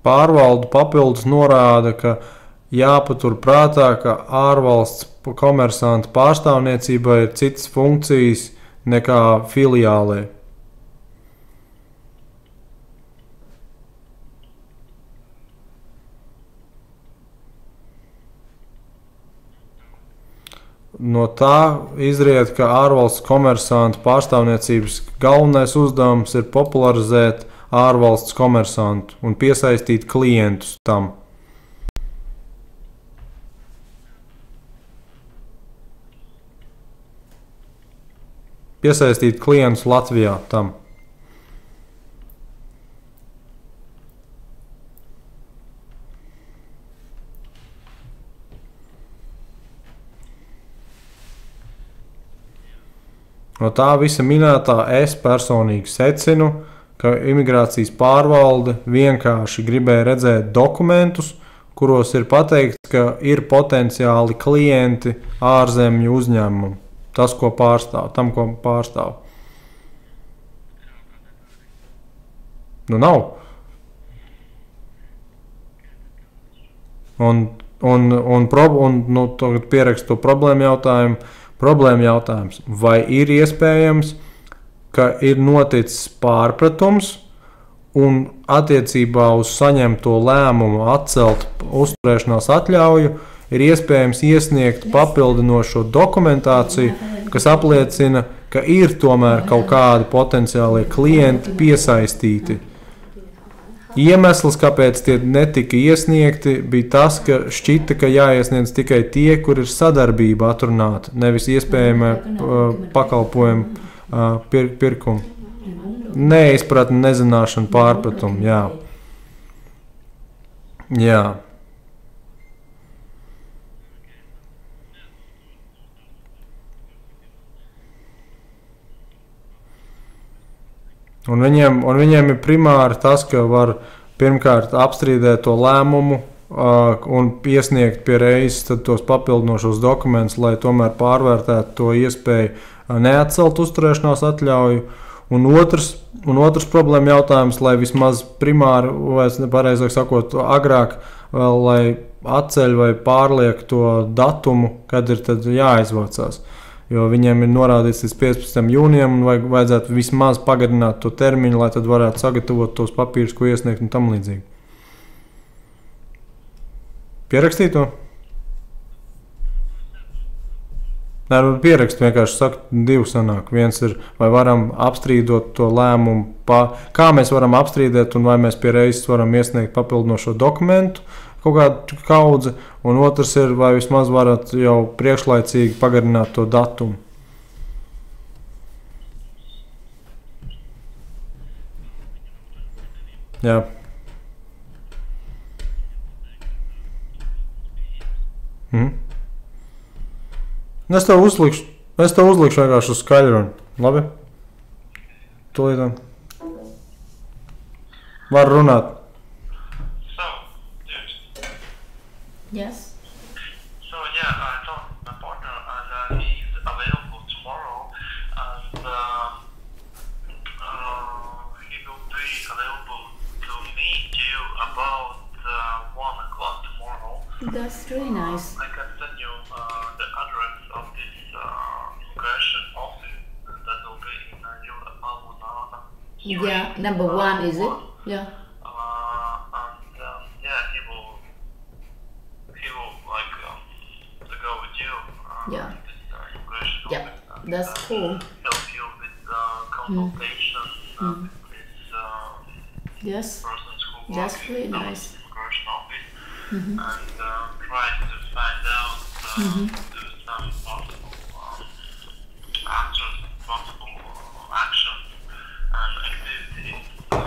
Pārvalde papildus norāda, ka jāpatur prātā, ka ārvalsts komersanta pārstāvniecībai ir citas funkcijas nekā filiālē. No tā izriet, ka ārvalsts komersanta pārstāvniecības galvenais uzdevums ir popularizēt ārvalsts komersantu un piesaistīt klientus tam. Piesaistīt klientus Latvijā tam. No tā visa minētā es personīgi secinu, ka imigrācijas pārvalde vienkārši gribēja redzēt dokumentus, kuros ir pateikts, ka ir potenciāli klienti ārzemju uzņēmumam. Tas, ko pārstāv, tam, ko pārstāv. Nu, nav. Un tagad pierakstu to problēmu jautājumu. Problēma jautājums, vai ir iespējams, ka ir noticis pārpratums un attiecībā uz saņemto lēmumu atcelt uzturēšanās atļauju ir iespējams iesniegt papildinošo dokumentāciju, kas apliecina, ka ir tomēr kaut kādi potenciālie klienti piesaistīti. Iemesls, kāpēc tie netika iesniegti, bija tas, ka šķita, ka jāiesniedz tikai tie, kur ir sadarbība atrunāta, nevis iespējamie pakalpojumu pirkumu. Neizpratne, nezināšana, pārpratumu, jā. Jā. Un viņiem ir primāri tas, ka var pirmkārt apstrīdēt to lēmumu un iesniegt pie reizes tos papildinošos dokumentus, lai tomēr pārvērtētu to iespēju neatcelt uzturēšanās atļauju. Un otrs problēma jautājums, lai vismaz primāri, vai pareizāk sakot, agrāk, lai atceļ vai pārliek to datumu, kad ir jāizvācās. Jo viņiem ir norādīts līdz 15. jūnijam, un vajadzētu vismaz pagarināt to termiņu, lai tad varētu sagatavot tos papīrus, ko iesniegt un tam līdzīgi. Pierakstīt to? Nē, pierakst vienkārši saka, divi sanāk. Viens ir, vai varam apstrīdot to lēmumu, kā mēs varam apstrīdēt un vai mēs pie reizes varam iesniegt papildinošo dokumentu, kaut kādu kaudzi, un otrs ir, vai vismaz varat jau priekšlaicīgi pagarināt to datumu. Jā. Es tev uzlikšu vienkārši uz skaļrunu. Labi? Tūlītām. Var runāt. Yes. So yeah, I talked to my partner and he's available tomorrow and he will be available to meet you about 1 o'clock tomorrow. That's really nice. I can send you the address of this immigration office that will be in Latvia. Yeah, number 1 is it? Yeah. Yeah. Yeah, that's cool. Help you with consultation with this Yes, persons who that's work really in the nice. immigration office and try to find out do some possible answers, possible actions and activities to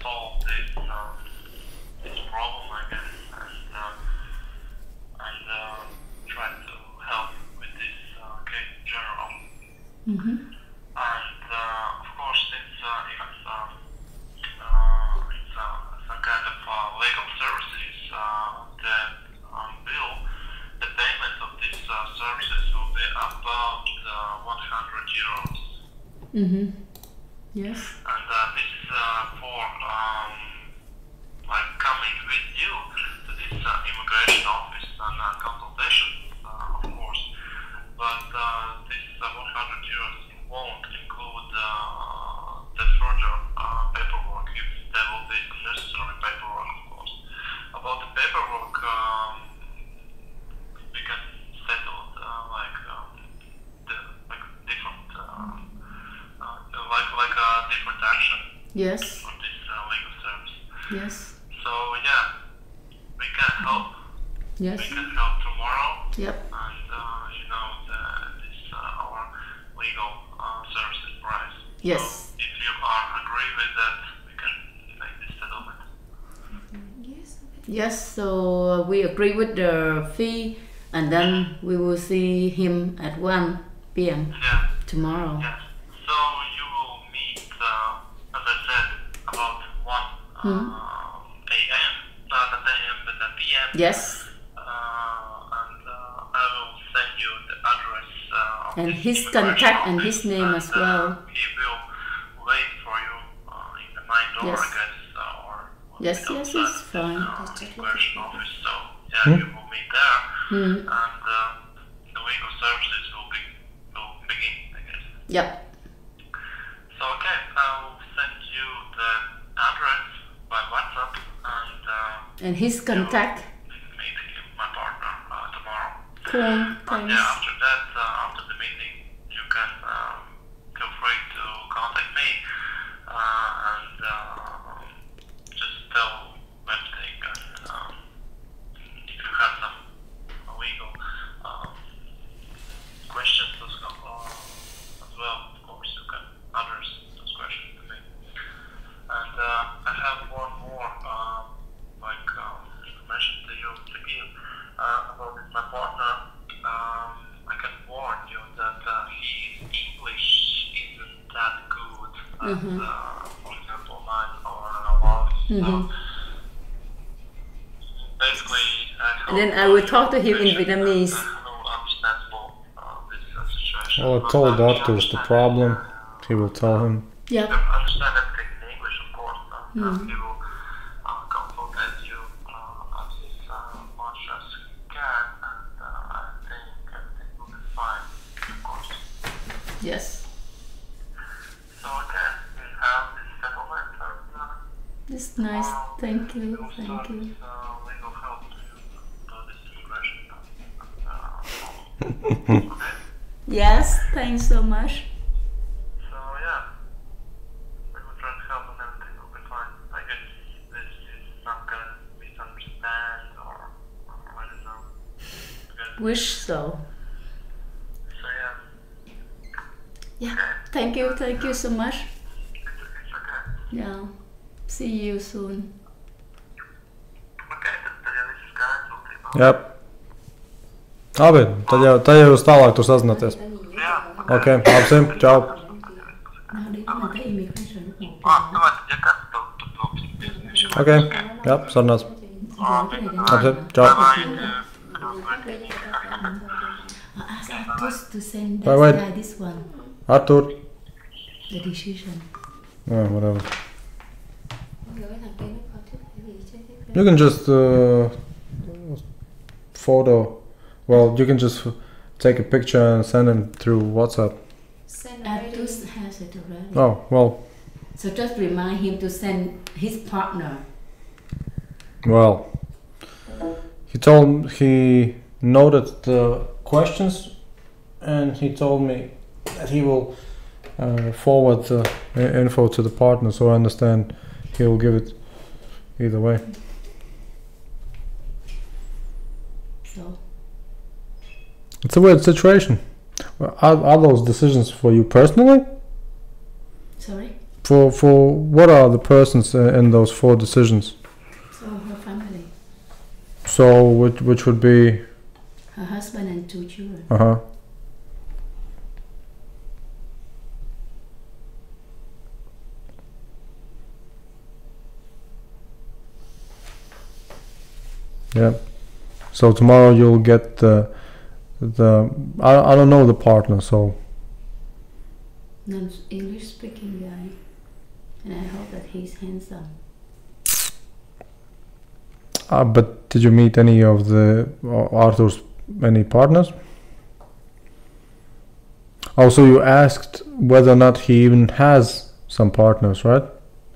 solve this problem, I guess, and try to help with this case in general. And of course, since it's some kind of legal services that bill, the payment of these services will be about 100 euros. Yes. And this is for like coming with you to this immigration office and consultation, of course. But this 100 euros won't include the further paperwork, if there will be some necessary paperwork, of course. About the paperwork, we can settle different action Yes. on this legal service. Yes. So yeah, we can help. Yes. We can help tomorrow. Yep. And this our legal services price. Yes. So if you are agree with that, we can make this settlement. Yes, so we agree with the fee and then we will see him at 1 p.m. Yeah. tomorrow. Yes. So you will meet, as I said, about 1 a.m. Not a.m. but a p.m. Yes. And I will send you the address of And this his immigration contact and office, his name and, as well. He will wait for you in the main door, Yes. I guess, or Yes, yes, outside it's fine. the immigration office. So yeah, you will meet there, and the legal services will begin, I guess. Yep. So okay, I will send you the address by WhatsApp, And his contact. meet him, my partner, tomorrow. Cool. And Thanks. yeah, after that, after the meeting, you can feel free to contact me and just tell everything. And if you have some legal questions as well, of course, you can address those questions to me. And I have one more information to you to give about this, my partner. I can warn you that his English isn't that good as, for example, mine or Latvia. So basically, And then I will talk to him in Vietnamese. Well, I told Arthur's the problem. He will tell him. Yeah. Understand everything in English, of course. He will consultate you as much as he can, and I think everything will be fine, of course. Yes. So again, we have this settlement, and It's nice. Thank you. we'll Thank start you. with legal help to do this immigration. Okay. Yes. Thanks so much. So yeah, we will try to help and everything will be fine. I guess this is some kind of misunderstand or I don't know. Okay. Wish so. So yeah, Yeah. Thank you. Thank you so much. it's okay. Yeah. See you soon. Okay, tad ja viss skaidrs, būtībā. Yep. Labi, tad jau jūs tālāk tur sazināties. Jā. Ok, labsim, čau. Nu, vai tad, ja kas, tu būs piesniegšu. Ok, jā, sarunās. Labi. Labsim, čau. Ask Artus to send Wait. that guy this one. Artur. The decision. Oh, whatever. You can just photo. Well, you can just take a picture and send him through WhatsApp. Send Artus has it already. Oh, well, So just remind him to send his partner. well. He noted the questions, and he told me that he will forward the info to the partner. So I understand he will give it either way. So It's a weird situation. Are those decisions for you personally? sorry. For what are the persons in those 4 decisions? So her family, So which would be her husband and 2 children. uh-huh. Yeah. So tomorrow you'll get the I don't know the partner, so Non-English speaking guy, and I hope that he's handsome. but did you meet any of the Arthur's any partners? Also, you asked whether or not he even has some partners, right?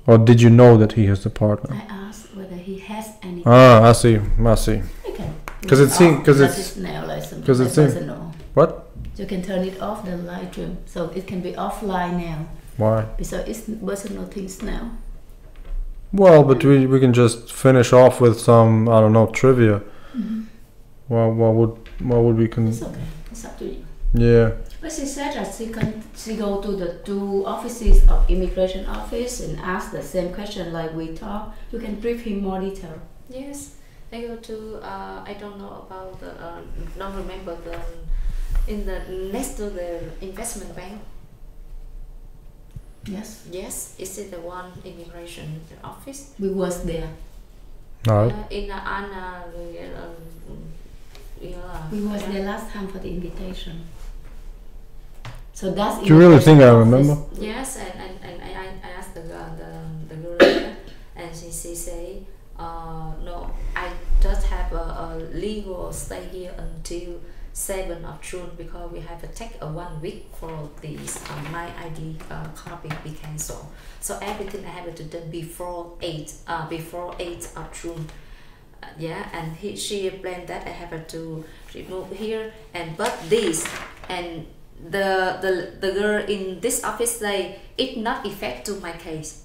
Or did you know that he has a partner? I asked whether he has any. Ah, I see. Okay. 'Cause it seem- 'cause That it's- is now lesson. 'cause it I seem- doesn't know. What? You can turn it off the live stream, so it can be offline now. Why? Because it's personal things now. Well, but we can just finish off with some, I don't know, trivia. What would we It's okay. It's up to you. yeah. But she said that she go to the 2 offices of immigration office and ask the same question like we talk. You can brief him more detail. Yes, I go to. I don't know about the. Don't remember the. In the next to the investment bank. Yes, Yes, is it the one immigration office? we was there. All right. In Anna. We was there last time for the invitation. So that's. Do you really think I immigration remember? office. Yes, and I asked the girl there, and she say, no, I just have a legal stay here until 7th of June because we have to take a 1 week for this my ID copy be cancelled. So everything I have to do before 8th of June. Yeah, and she explained that I have to remove here and but this and the girl in this office say it not affect to my case.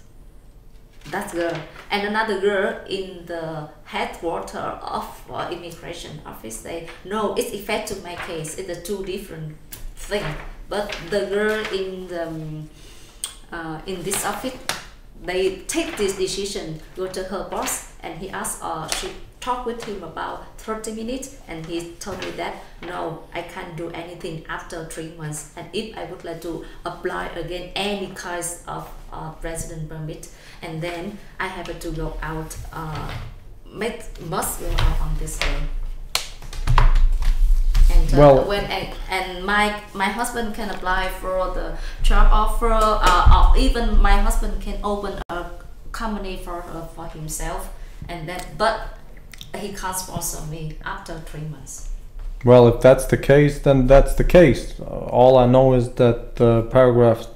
That girl and another girl in the headquarter of immigration office say no, it's affect to my case. It's a 2 different thing. But the girl in this office, they take this decision, go to her boss, and he asked she talked with him about 30 minutes, and he told me that no, I can't do anything after 3 months, and if I would like to apply again any kinds of resident permit, and then I have to go out, must go out on this day. Well, and my husband can apply for the job offer, or even my husband can open a company for himself, and that, but he can't sponsor me after 3 months. well, if that's the case, then that's the case. All I know is that the paragraph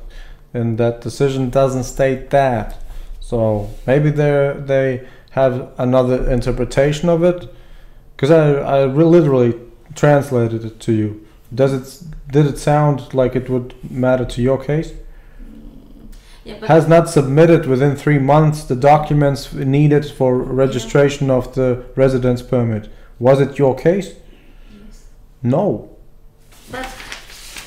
in that decision doesn't state that. So maybe they have another interpretation of it. Because I literally translated it to you. Did it sound like it would matter to your case? Yeah, but Has not submitted within 3 months the documents needed for registration of the residence permit. Was it your case? yes. No. But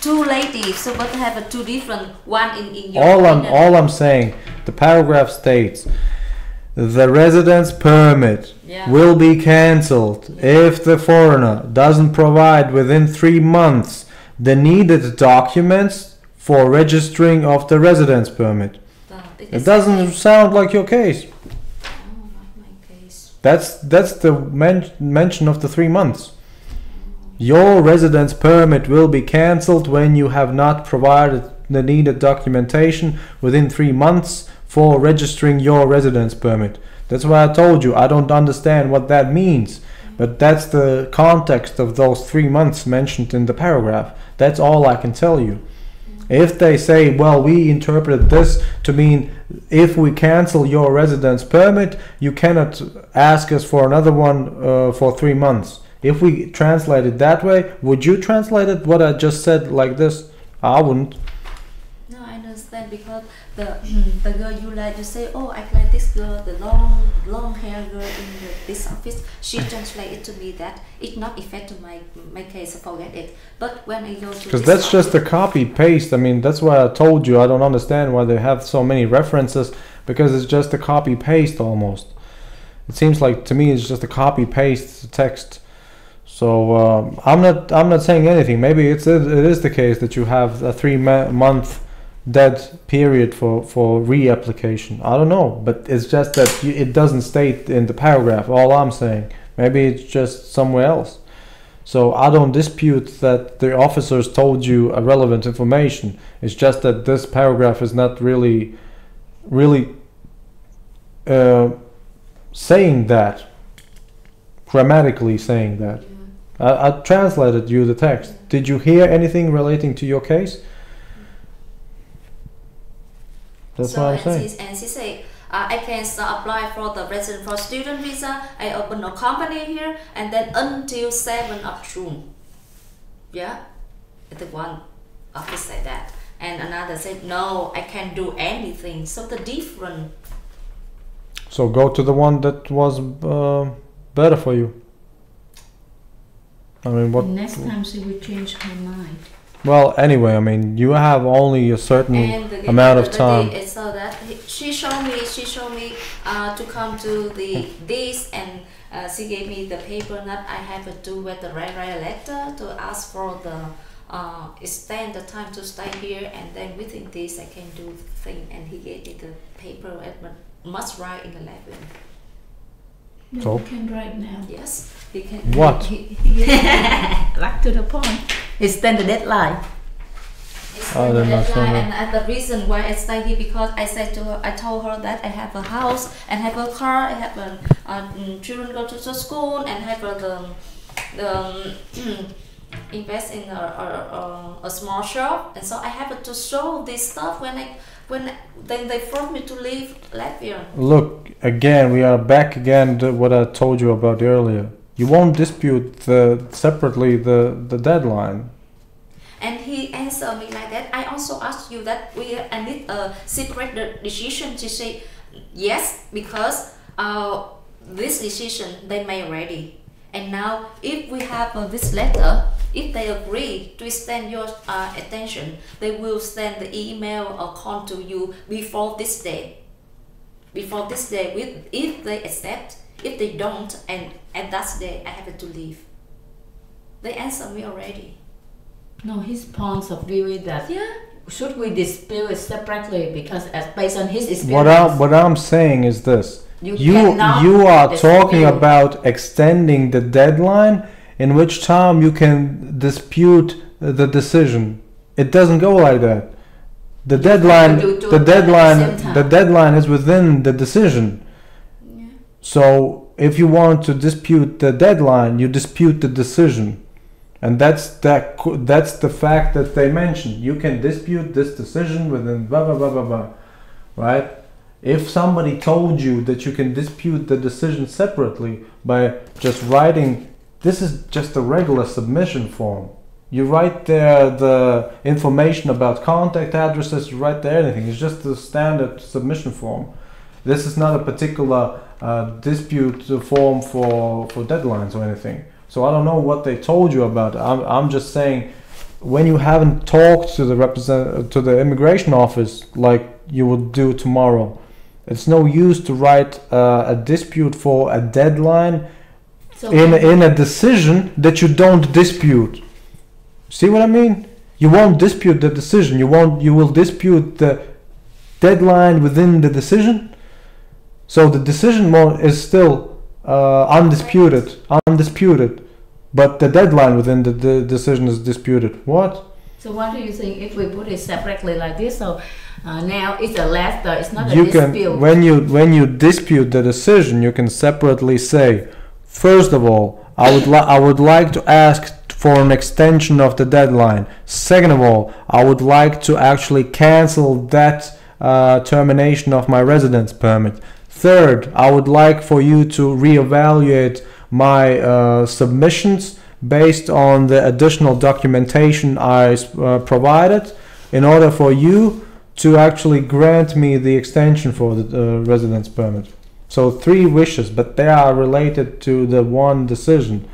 two ladies, so but have a two different one in your All I'm saying, the paragraph states the residence permit Yeah. will be cancelled if the foreigner doesn't provide within 3 months the needed documents for registering of the residence permit. It doesn't sound like your case. Oh, not my case. That's the mention of the 3 months. Your residence permit will be cancelled when you have not provided the needed documentation within 3 months for registering your residence permit. That's why I told you I don't understand what that means. But that's the context of those 3 months mentioned in the paragraph. That's all I can tell you. If they say, well, we interpret this to mean if we cancel your residence permit, you cannot ask us for another one for 3 months. If we translate it that way, would you translate it what I just said like this? I wouldn't. No, I understand because the girl you like, you say, oh, I like this girl, the long hair girl in this office. She translated to me that it not affect to my case. Forget it. But when I go to Because this that's just a office, copy paste. I mean, that's why I told you I don't understand why they have so many references, because it's just a copy paste almost. It seems like to me it's just a copy paste text. So I'm not saying anything. Maybe it is the case that you have a 3 month dead period for reapplication. I don't know, but it's just that it doesn't state in the paragraph. All I'm saying, maybe it's just somewhere else. So I don't dispute that the officers told you relevant information. It's just that this paragraph is not really saying that, grammatically saying that. I translated you the text. Did you hear anything relating to your case? That's so what I'm saying. and she say, I can apply for the resident for student visa. I open a company here, and then until 7th of June. Yeah, the one office said that, and another said no, I can't do anything. So the different. So go to the one that was better for you. I mean, what? Next time she will change her mind. Well, anyway, I mean, you have only a certain amount of time. So that she showed me to come to this, and she gave me the paper that I have to write the write a letter to ask for the extend the time to stay here, and then within this I can do thing. And he gave me the paper and must write in the Latvia. No, So? you can write now. Yes, he can. What? Back to the point. Extend the deadline. I don't understand And the reason why I stay here because I told her that I have a house and have a car, I have children go to the school and have the invest in a small shop, and so I have to show this stuff when then they forced me to leave Latvia. Look, again, we are back again to what I told you about earlier. You won't dispute separately the deadline. And he answered me like that. I also asked you that I need a separate decision to say yes, because this decision they made already. And now if we have this letter, if they agree to extend your attention, they will send the email or call to you before this day. Before this day, if they accept, if they don't, and at that day I have to leave. They answered me already. No, his point of view is that Yeah. should we dispute it separately, because as based on his experience, What I'm saying is this. you cannot You are talking dispute. about extending the deadline in which time you can dispute the decision. It doesn't go like that. The deadline is within the decision. Yeah. So if you want to dispute the deadline, you dispute the decision. And that's the fact that they mentioned. You can dispute this decision within blah blah blah blah blah, right? If somebody told you that you can dispute the decision separately by just writing, this is just a regular submission form. You write there the information about contact addresses, you write there anything. It's just a standard submission form. This is not a particular dispute form for deadlines or anything. So I don't know what they told you about. I'm just saying, when you haven't talked to the immigration office like you would do tomorrow, it's no use to write a dispute for a deadline in a decision that you don't dispute. See what I mean? You won't dispute the decision. You will dispute the deadline within the decision. So the decision is still undisputed, but the deadline within the decision is disputed. What? So what do you think if we put it separately like this? So now it's a letter. It's not a dispute. When you dispute the decision, you can separately say, first of all, I would like to ask for an extension of the deadline. Second of all, I would like to actually cancel that termination of my residence permit. Third, I would like for you to reevaluate my submissions based on the additional documentation I provided in order for you to actually grant me the extension for the residence permit. So 3 wishes, but they are related to the one decision.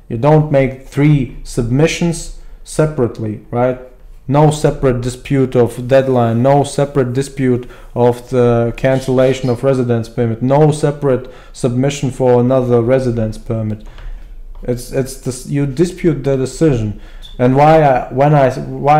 You don't make 3 submissions separately, right? No separate dispute of deadline, no separate dispute of the cancellation of residence permit, no separate submission for another residence permit. It's this, you dispute the decision. And why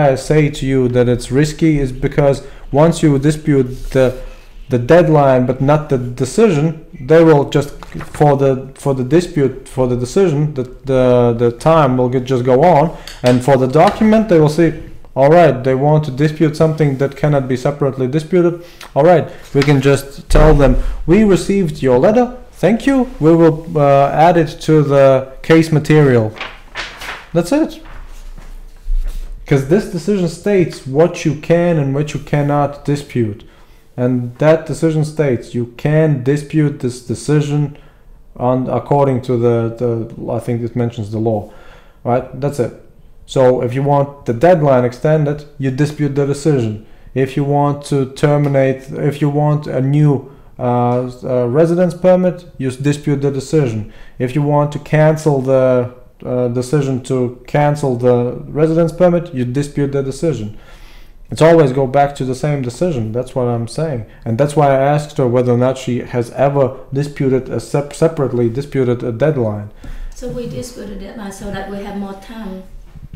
I say to you that it's risky is because once you dispute the deadline but not the decision, they will just for the dispute for the decision the time will just go on, and for the document they will see, all right, they want to dispute something that cannot be separately disputed. All right, we can just tell them, we received your letter, thank you, we will add it to the case material. That's it. Because this decision states what you can and what you cannot dispute. And that decision states you can dispute this decision according to the I think it mentions the law. Right? That's it. So if you want the deadline extended, you dispute the decision. If you want to terminate, if you want a new residence permit, you dispute the decision. If you want to cancel the decision to cancel the residence permit, you dispute the decision. It's always go back to the same decision. That's what I'm saying, and that's why I asked her whether or not she has ever disputed separately disputed a deadline. So we dispute the deadline so that we have more time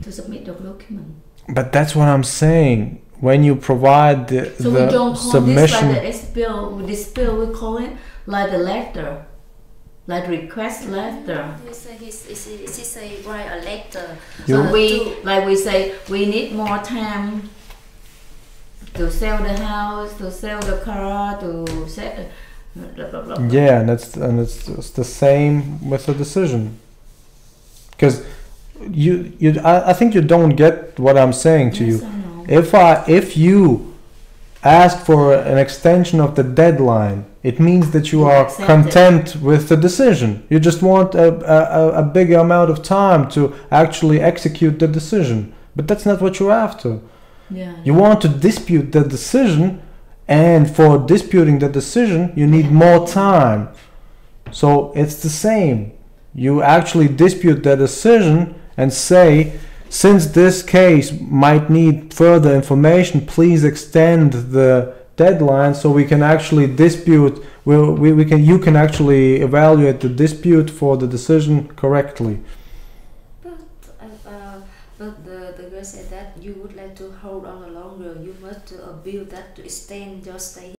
to submit the document. But that's what I'm saying. When you provide the we don't call submission, this like the dispute, we call it like the letter. Like request letter. He say write a letter. So we say we need more time to sell the house, to sell the car, to sell blah, blah, blah. Yeah, and it's the same with the decision. Because I think you don't get what I'm saying to Yes, you. I know. If you ask for an extension of the deadline, it means that you are content with the decision. You just want a bigger amount of time to actually execute the decision. But that's not what you're after. Yeah. You want to dispute the decision, and for disputing the decision, you need more time. So it's the same. You actually dispute the decision and say, since this case might need further information, please extend the deadline so we can actually dispute. You can actually evaluate the dispute for the decision correctly. But the girl said that you would like to hold on longer. You must build that to extend your stay.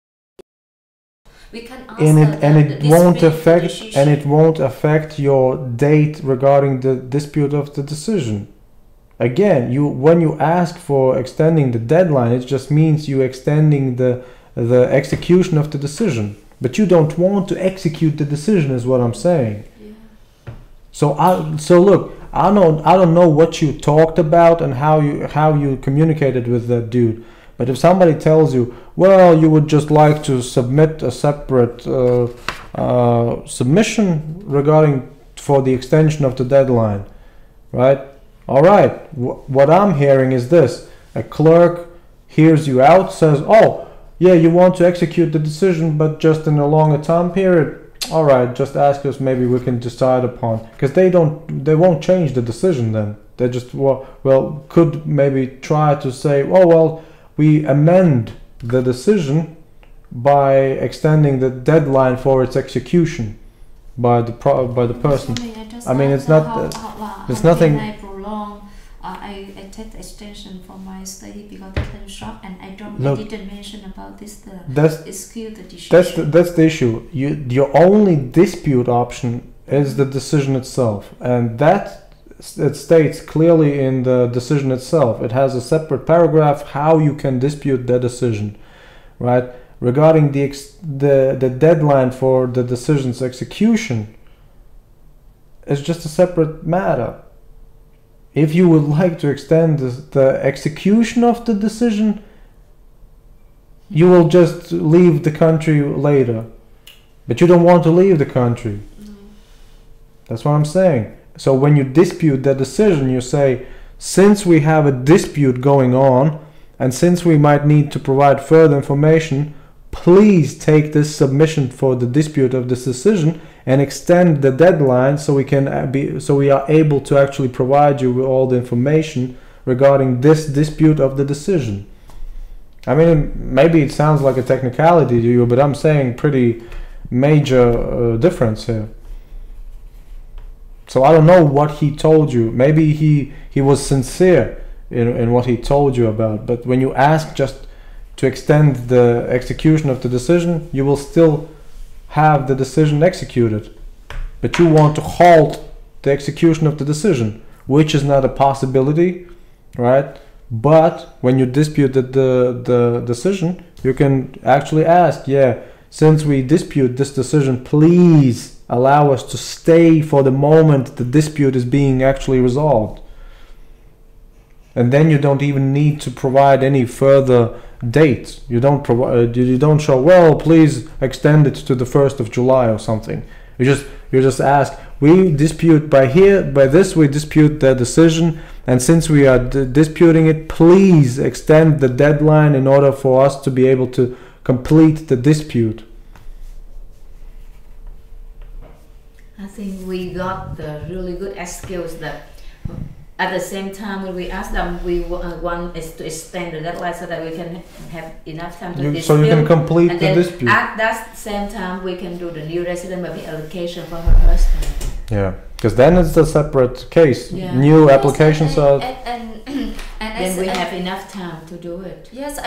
We can ask and the it won't dispute affect decision. and it won't affect your date regarding the dispute of the decision. Again, when you ask for extending the deadline, it just means you extending the execution of the decision, but you don't want to execute the decision, is what I'm saying. Yeah. So look, I don't know what you talked about and how you communicated with that dude. But if somebody tells you, well, you would just like to submit a separate submission regarding for the extension of the deadline, right? All right. What I'm hearing is this: a clerk hears you out, says, "Oh, yeah, you want to execute the decision, but just in a longer time period. All right, just ask us. Maybe we can decide upon." Because they won't change the decision then. They just could maybe try to say, "Oh well, we amend the decision by extending the deadline for its execution by the person." I mean, it's not. There's nothing. I prolong. I take the extension for my study because I can shop, and I didn't mention about this. Excuse the decision. That's the issue. Your only dispute option is the decision itself, and it states clearly in the decision itself. It has a separate paragraph how you can dispute the decision, right? Regarding the deadline for the decision's execution, it's just a separate matter. If you would like to extend the execution of the decision, you will just leave the country later. But you don't want to leave the country. No. That's what I'm saying. So when you dispute the decision, you say, since we have a dispute going on, and since we might need to provide further information, please take this submission for the dispute of this decision and extend the deadline so we are able to actually provide you with all the information regarding this dispute of the decision. I mean, maybe it sounds like a technicality to you, but I'm saying pretty major difference here. So I don't know what he told you. Maybe he was sincere in what he told you about, but when you ask just to extend the execution of the decision, you will still have the decision executed, but you want to halt the execution of the decision, which is not a possibility, right? But when you dispute the decision, you can actually ask, since we dispute this decision, please allow us to stay for the moment the dispute is being actually resolved. And then you don't even need to provide any further dates. You don't show, well, please extend it to the 1st of July or something. You just ask, we dispute by this we dispute the decision, and since we are disputing it, please extend the deadline in order for us to be able to complete the dispute. I think we got the really good excuse that at the same time when we ask them, we want is to extend the deadline so that we can have enough time to dispute. So you can complete and the then dispute. At that same time, we can do the new resident permit allocation for her husband. Yeah, because then it's a separate case. Yeah. New applications are. And then we have enough time to do it. Yes,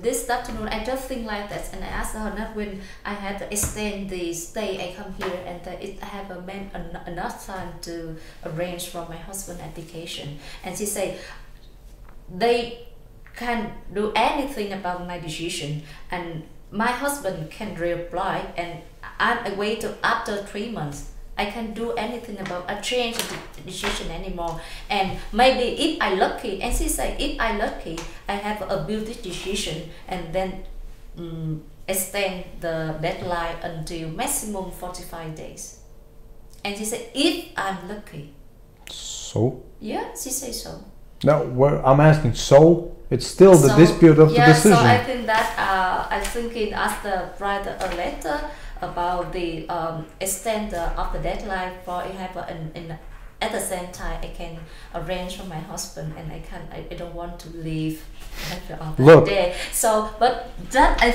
this afternoon I just think like that, and I asked her not when I had to extend the stay. I come here and I have enough time to arrange for my husband application, and she said they can't do anything about my decision, and my husband can reply, and I wait till after 3 months. I can't do anything about a change of the decision anymore. And maybe if I lucky, and she said if I lucky, I have a beauty decision, and then extend the deadline until maximum 45 days. And she said if I'm lucky. So? Yeah, she said so. No, I'm asking. So it's still the dispute of the decision. So I think that I thinking after write a letter about the extent of the deadline for at the same time I can arrange for my husband, and I don't want to leave after all that day. So but that I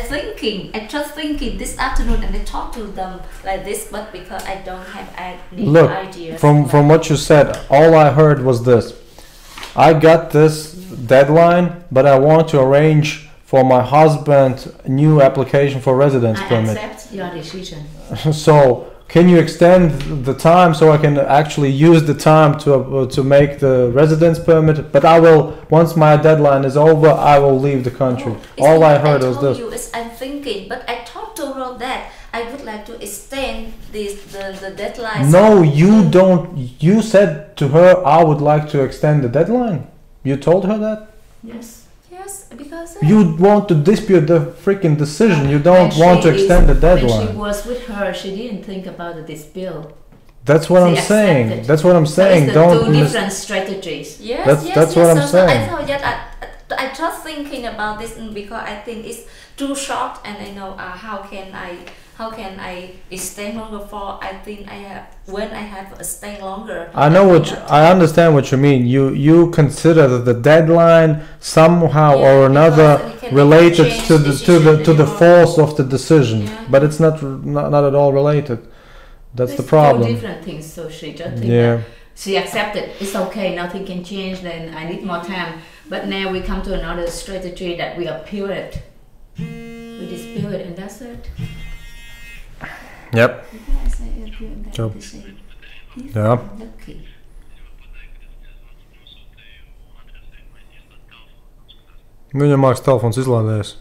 just thinking this afternoon, and I talk to them like this, but because I don't have any ideas. From what you said, all I heard was this: I got this deadline, but I want to arrange for my husband new application for residence I permit. accept your decision. So can you extend the time so I can actually use the time to make the residence permit? But I will, once my deadline is over, I will leave the country. No, All I heard was told this. you is I'm thinking, but I talked to her that I would like to extend the deadline. No, you don't. You said to her, I would like to extend the deadline. You told her that? Yes. Yes, because You want to dispute the freaking decision. You don't And want to she extend the When she deadline. was with her, she didn't think about the dispute. That's what She I'm saying. accepted. That's what I'm So saying. it's the Don't two mis- different strategies. yes, That's what I'm so saying. I thought that I just thinking about this because I think it's too short, and I know how can I extend longer for? I think I have when I have a stay longer. I know I understand what you mean. You consider that the deadline somehow Yeah, or another because we can related change to the decision, force of the decision, Yeah. but it's not at all related. That's the It's problem. two different things. So she just think Yeah. that she accepted. It's okay. Nothing can change. Then I need more time. But now we come to another strategy that we appeal it. We dispute it, and that's it. Yep. I say appeal, and Job. they say, Yeah. lucky. Viņam māks telefons izlādēs.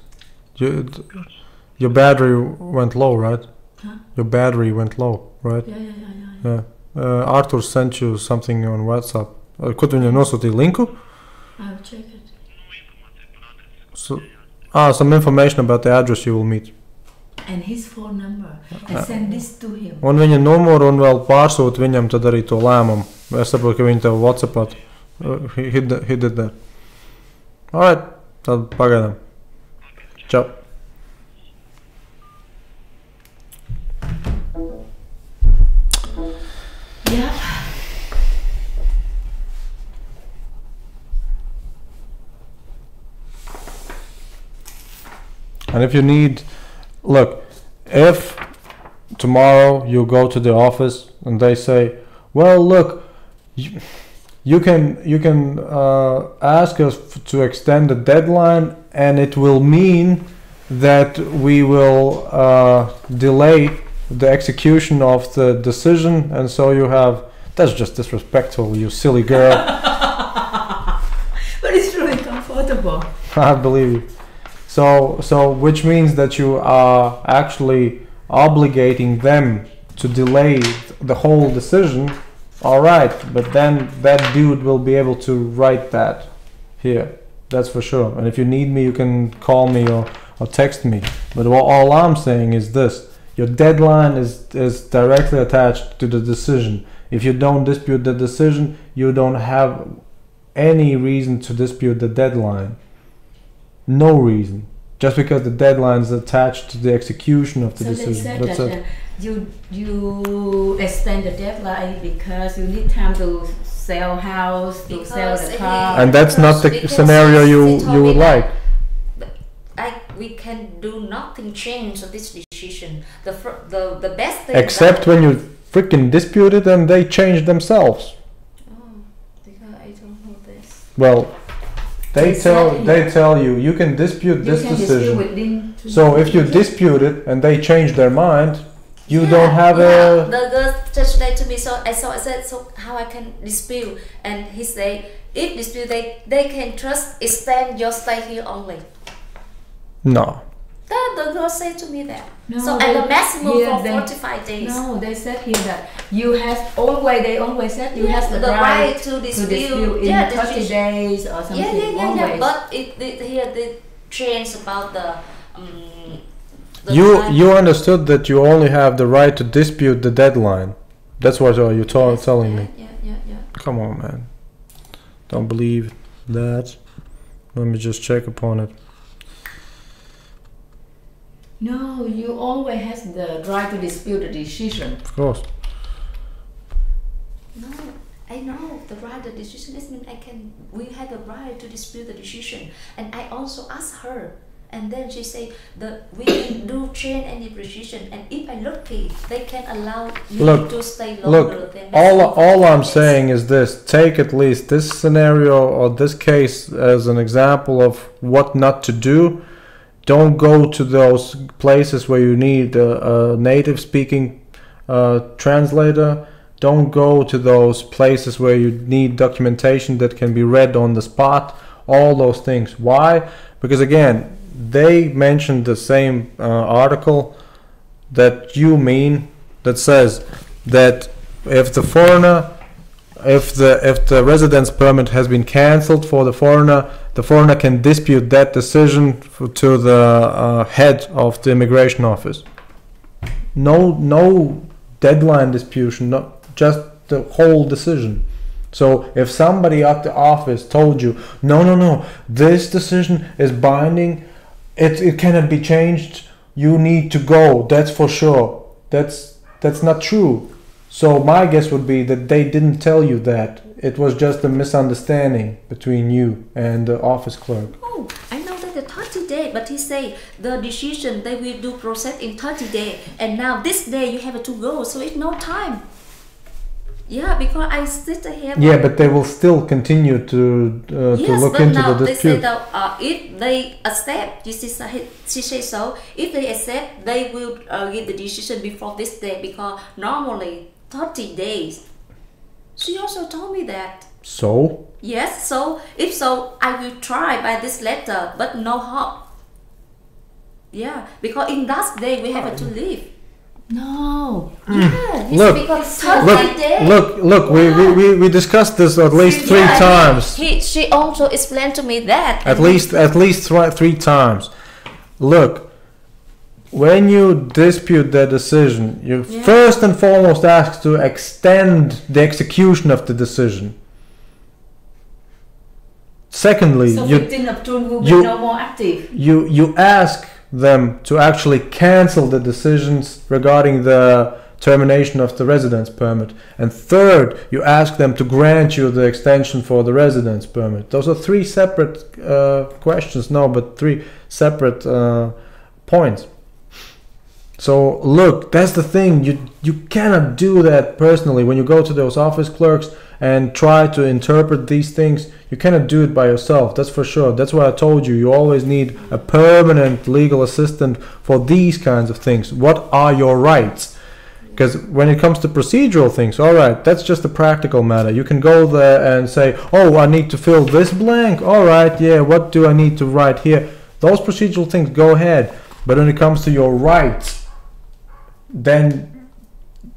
Your battery went low, right? Huh? Your battery went low, right? Yeah. Yeah. Arthur sent you something on WhatsApp. Ko tu viņam nosūtīji linku? I'll check it. So, some information about the address you will meet. And his phone number. I send this to him. Un viņa numuru un vēl pārsūt viņam tad arī to lēmumu. Es saprotu, ka viņi tev WhatsAppā. He did that. Alright, tad pagaidām. Čau. Yeah. And if you need, look, if tomorrow you go to the office and they say, well, look, you can ask us to extend the deadline, and it will mean that we will delay the execution of the decision, and so you have, that's just disrespectful, you silly girl. But it's really comfortable. I believe you. So which means that you are actually obligating them to delay the whole decision. All right, but then that dude will be able to write that here. That's for sure. And if you need me, you can call me or text me. But all I'm saying is this: your deadline is directly attached to the decision. If you don't dispute the decision, you don't have any reason to dispute the deadline. No reason. Just because the deadline is attached to the execution of the So they decision. said That's that it. you extend the deadline because you need time to sell house, to sell Because the car. And that's not the Because scenario she you told me would like. We can do nothing change this decision. The best thing. Except when you freaking dispute it and they change themselves. Oh, because I don't know this. Well, they Exactly. tell you can dispute You this can dispute decision. within 2 So if you days. dispute it and they change their mind, you Yeah, don't have yeah. a. The girl just said to me, so I said, so how I can dispute? And he said, if dispute, they can just extend your stay here only. No. The girl said to me that. No, So at the maximum here for they- 45 days. No, they said here that you have they always said you Yeah, have the, the right right to to dispute. dispute in Yeah, 30 days or something. Yeah. Always. But it here they change about the You time. you understood that you only have the right to dispute the deadline. That's what you're telling me. Yeah. Come on, man. Don't believe that. Let me just check upon it. No, you always have the right to dispute the decision. Of course. No, I know the right to decision. This means we have the right to dispute the decision. And I also asked her, and then she said that we can do change any decision. And if I lucky, they can allow me Look, to stay longer than all I'm days. saying is this: take at least this scenario or this case as an example of what not to do. Don't go to those places where you need a native speaking translator. Don't go to those places where you need documentation that can be read on the spot. All those things. Why? Because again, they mentioned the same article that you mean, that says that if the foreigner, if the residence permit has been cancelled for the foreigner can dispute that decision to the head of the immigration office. No deadline disputation, not just the whole decision. So if somebody at the office told you, no, this decision is binding, it cannot be changed, you need to go, that's for sure. That's not true. So my guess would be that they didn't tell you that. It was just a misunderstanding between you and the office clerk. Oh, I know that the 30 days, but he say the decision they will do process in 30 days, and now this day you have to go, so it's no time. Yeah, because I sit here. Yeah, but they will still continue to look into the dispute. They say that if they accept, she says so. If they accept, they will give the decision before this day, because normally 30 days. She also told me that. So? Yes, so if so, I will try by this letter, but no hope. Yeah, because in that day we have to leave. No. Yeah, Look, because 30 days. Look. We discussed this at least three times. She also explained to me that. At least three times. Look, when you dispute the decision, you first and foremost ask to extend the execution of the decision. Secondly, So you 15th of June will be you- no more active. you ask them to actually cancel the decisions regarding the termination of the residence permit. And third, you ask them to grant you the extension for the residence permit. Those are three separate questions, but three separate points. So look, that's the thing, you cannot do that personally. When you go to those office clerks and try to interpret these things, you cannot do it by yourself, that's for sure. That's why I told you, you always need a permanent legal assistant for these kinds of things. What are your rights? Because when it comes to procedural things, alright, that's just a practical matter. You can go there and say, oh, I need to fill this blank, alright, yeah, what do I need to write here? Those procedural things, go ahead. But when it comes to your rights, then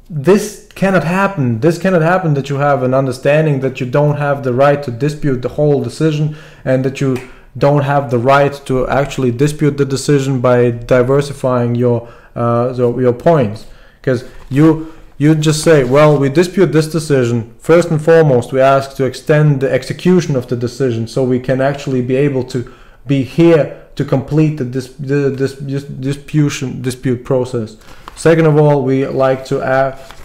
this cannot happen. This cannot happen, that you have an understanding that you don't have the right to dispute the whole decision, and that you don't have the right to actually dispute the decision by diversifying your points. Because you just say, well, we dispute this decision. First and foremost, we ask to extend the execution of the decision so we can actually be able to be here to complete the dispute process. Second of all, we like to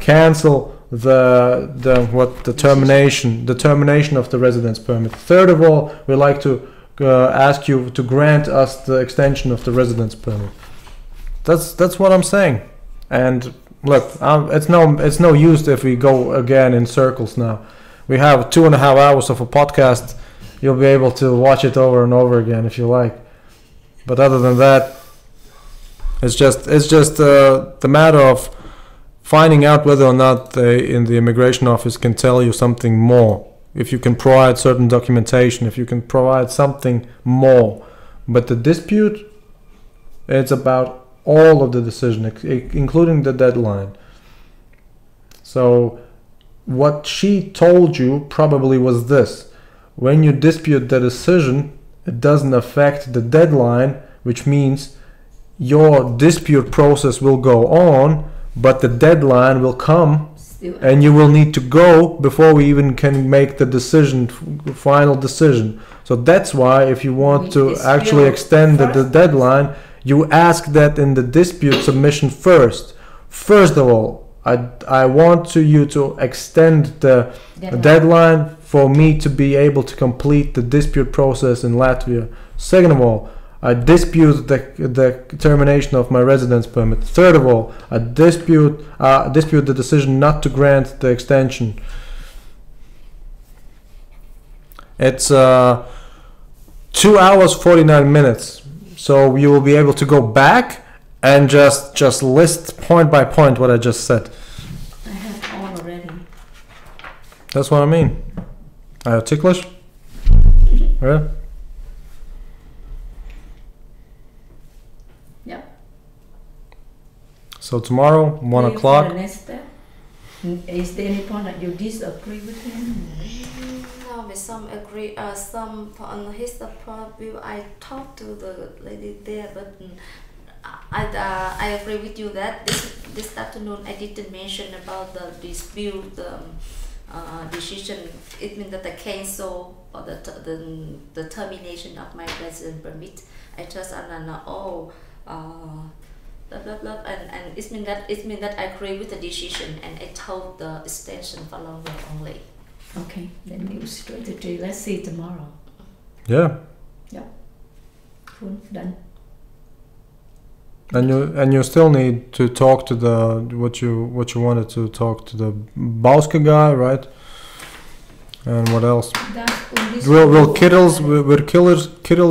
cancel the termination of the residence permit. Third of all, we like to ask you to grant us the extension of the residence permit. That's what I'm saying. And look, it's no use if we go again in circles now. We have 2.5 hours of a podcast. You'll be able to watch it over and over again if you like. But other than that, it's just the matter of finding out whether or not they in the immigration office can tell you something more. If you can provide certain documentation, if you can provide something more. But the dispute, it's about all of the decision, including the deadline. So what she told you probably was this: when you dispute the decision, it doesn't affect the deadline, which means your dispute process will go on, but the deadline will come and you will need to go before we even can make the decision, final decision. So that's why if you want to actually extend the deadline, you ask that in the dispute submission first. First of all, I want you to extend the deadline for me to be able to complete the dispute process in Latvia. Second of all, I dispute the termination of my residence permit. Third of all, I dispute the decision not to grant the extension. It's 2 hours 49 minutes. So you will be able to go back and just list point by point what I just said. I have all already. That's what I mean. Are you ticklish? Yeah. Yep. So tomorrow, 1 For o'clock. the next step, is there any point that you disagree with him? No, with some agree. Some on his point view, I talked to the lady there, but I agree with you that this afternoon I didn't mention about the dispute decision. It means that the cancel or the termination of my resident permit. I just blah blah blah, and it means that I agree with the decision, and I told the extension for longer only. Okay, then you strategy. Let's see tomorrow. Yeah. Cool, done. And you still need to talk to the what you wanted to talk to the Bauska guy, right? And what else? Will Kittles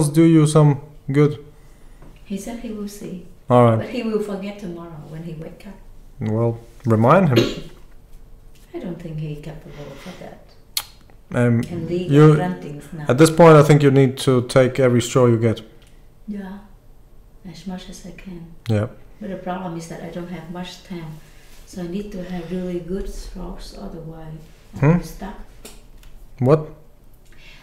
do you some good? He said he will see, All right. but he will forget tomorrow when he wake up. Well, remind him. I don't think he's capable for that. And legal run things now. at this point, I think you need to take every straw you get. Yeah, as much as I can. Yeah. But the problem is that I don't have much time, so I need to have really good strokes. Otherwise, I will stuck. What?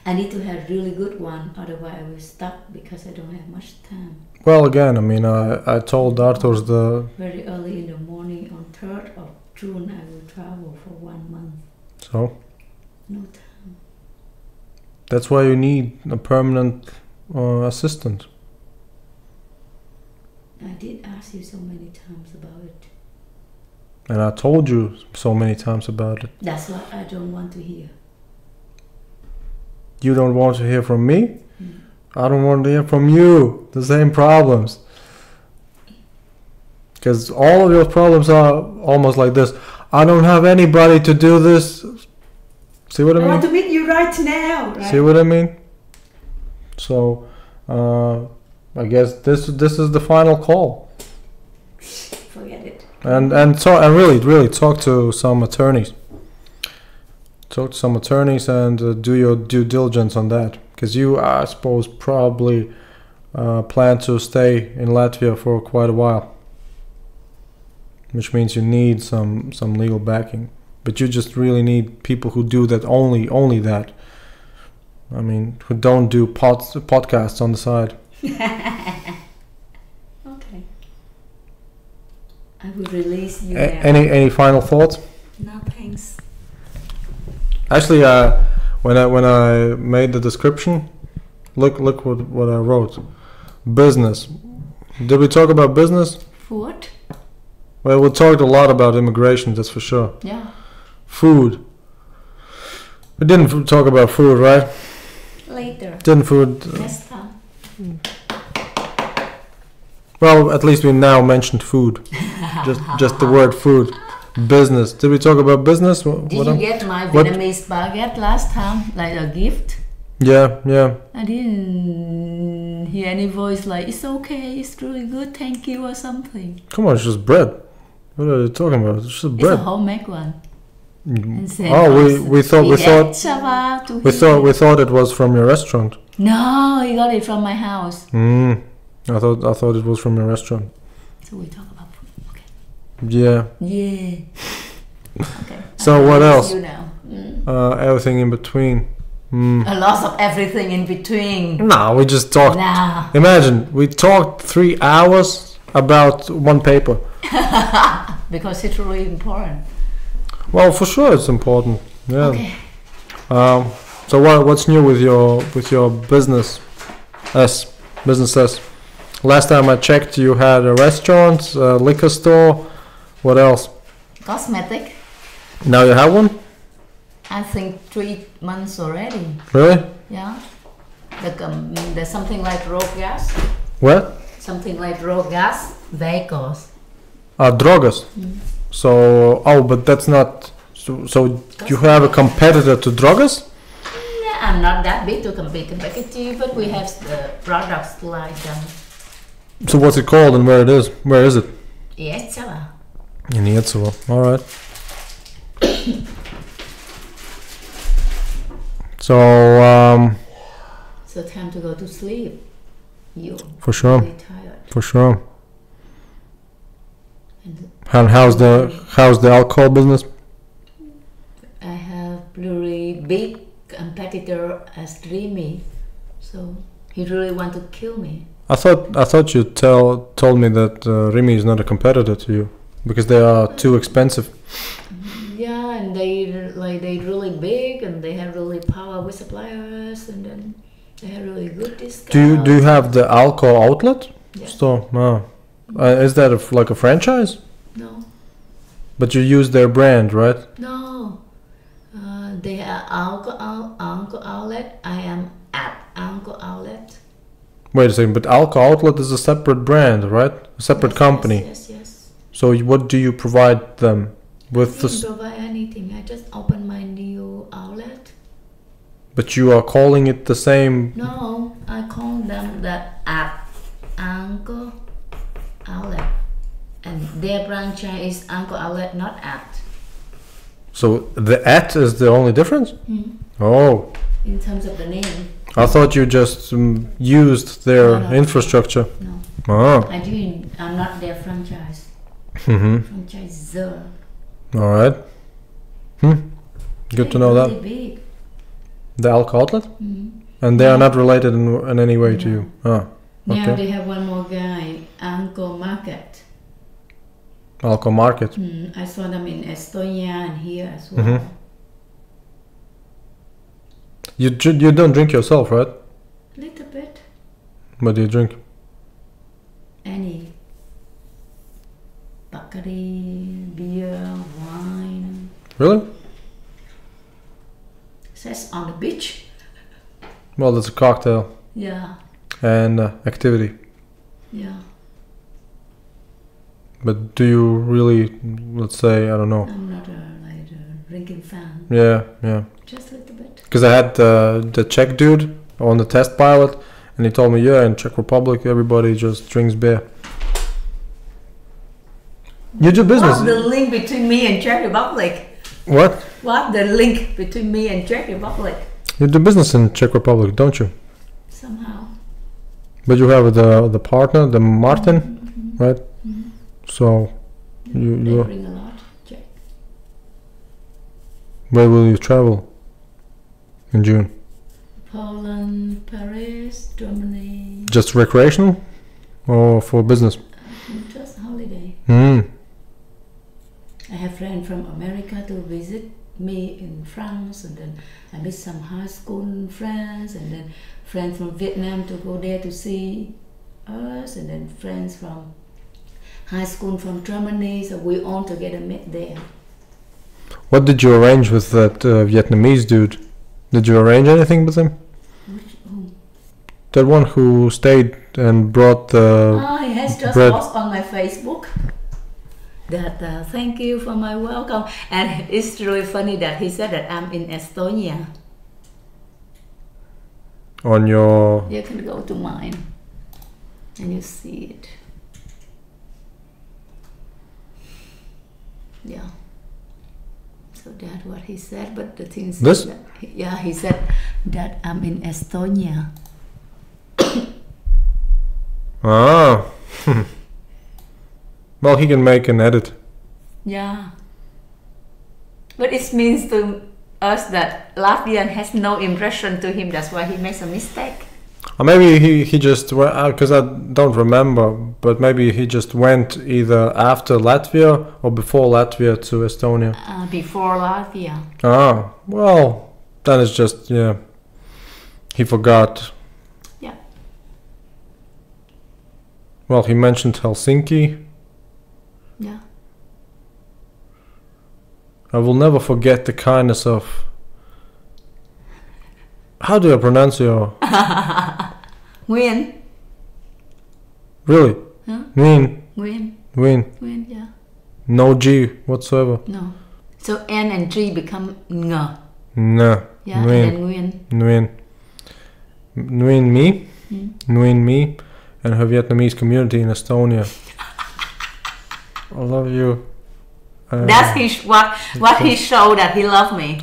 I need to have really good one. Otherwise, I will stuck because I don't have much time. Well, again, I mean, I told Arthur's the Very early in the morning on 3rd of June, I will travel for 1 month. so. No time. That's why you need a permanent assistant. I did ask you so many times about it. And I told you so many times about it. That's what I don't want to hear. You don't want to hear from me? I don't want to hear from you. The same problems. Because all of your problems are almost like this. I don't have anybody to do this. See what I mean? want to meet you right now. Right? See what I mean? So, I guess this is the final call. Forget it. And really talk to some attorneys. Talk to some attorneys and do your due diligence on that. Because you, I suppose, probably plan to stay in Latvia for quite a while. Which means you need some legal backing. But you just really need people who do that, only that. I mean, who don't do podcasts on the side. Okay. I will release you now. Any final thoughts? No, thanks. Actually, when I made the description, look what I wrote. Business. Did we talk about business? Food? Well, we talked a lot about immigration, that's for sure. Yeah. Food. We didn't talk about food, right? Later. Didn't food. Next time. Well, at least we now mentioned food. just the word food. Business. Did we talk about business? Did you get my Vietnamese baguette last time, like a gift? Yeah. I didn't hear any voice like, it's okay, it's really good, thank you, or something. Come on, it's just bread. What are you talking about? It's just bread. It's a homemade one. We thought it was from your restaurant. No, he got it from my house. I thought it was from your restaurant. So we talk about food. Okay. Yeah. Okay. So what else? You now. Everything in between. A lot of everything in between. No, we just talked. Nah. Imagine we talked 3 hours about one paper. Because it's really important. Well, for sure it's important. Yeah. Okay. So what's new with your business? Businesses. Last time I checked, you had a restaurant, a liquor store. What else? Cosmetic. Now you have one? I think 3 months already. Really? Yeah. There's something like road gas. What? Something like road gas vehicles. Drogas. So, but that's not. So you have a competitor to Drogas? Yeah, I'm not that big to compete competitive, but we have the products like So what's it called and where it is? Where is it? Yes, sir. In Ietsuva. All right. So So time to go to sleep. You for sure, really tired. for sure. And And how's the alcohol business? I have really big competitor as Dreamy, so he really want to kill me. I thought you told me that Rimi is not a competitor to you because they are too expensive. Yeah, and they really big and they have really power with suppliers, and then they have really good discounts. Do you have the alcohol outlet Yeah. store? No. Is that like a franchise? No, But you use their brand, right? no. They are Uncle Outlet. I am at Uncle Outlet. Wait a second, but alcohol outlet is a separate brand, right? A separate company. Yes. So what do you provide them with? I didn't provide anything. I just opened my new outlet. But you are calling it the same. No, I call them the at Uncle Outlet, and their franchise is Uncle Outlet, not at. So the at is the only difference? Oh, In terms of the name, I thought you just used their No. infrastructure. no, Oh. I didn't. I'm not their franchise. Mm-hmm. Franchiser. All right. Good to know that. Really big. The alcohol outlet? Mhm. And they are Yeah. not related in any way to No. you? Ah, Now okay. they have one more guy, Uncle Market. Alcohol market. I saw them in Estonia and here as well. Mhm. You don't drink yourself, right? Little bit. What do you drink? Any. Bakery, beer, wine. Really? Says on the beach. Well, it's a cocktail Yeah, and activity. yeah. But do you really, let's say, I don't know. I'm not a drinking fan. Yeah. Just a little bit. Because I had the Czech dude on the test pilot, and he told me, yeah, in Czech Republic, everybody just drinks beer. You do business. What's the link between me and Czech Republic? What? What's the link between me and Czech Republic? You do business in Czech Republic, don't you? Somehow. But you have the partner, the Martin, right? Mhm. So, They you bring a lot. Czech. where will you travel in June? Poland, Paris, Germany. Just recreational or for business? Just holiday. I have friends from America to visit me in France, and then I meet some high school friends, and then friends from Vietnam to go there to see us, and then friends from high school from Germany, so we all together met there. What did you arrange with that Vietnamese dude? Did you arrange anything with him? Who? That one who stayed and brought the He has just bread. post on my Facebook that thank you for my welcome, and it's really funny that he said that I'm in Estonia. on your. You can go to mine and you see it. Yeah. So that's what he said, but the thing is This? that he said that I'm in Estonia. Ah. Well, he can make an edit. Yeah. But it means to us that Latvian has no impression to him. That's why he makes a mistake. Or maybe he just, because I don't remember, but maybe he just went either after Latvia or before Latvia to Estonia. Before Latvia. Ah, well, then it's just, yeah, he forgot. Yeah. Well, he mentioned Helsinki. Yeah. I will never forget the kindness of. How do I pronounce your? Nguyen. Really? Huh? Nguyen. Nguyen, yeah. No G whatsoever. No. So N and G become ng. No. Yeah, Nguyen. and then Nguyen. Nguyen. Nguyen me. Mm. Nguyen me. and her Vietnamese community in Estonia. I love you. That's what he showed that he loved me.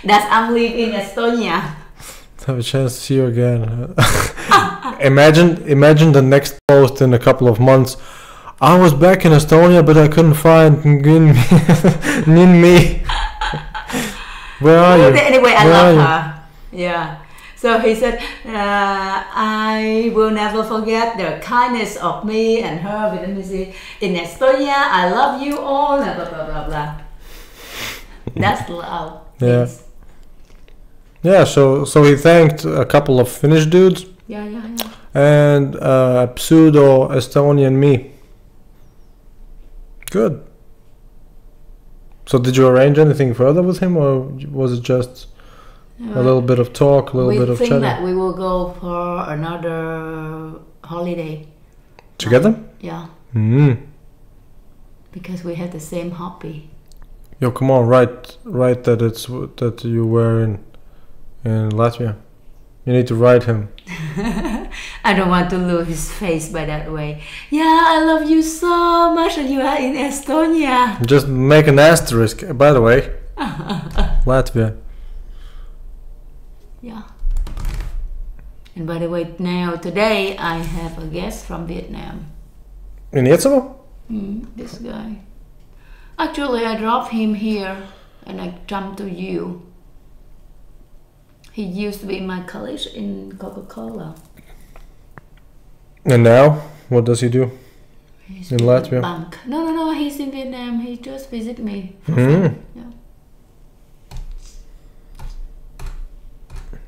That I'm living in Estonia. Have a chance to see you again. Imagine the next post in a couple of months. I was back in Estonia, but I couldn't find Nguyen me. Where are you? Anyway, I Where love are her. Yeah. So he said, I will never forget the kindness of me and her Vietnamese in Estonia. I love you all. Blah blah blah blah. That's love. Yeah. Yeah. So he thanked a couple of Finnish dudes. Yeah. And pseudo Estonian me. Good. So did you arrange anything further with him, or was it just a little bit of talk, a little bit of We chatting? think that we will go for another holiday. Together? Yeah. Mm. Because we had the same hobby. Yo, come on, write that you were in Latvia. You need to write him. I don't want to lose his face by that way. Yeah, I love you so much and you are in Estonia. Just make an asterisk. By the way, Latvia. Yeah. And by the way, today I have a guest from Vietnam. In Yetsovo? This guy. Actually, I dropped him here and I jumped to you. He used to be my colleague in Coca-Cola. And now, what does he do? He's In with Latvia? the bank. No, he's in Vietnam. He just visited me. Mm. Yeah.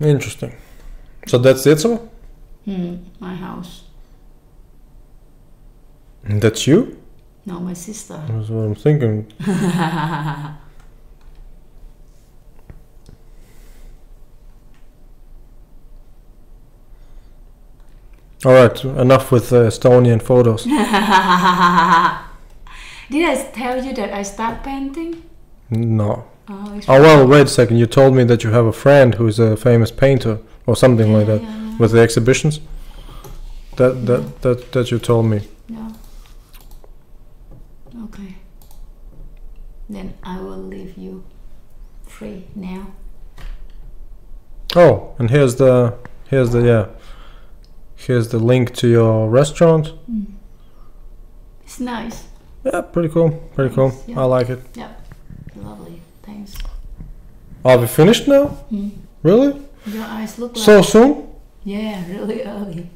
Interesting. So that's Yetsovo? My house. And that's you? No, my sister. That's what I'm thinking. All right, enough with Estonian photos. Did I tell you that I start painting? No. Oh, Oh well, wait a second. You told me that you have a friend who's a famous painter or something like that Yeah. with the exhibitions. That you told me. Yeah. Okay. Then I will leave you free now. Oh, and here's the link to your restaurant. It's nice. Yeah, pretty cool. Pretty cool. Yeah. I like it. Yeah. Lovely. Thanks. Are we finished now? Really? Your eyes look like... So soon? Yeah, really early.